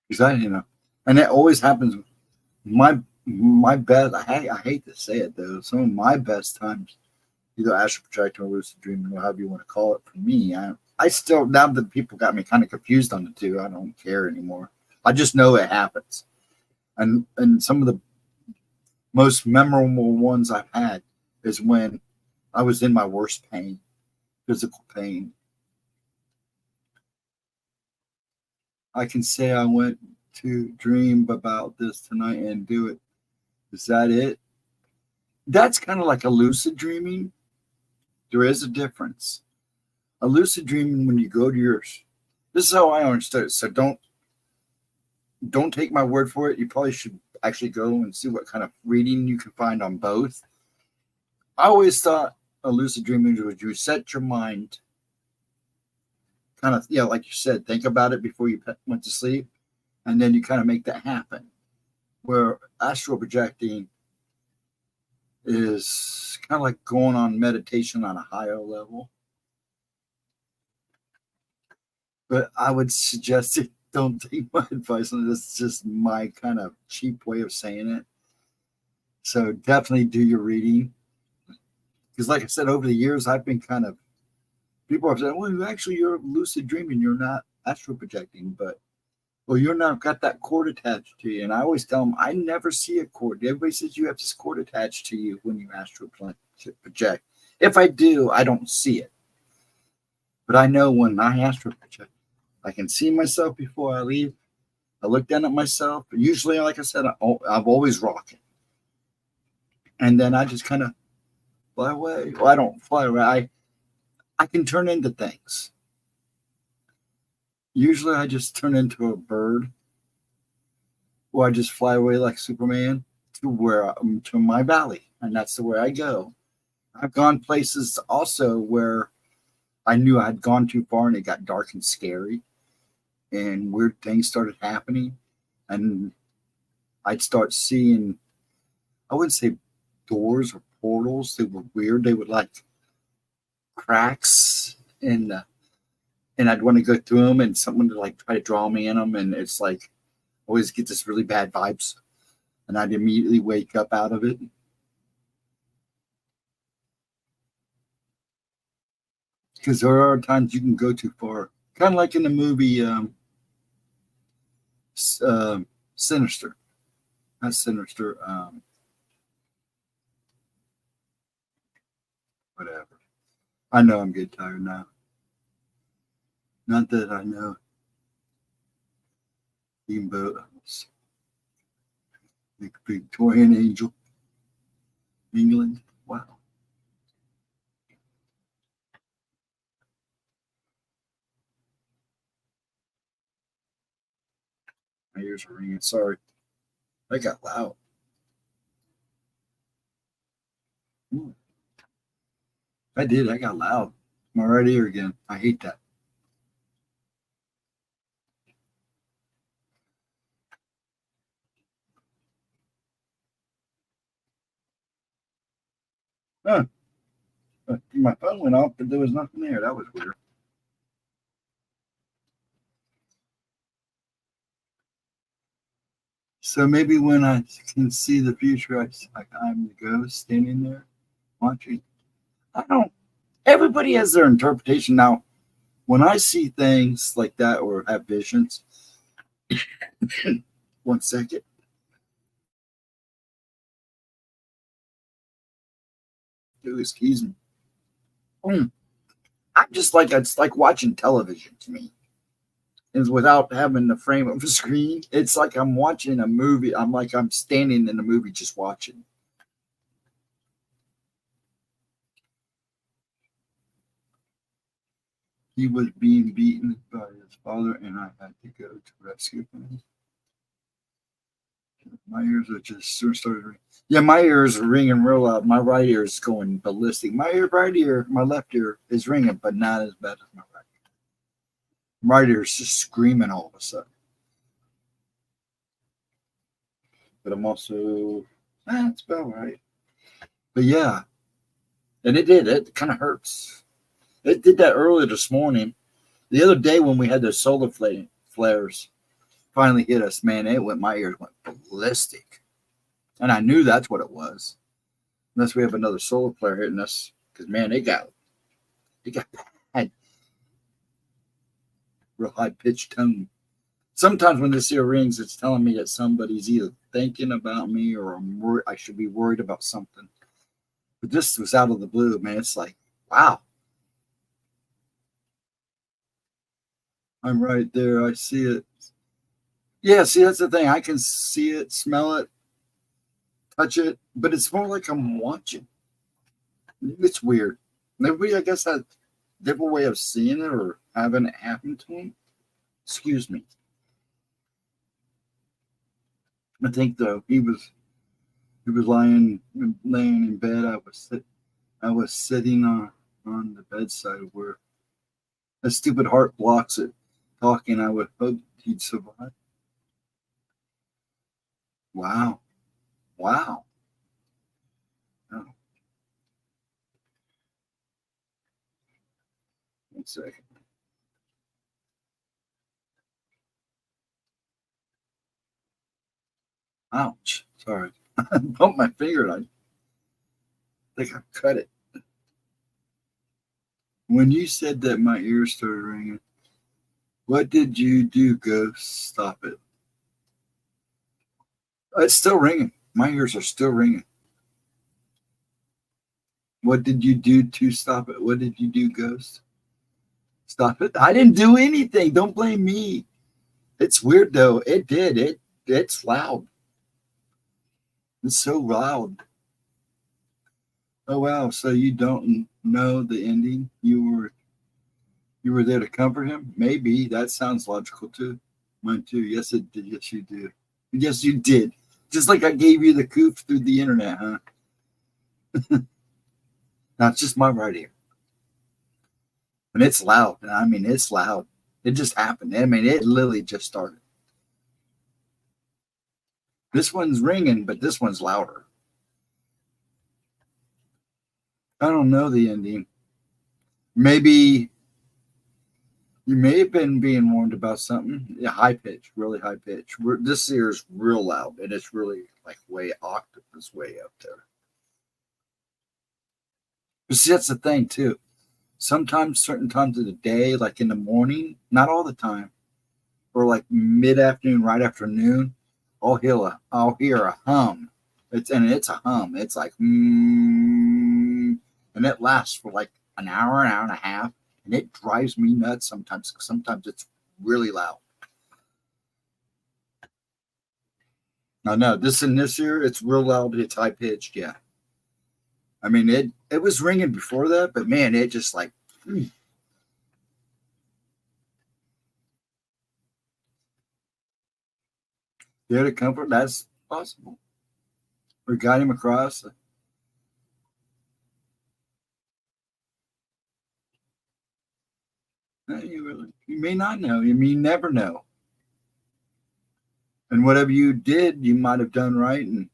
[SPEAKER 1] Because and it always happens. My best, I hate to say it though, some of my best times, either astral projecting or lucid dreaming, or however you want to call it, for me, I still, now that people got me kind of confused on the two, I don't care anymore. I just know it happens. And some of the most memorable ones I've had is when I was in my worst pain, physical pain. I can say I went to dream about this tonight and do it. Is that it? That's kind of like a lucid dreaming. There is a difference. A lucid dreaming, when you go to yours, this is how I understood it. So don't take my word for it. You probably should actually go and see what kind of reading you can find on both. I always thought a lucid dreaming was you set your mind, kind of, like you said, think about it before you went to sleep, and then you kind of make that happen. Where astral projecting is kind of like going on meditation on a higher level. But I would suggest it. Don't take my advice on this. It's just my kind of cheap way of saying it. So definitely do your reading. Because like I said, over the years, I've been people have said, well, actually, you're lucid dreaming. You're not astral projecting. But well, you're not got that cord attached to you. And I always tell them, I never see a cord. Everybody says you have this cord attached to you when you astral project. If I do, I don't see it. But I know when I astral project, I can see myself before I leave. I look down at myself. Usually, like I said, I'm always rocking. And then I just kind of fly away. Well, I don't fly away. I can turn into things. Usually I just turn into a bird, or I just fly away like Superman to my valley, and that's the way I go. I've gone places also where I knew I had gone too far and it got dark and scary, and weird things started happening, and I'd start seeing, I wouldn't say doors or portals. They were weird. They would like cracks and I'd want to go through them, and someone would like try to draw me in them, and it's like always get this really bad vibes, and I'd immediately wake up out of it. Because there are times you can go too far, kind of like in the movie Sinister, not Sinister, whatever. I know I'm getting tired now. Not that I know. Steamboat, the Victorian Angel, England. Wow. My ears are ringing. Sorry. I got loud. Ooh. I did. I got loud. My right ear again. I hate that. Huh. My phone went off, but there was nothing there. That was weird. So maybe when I can see the future, I'm the ghost standing there watching. I don't. Everybody has their interpretation. Now, when I see things like that or have visions, one second. Excuse me. I'm just like, it's like watching television to me. Is without having the frame of a screen. It's like I'm watching a movie. I'm like I'm standing in the movie just watching. He was being beaten by his father, and I had to go to rescue him. My ears are just started ringing. Yeah, my ears are ringing real loud. My right ear is going ballistic. My left ear is ringing, but not as bad as my right. Right ear is just screaming all of a sudden. But I'm also, it's about right. But yeah, and it did. It kind of hurts. It did that earlier this morning. The other day when we had those solar flares finally hit us, man, my ears went ballistic. And I knew that's what it was. Unless we have another solar flare hitting us. Because, man, it got bad. Real high-pitched tone. Sometimes when this ear rings, it's telling me that somebody's either thinking about me or I should be worried about something. But this was out of the blue, man. It's like, wow. I'm right there. I see it. Yeah, see, that's the thing. I can see it, smell it, touch it, but it's more like I'm watching. It's weird. Maybe I guess that different way of seeing it or having it happen to me. Excuse me. I think though he was laying in bed. I was sitting on the bedside where a stupid heart blocks it. Talking, I would hope he'd survive. Wow. Wow. Oh, 1 second. Ouch. Sorry. I bumped my finger and I think I cut it. When you said that my ears started ringing, What did you do, Ghost? Stop it. It's still ringing. My ears are still ringing. What did you do to stop it? What did you do, Ghost? Stop it. I didn't do anything. Don't blame me. It's weird though. It did. It's loud. It's so loud. Oh wow. So you don't know the ending? You were there to comfort him? Maybe. That sounds logical too. Mine too. Yes, it did. Yes, you do. Yes, you did. Just like I gave you the coof through the internet, huh? Now it's just my right ear. And it's loud. I mean, it's loud. It just happened. I mean, it literally just started. This one's ringing, but this one's louder. I don't know the ending. Maybe you may have been being warned about something. Yeah, high pitch, really high pitch. This ear is real loud, and it's really like way octaves way up there. But see, that's the thing too. Sometimes, certain times of the day, like in the morning, not all the time, or like mid afternoon, right afternoon, I'll hear a hum. It's a hum. It's like and it lasts for like an hour and a half, and it drives me nuts sometimes. Sometimes it's really loud. No, this in this ear, it's real loud. It's high pitched. Yeah, I mean it was ringing before that, but man, it just like. There to comfort, that's possible. Or guide him across. You may not know. You may never know. And whatever you did, you might have done right. And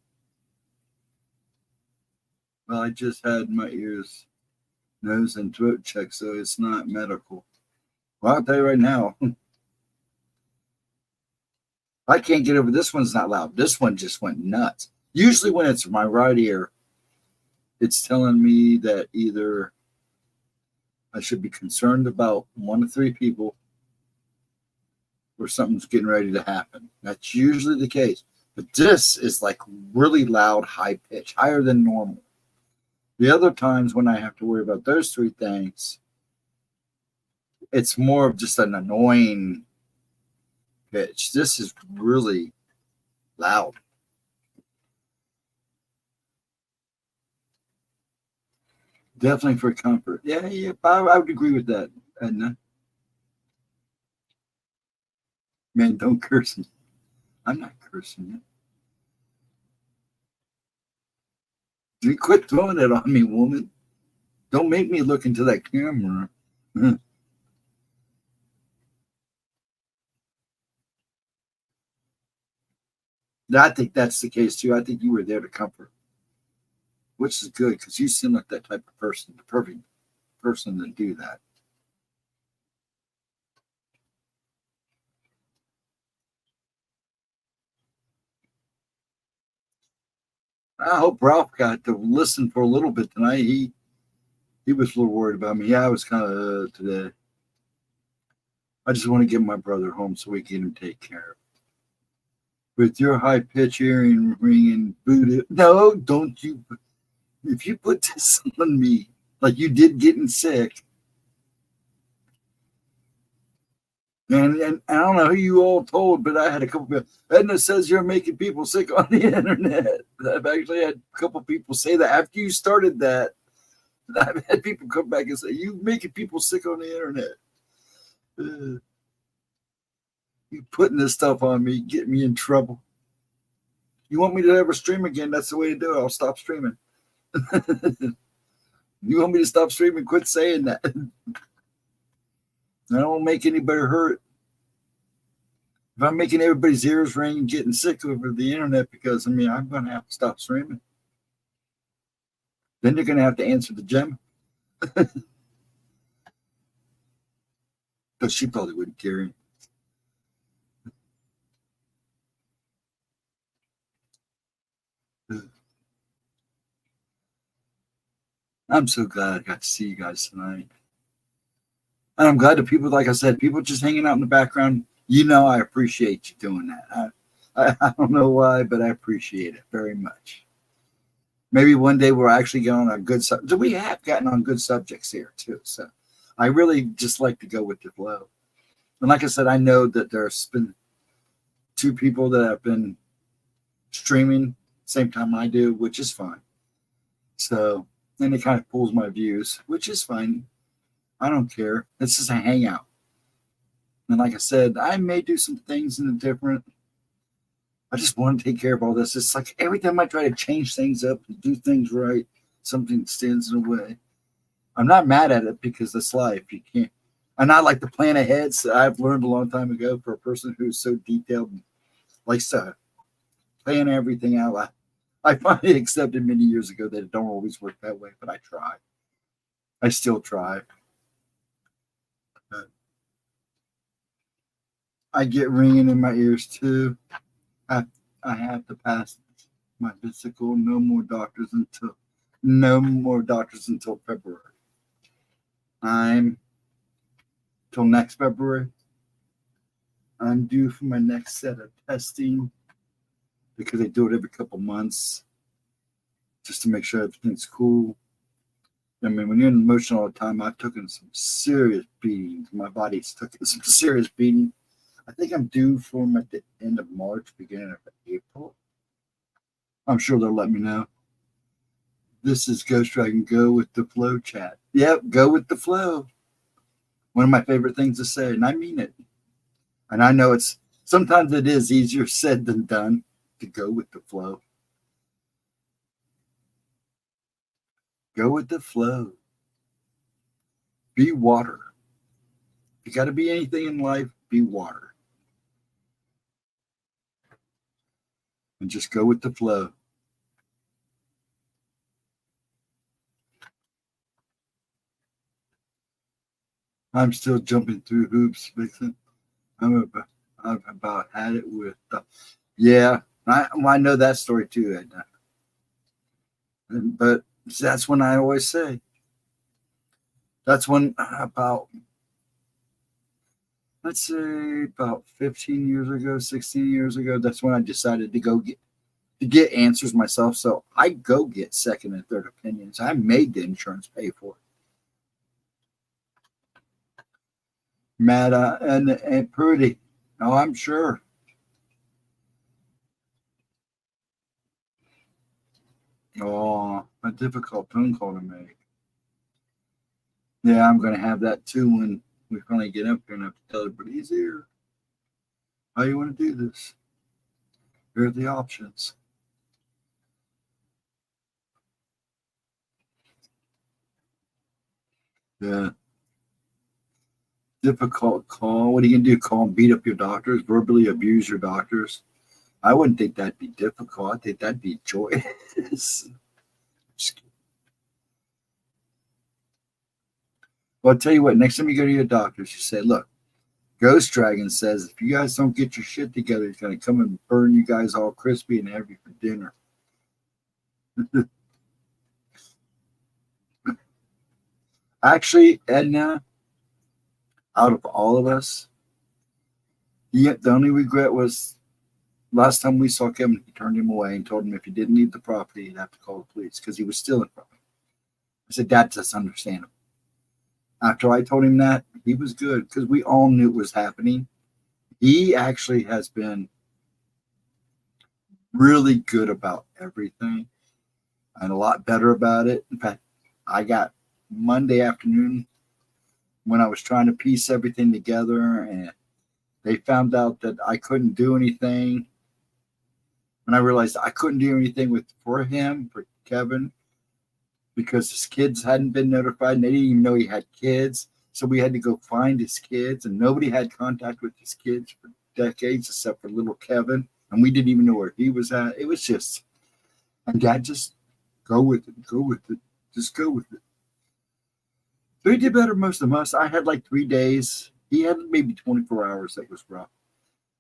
[SPEAKER 1] well, I just had my ears, nose, and throat checked, so it's not medical. Well, I'll tell you right now, I can't get over this one's not loud. This one just went nuts. Usually, when it's my right ear, it's telling me that either I should be concerned about one of three people or something's getting ready to happen. That's usually the case. But this is like really loud, high pitch, higher than normal. The other times when I have to worry about those three things, it's more of just an annoying pitch. This is really loud. Definitely for comfort. Yeah, I would agree with that, Edna. Man, don't curse me. I'm not cursing you. You quit throwing it on me, woman. Don't make me look into that camera. I think that's the case too. I think you were there to comfort, which is good because you seem like that type of person, the perfect person to do that. I hope Ralph got to listen for a little bit tonight. He was a little worried about me. Yeah, I was kind of today. I just want to get my brother home so we can get him take care of. With your high pitch hearing ringing booted. No, don't you. If you put this on me, like you did getting sick, and I don't know who you all told, but I had a couple people. Edna says you're making people sick on the internet. I've actually had a couple people say that after you started that. I've had people come back and say, "You making people sick on the internet. You putting this stuff on me, get me in trouble. You want me to ever stream again? That's the way to do it. I'll stop streaming. You want me to stop streaming? Quit saying that. I don't make anybody hurt. If I'm making everybody's ears ring and getting sick over the internet because, I'm going to have to stop streaming. Then they're going to have to answer the gem. But she probably wouldn't care. I'm so glad I got to see you guys tonight. And I'm glad that people, like I said, people just hanging out in the background. I appreciate you doing that. I don't know why, but I appreciate it very much. Maybe one day we'll actually get on a good subject. We have gotten on good subjects here too. So I really just like to go with the flow. And like I said, I know that there's been 2 people that have been streaming same time I do, which is fine. So, and it kind of pulls my views, which is fine. I don't care. It's just a hangout. And like I said, I may do some things in a different. I just want to take care of all this. It's like every time I try to change things up and do things right, something stands in the way. I'm not mad at it because it's life. You can't. And I like to plan ahead. So I've learned a long time ago for a person who's so detailed and likes to plan everything out. I finally accepted many years ago that it don't always work that way, but I try. I still try. But I get ringing in my ears too. I have to pass my physical. No more doctors until February. I'm till next February. I'm due for my next set of testing because they do it every couple months just to make sure everything's cool. I mean, when you're emotional all the time, I've taken some serious beatings. My body's taken some serious beating. I think I'm due for them at the end of March, beginning of April. I'm sure they'll let me know. This is Ghost Dragon. Go with the flow chat. Yep, go with the flow. One of my favorite things to say, and I mean it. And I know sometimes it is easier said than done to go with the flow. Go with the flow. Be water. If you got to be anything in life, be water. And just go with the flow. I'm still jumping through hoops, Vixen. I've about had it with. Yeah, I know that story too, Edna. But that's when I always say. That's when let's say about 15 years ago, 16 years ago, that's when I decided to go get answers myself. So I go get second and third opinions. I made the insurance pay for it. Matt and Prudy. Oh, I'm sure. Oh, a difficult phone call to make. Yeah, I'm going to have that too when we finally get up here and have to tell everybody he's here. How you want to do this? Here are the options. Yeah. Difficult call. What are you going to do? Call and beat up your doctors? Verbally abuse your doctors? I wouldn't think that'd be difficult. I think that'd be joyous. Well, I'll tell you what, next time you go to your doctors, you say, look, Ghost Dragon says if you guys don't get your shit together, he's going to come and burn you guys all crispy and have you for dinner. Actually, Edna, out of all of us, the only regret was last time we saw Kevin, he turned him away and told him if he didn't need the property, he'd have to call the police because he was stealing from him. I said, that's just understandable. After I told him that, he was good because we all knew it was happening. He actually has been really good about everything and a lot better about it. In fact, I got Monday afternoon when I was trying to piece everything together and they found out that I couldn't do anything. And I realized I couldn't do anything for Kevin, because his kids hadn't been notified and they didn't even know he had kids. So we had to go find his kids, and nobody had contact with his kids for decades except for little Kevin. And we didn't even know where he was at. It was just, and Dad, just go with it. Just go with it. So he did better most of us. I had like 3 days. He had maybe 24 hours that was rough.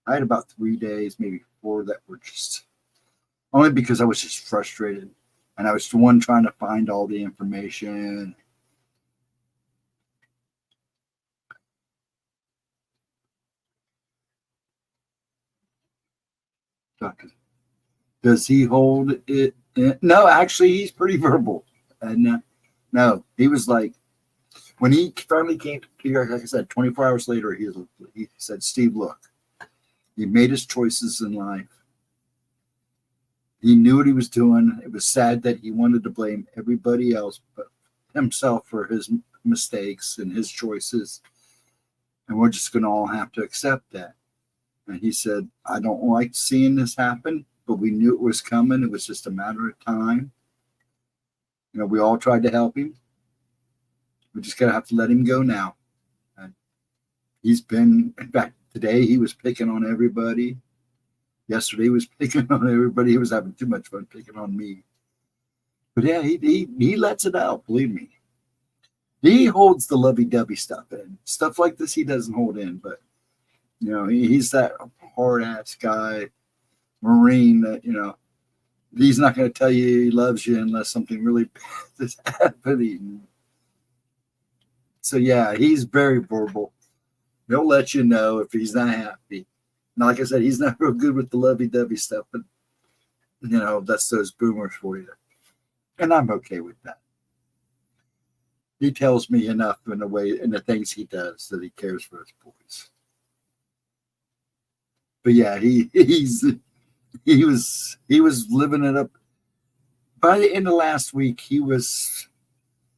[SPEAKER 1] I had about 3 days, maybe 4 that were just, only because I was just frustrated. And I was the one trying to find all the information. Doctor, does he hold it in? No, actually, he's pretty verbal. And no, he was like, when he finally came to here, like I said, 24 hours later, he said, Steve, look, he made his choices in life. He knew what he was doing. It was sad that he wanted to blame everybody else but himself for his mistakes and his choices. And we're just going to all have to accept that. And he said, I don't like seeing this happen, but we knew it was coming. It was just a matter of time. You know, we all tried to help him. We just got to have to let him go now. And he's been, in fact, today he was picking on everybody. Yesterday he was picking on everybody. He was having too much fun picking on me. But yeah, he lets it out, believe me. He holds the lovey-dovey stuff in. Stuff like this he doesn't hold in, but you know, he's that hard-ass guy, Marine that, you know, he's not going to tell you he loves you unless something really bad is happening. So yeah, he's very verbal. He'll let you know if he's not happy. Now, like I said, he's not real good with the lovey-dovey stuff, but you know, that's those boomers for you. And I'm okay with that. He tells me enough in the way, in the things he does, that he cares for his boys. But yeah, he was living it up. By the end of last week, he was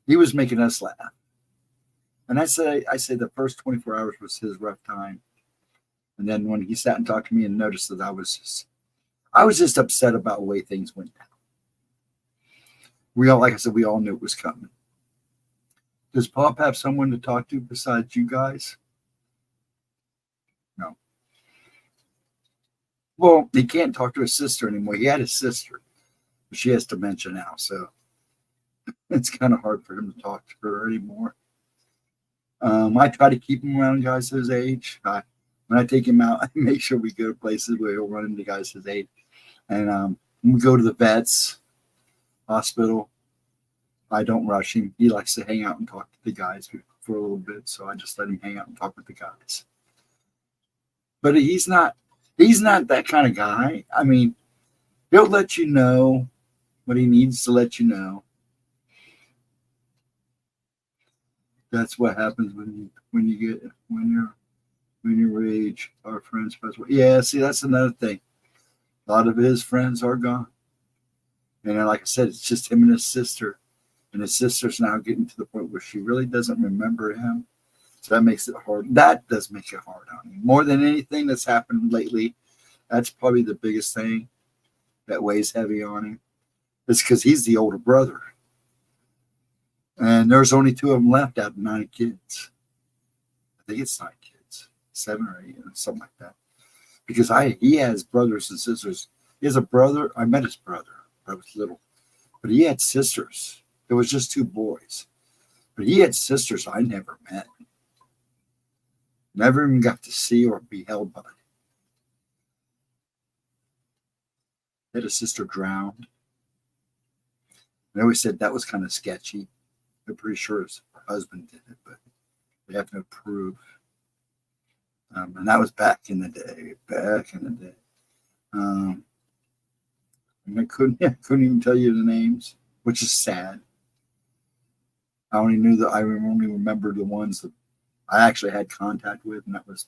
[SPEAKER 1] making us laugh. And I say the first 24 hours was his rough time. And then when he sat and talked to me and noticed that I was just upset about the way things went down. We all, like I said, we all knew it was coming. Does Pop have someone to talk to besides you guys? No. Well, he can't talk to his sister anymore. He had his sister, but she has dementia now, so it's kind of hard for him to talk to her anymore. I try to keep him around guys his age. When I take him out, I make sure we go to places where he'll run into guys his age. And when we go to the vet's hospital, I don't rush him. He likes to hang out and talk to the guys for a little bit, so I just let him hang out and talk with the guys. But he's not that kind of guy. I mean, he'll let you know what he needs to let you know. That's what happens when your age, our friends pass away. Yeah, see, that's another thing. A lot of his friends are gone. And like I said, it's just him and his sister. And his sister's now getting to the point where she really doesn't remember him. So that makes it hard. That does make it hard on him. More than anything that's happened lately, that's probably the biggest thing that weighs heavy on him. It's because he's the older brother. And there's only 2 of them left out of 9 kids. I think it's 9 kids. 7 or 8, something like that. Because he has brothers and sisters. He has a brother. I met his brother. I was little. But he had sisters. It was just 2 boys. But he had sisters I never met. Never even got to see or be held by. He had a sister drowned. They always said that was kind of sketchy. They're pretty sure his husband did it, but they have no proof. And that was back in the day. And I couldn't even tell you the names, which is sad. I only remember the ones that I actually had contact with, and that was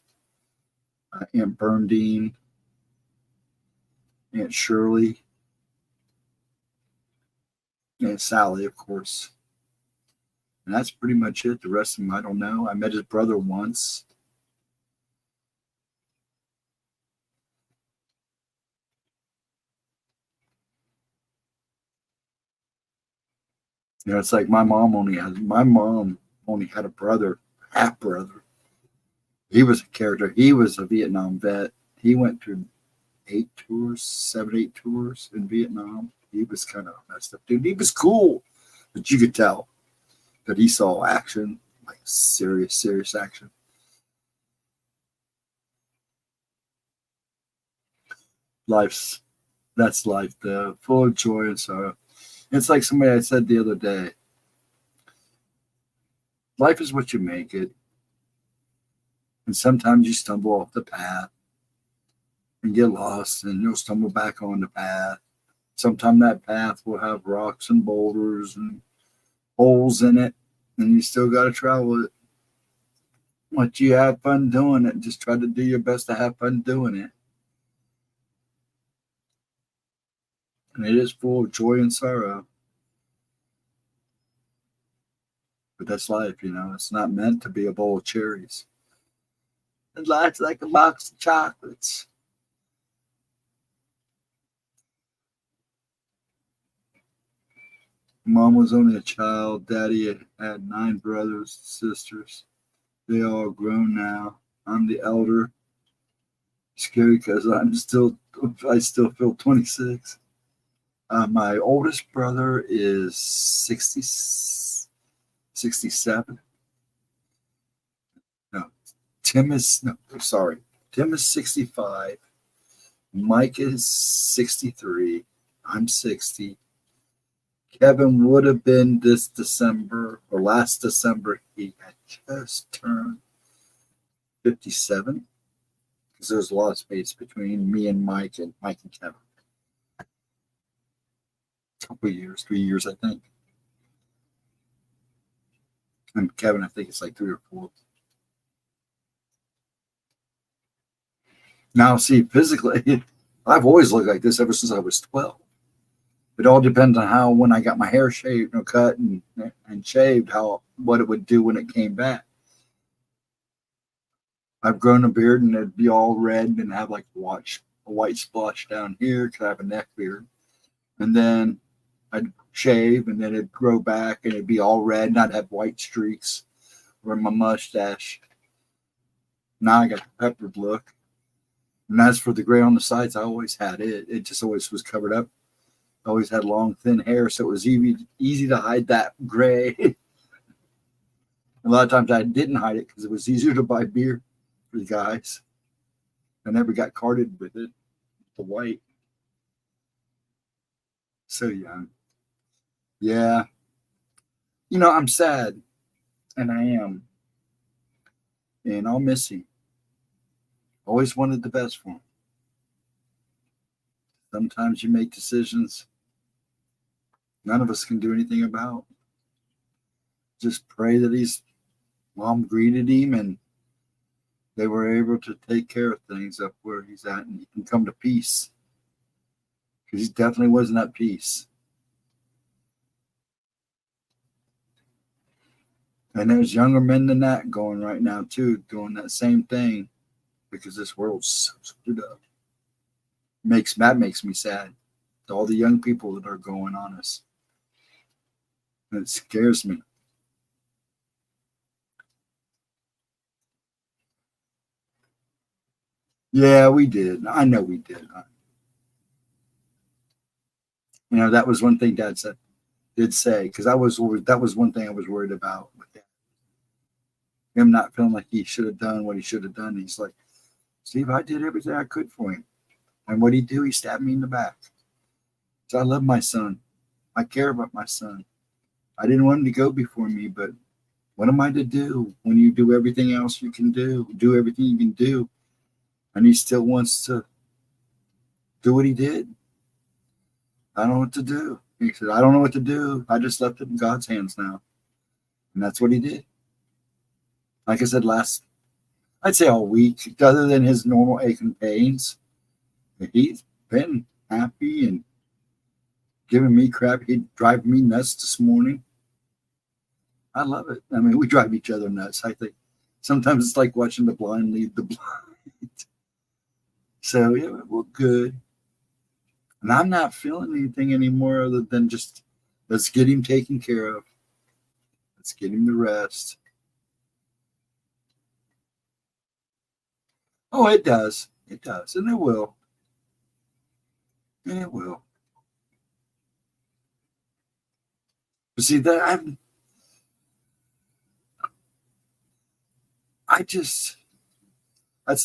[SPEAKER 1] Aunt Bernadine, Aunt Shirley, Aunt Sally, of course. And that's pretty much it. The rest of them, I don't know. I met his brother once. You know, it's like my mom only had a brother, half brother. He was a character. He was a Vietnam vet. He went through 8 tours in Vietnam. He was kind of messed up, dude. He was cool, but you could tell that he saw action, like serious action. That's life, though, full of joy and sorrow. It's like somebody I said the other day. Life is what you make it. And sometimes you stumble off the path. and get lost, and you'll stumble back on the path. Sometimes that path will have rocks and boulders and holes in it, and you still got to travel it. Once you have fun doing it, just try to do your best to have fun doing it. And it is full of joy and sorrow. But that's life, you know. It's not meant to be a bowl of cherries. And life's like a box of chocolates. Mom was only a child. Daddy had 9 brothers and sisters. They all grown now. I'm the elder. Scary because I still feel 26. My oldest brother is 67. No, Tim is 65. Mike is 63. I'm 60. Kevin would have been this December or last December. He had just turned 57 because there's a lot of space between me and Mike and Kevin. A couple of years, 3 years, I think. And Kevin, I think it's like 3 or 4. Now, see, physically, I've always looked like this ever since I was 12. It all depends on when I got my hair shaved or cut and shaved, what it would do when it came back. I've grown a beard and it'd be all red and have like a white splotch down here because I have a neck beard. And then I'd shave and then it'd grow back and it'd be all red and I'd have white streaks or my mustache. Now I got the peppered look. And as for the gray on the sides, I always had it. It just always was covered up. I always had long, thin hair, so it was easy to hide that gray. A lot of times I didn't hide it because it was easier to buy beer for the guys. I never got carded with it, the white. So young. Yeah. You know, I'm sad, and I am. And I'll miss him. Always wanted the best for him. Sometimes you make decisions none of us can do anything about. Just pray that his mom greeted him and they were able to take care of things up where he's at and he can come to peace. Because he definitely wasn't at peace. And there's younger men than that going right now too, doing that same thing because this world's so screwed up. That makes me sad. All the young people that are going on us. And it scares me. Yeah, we did. I know we did. You know, that was one thing Dad did say, because that was one thing I was worried about with Dad. Him not feeling like he should have done what he should have done. He's like, Steve, I did everything I could for him. And what did he do? He stabbed me in the back. So I love my son. I care about my son. I didn't want him to go before me, but what am I to do when you do everything else you can do everything you can do, and he still wants to do what he did? I don't know what to do. He said, I don't know what to do. I just left it in God's hands now. And that's what he did. Like I said I'd say all week, other than his normal ache and pains, he's been happy and giving me crap. He'd drive me nuts this morning. I love it. I mean, we drive each other nuts. I think sometimes it's like watching the blind lead the blind. So, yeah, we're good. And I'm not feeling anything anymore other than just let's get him taken care of. Let's get him the rest. Oh, it does. It does. And it will. And it will. But see, that's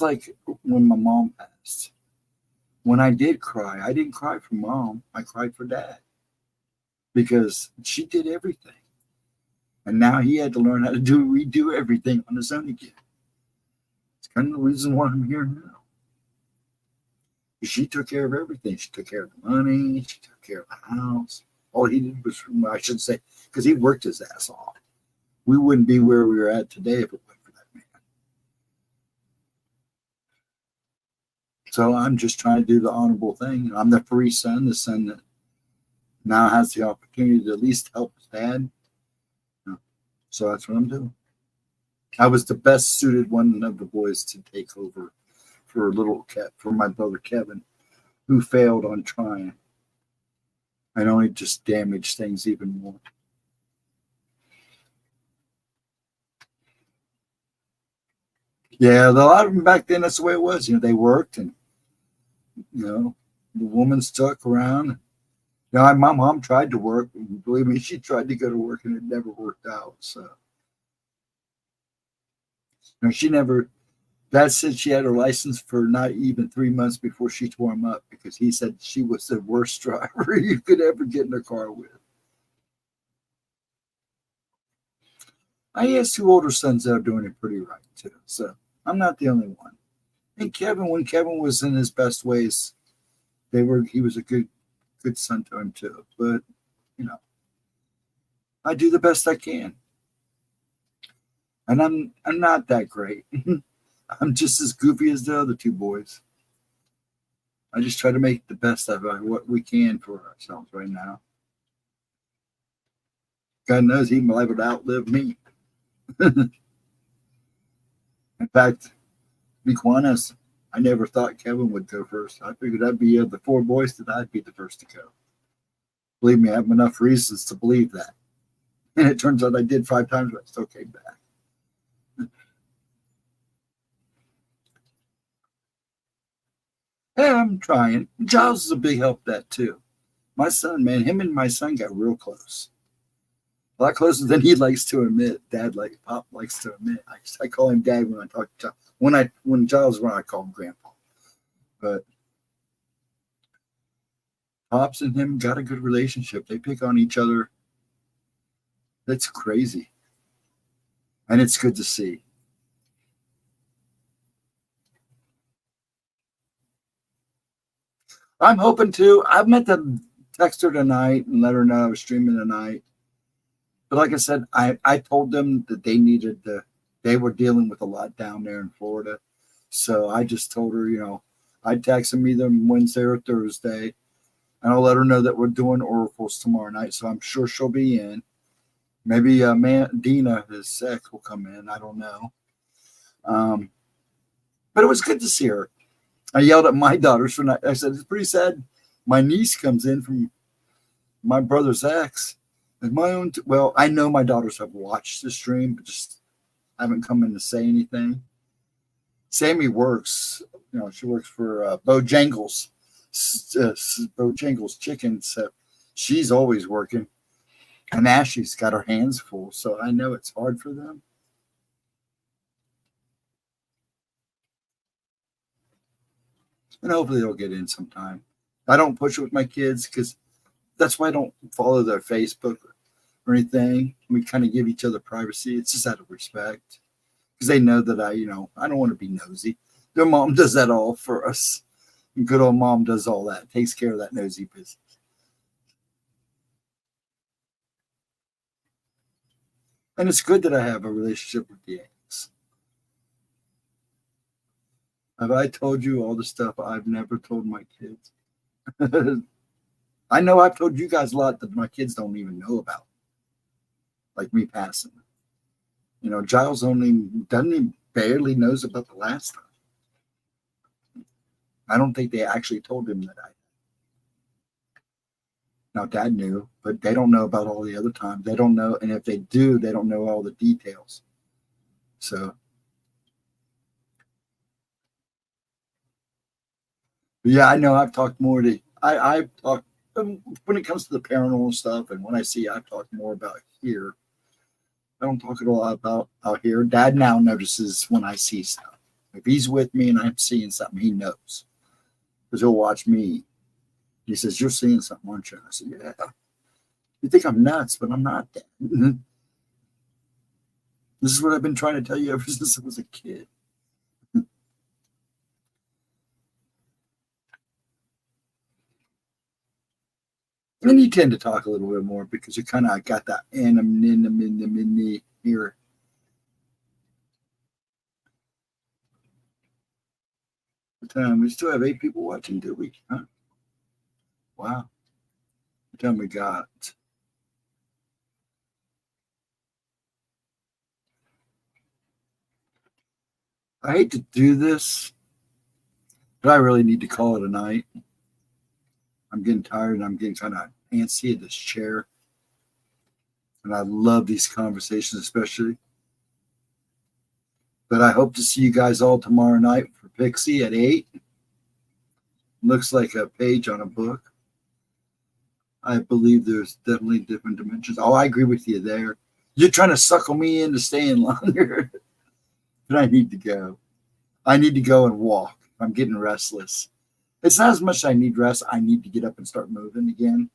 [SPEAKER 1] like when my mom passed. When I did cry, I didn't cry for Mom. I cried for Dad. Because she did everything. And now he had to learn how to redo everything on his own again. It's kind of the reason why I'm here now. She took care of everything. She took care of the money. She took care of the house. All he did was, I should say, because he worked his ass off. We wouldn't be where we were at today if it wasn't for that man. So I'm just trying to do the honorable thing. I'm the free son, the son that now has the opportunity to at least help his dad. So that's what I'm doing. I was the best suited one of the boys to take over for my brother Kevin, who failed on trying and only just damaged things even more. Yeah, a lot of them back then, that's the way it was. They worked, and the woman stuck around. My mom tried to work. And believe me, she tried to go to work, and it never worked out. So, she never. Dad said she had her license for not even 3 months before she tore him up because he said she was the worst driver you could ever get in a car with. I have 2 older sons that are doing it pretty right too, so I'm not the only one. And Kevin, when Kevin was in his best ways, he was a good son to him too. But I do the best I can, and I'm not that great. I'm just as goofy as the other 2 boys. I just try to make the best of what we can for ourselves right now. God knows he might have outlived me. In fact, to be honest, I never thought Kevin would go first. I figured I'd be of the 4 boys that I'd be the first to go. Believe me, I have enough reasons to believe that. And it turns out I did 5 times, but I still came back. Yeah, I'm trying. Giles is a big help that too. My son, man, him and my son got real close. A lot closer than he likes to admit. Pop likes to admit. I call him Dad when I talk to Giles. When Giles around, I call him Grandpa. But Pops and him got a good relationship. They pick on each other. That's crazy. And it's good to see. I'm hoping to. I meant to text her tonight and let her know I was streaming tonight. But like I said, I told them that they were dealing with a lot down there in Florida. So I just told her, I'd text them either Wednesday or Thursday. And I'll let her know that we're doing oracles tomorrow night. So I'm sure she'll be in. Maybe Dina, his sec, will come in. I don't know. But it was good to see her. I yelled at my daughters for I said, it's pretty sad. My niece comes in from my brother's ex. And my own, I know my daughters have watched the stream, but just haven't come in to say anything. Sammy works, she works for Bojangles Chicken. So she's always working. And Ashley's got her hands full. So I know it's hard for them. And hopefully they'll get in sometime. I don't push it with my kids because that's why I don't follow their Facebook or anything. We kind of give each other privacy. It's just out of respect because they know that I don't want to be nosy. Their mom does that all for us. And good old mom does all that, takes care of that nosy business. And it's good that I have a relationship with the ex. Have I told you all the stuff I've never told my kids? I know I've told you guys a lot that my kids don't even know about. Like me passing. Giles barely knows about the last time. I don't think they actually told him that Now, Dad knew, but they don't know about all the other times. They don't know. And if they do, they don't know all the details. So, yeah, I know I've talked more to, I've talked, when it comes to the paranormal stuff and when I've talked more about here. I don't talk a lot about out here. Dad now notices when I see stuff. If he's with me and I'm seeing something, he knows. Because he'll watch me. He says, you're seeing something, aren't you? I said, yeah. You think I'm nuts, but I'm not that. This is what I've been trying to tell you ever since I was a kid. And you tend to talk a little bit more because you kind of got that anonymity here. We still have 8 people watching, do we? Huh? Wow. What time we got? I hate to do this, but I really need to call it a night. I'm getting tired and I'm getting kind of antsy in this chair. And I love these conversations, especially. But I hope to see you guys all tomorrow night for Pixie at 8. Looks like a page on a book. I believe there's definitely different dimensions. Oh, I agree with you there. You're trying to suckle me into staying longer. But I need to go. I need to go and walk. I'm getting restless. It's not as much as I need rest. I need to get up and start moving again.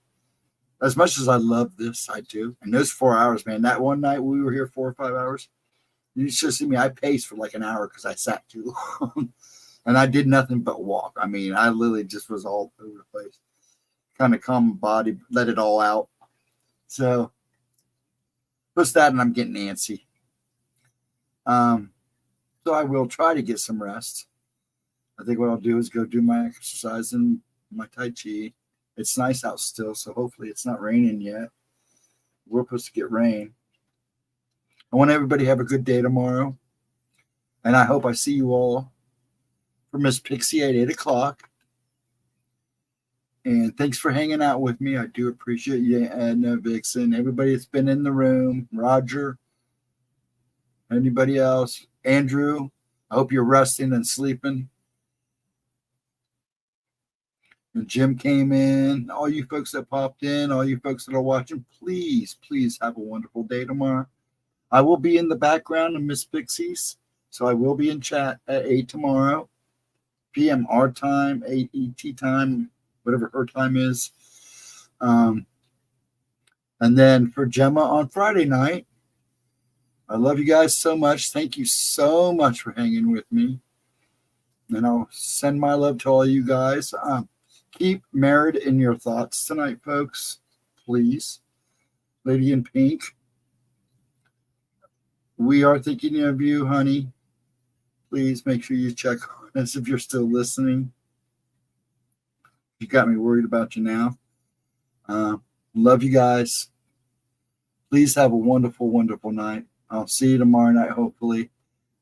[SPEAKER 1] As much as I love this, I do. And those 4 hours, man, that one night we were here 4 or 5 hours, you should see me. I paced for like an hour because I sat too long. And I did nothing but walk. I mean, I literally just was all over the place. Kind of calm my body, let it all out. So, plus that, and I'm getting antsy. So I will try to get some rest. I think what I'll do is go do my exercise and my Tai Chi. It's nice out still, so hopefully it's not raining yet. We're supposed to get rain. I want everybody to have a good day tomorrow. And I hope I see you all for Miss Pixie at 8 o'clock. And thanks for hanging out with me. I do appreciate you, Edna, Vixen, everybody that's been in the room, Roger, anybody else, Andrew. I hope you're resting and sleeping. And Jim came in. All you folks that popped in, all you folks that are watching, please, please have a wonderful day tomorrow. I will be in the background of Miss Pixie's, so I will be in chat at 8 tomorrow, p.m. our time, 8 ET time, whatever her time is. And then for Gemma on Friday night, I love you guys so much. Thank you so much for hanging with me. And I'll send my love to all you guys. Keep married in your thoughts tonight, folks. Please. Lady in Pink. We are thinking of you, honey. Please make sure you check on us if you're still listening. You got me worried about you now. Love you guys. Please have a wonderful, wonderful night. I'll see you tomorrow night, hopefully.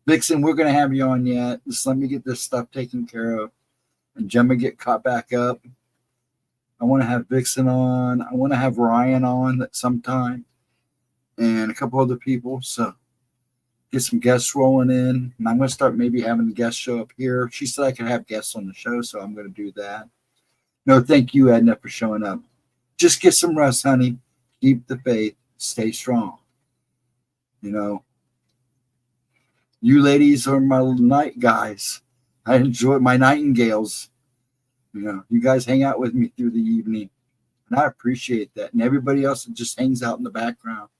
[SPEAKER 1] Vixen, we're going to have you on yet. Just let me get this stuff taken care of. And Gemma get caught back up. I want to have Vixen on. I want to have Ryan on at some time. And a couple other people. So get some guests rolling in. And I'm going to start maybe having guests show up here. She said I could have guests on the show, so I'm going to do that. No, thank you, Edna, for showing up. Just get some rest, honey. Keep the faith. Stay strong. You know, you ladies are my night guys. I enjoy my nightingales. You know, you guys hang out with me through the evening. And I appreciate that. And everybody else that just hangs out in the background.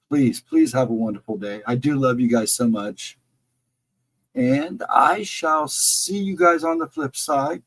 [SPEAKER 1] Please, please have a wonderful day. I do love you guys so much. And I shall see you guys on the flip side.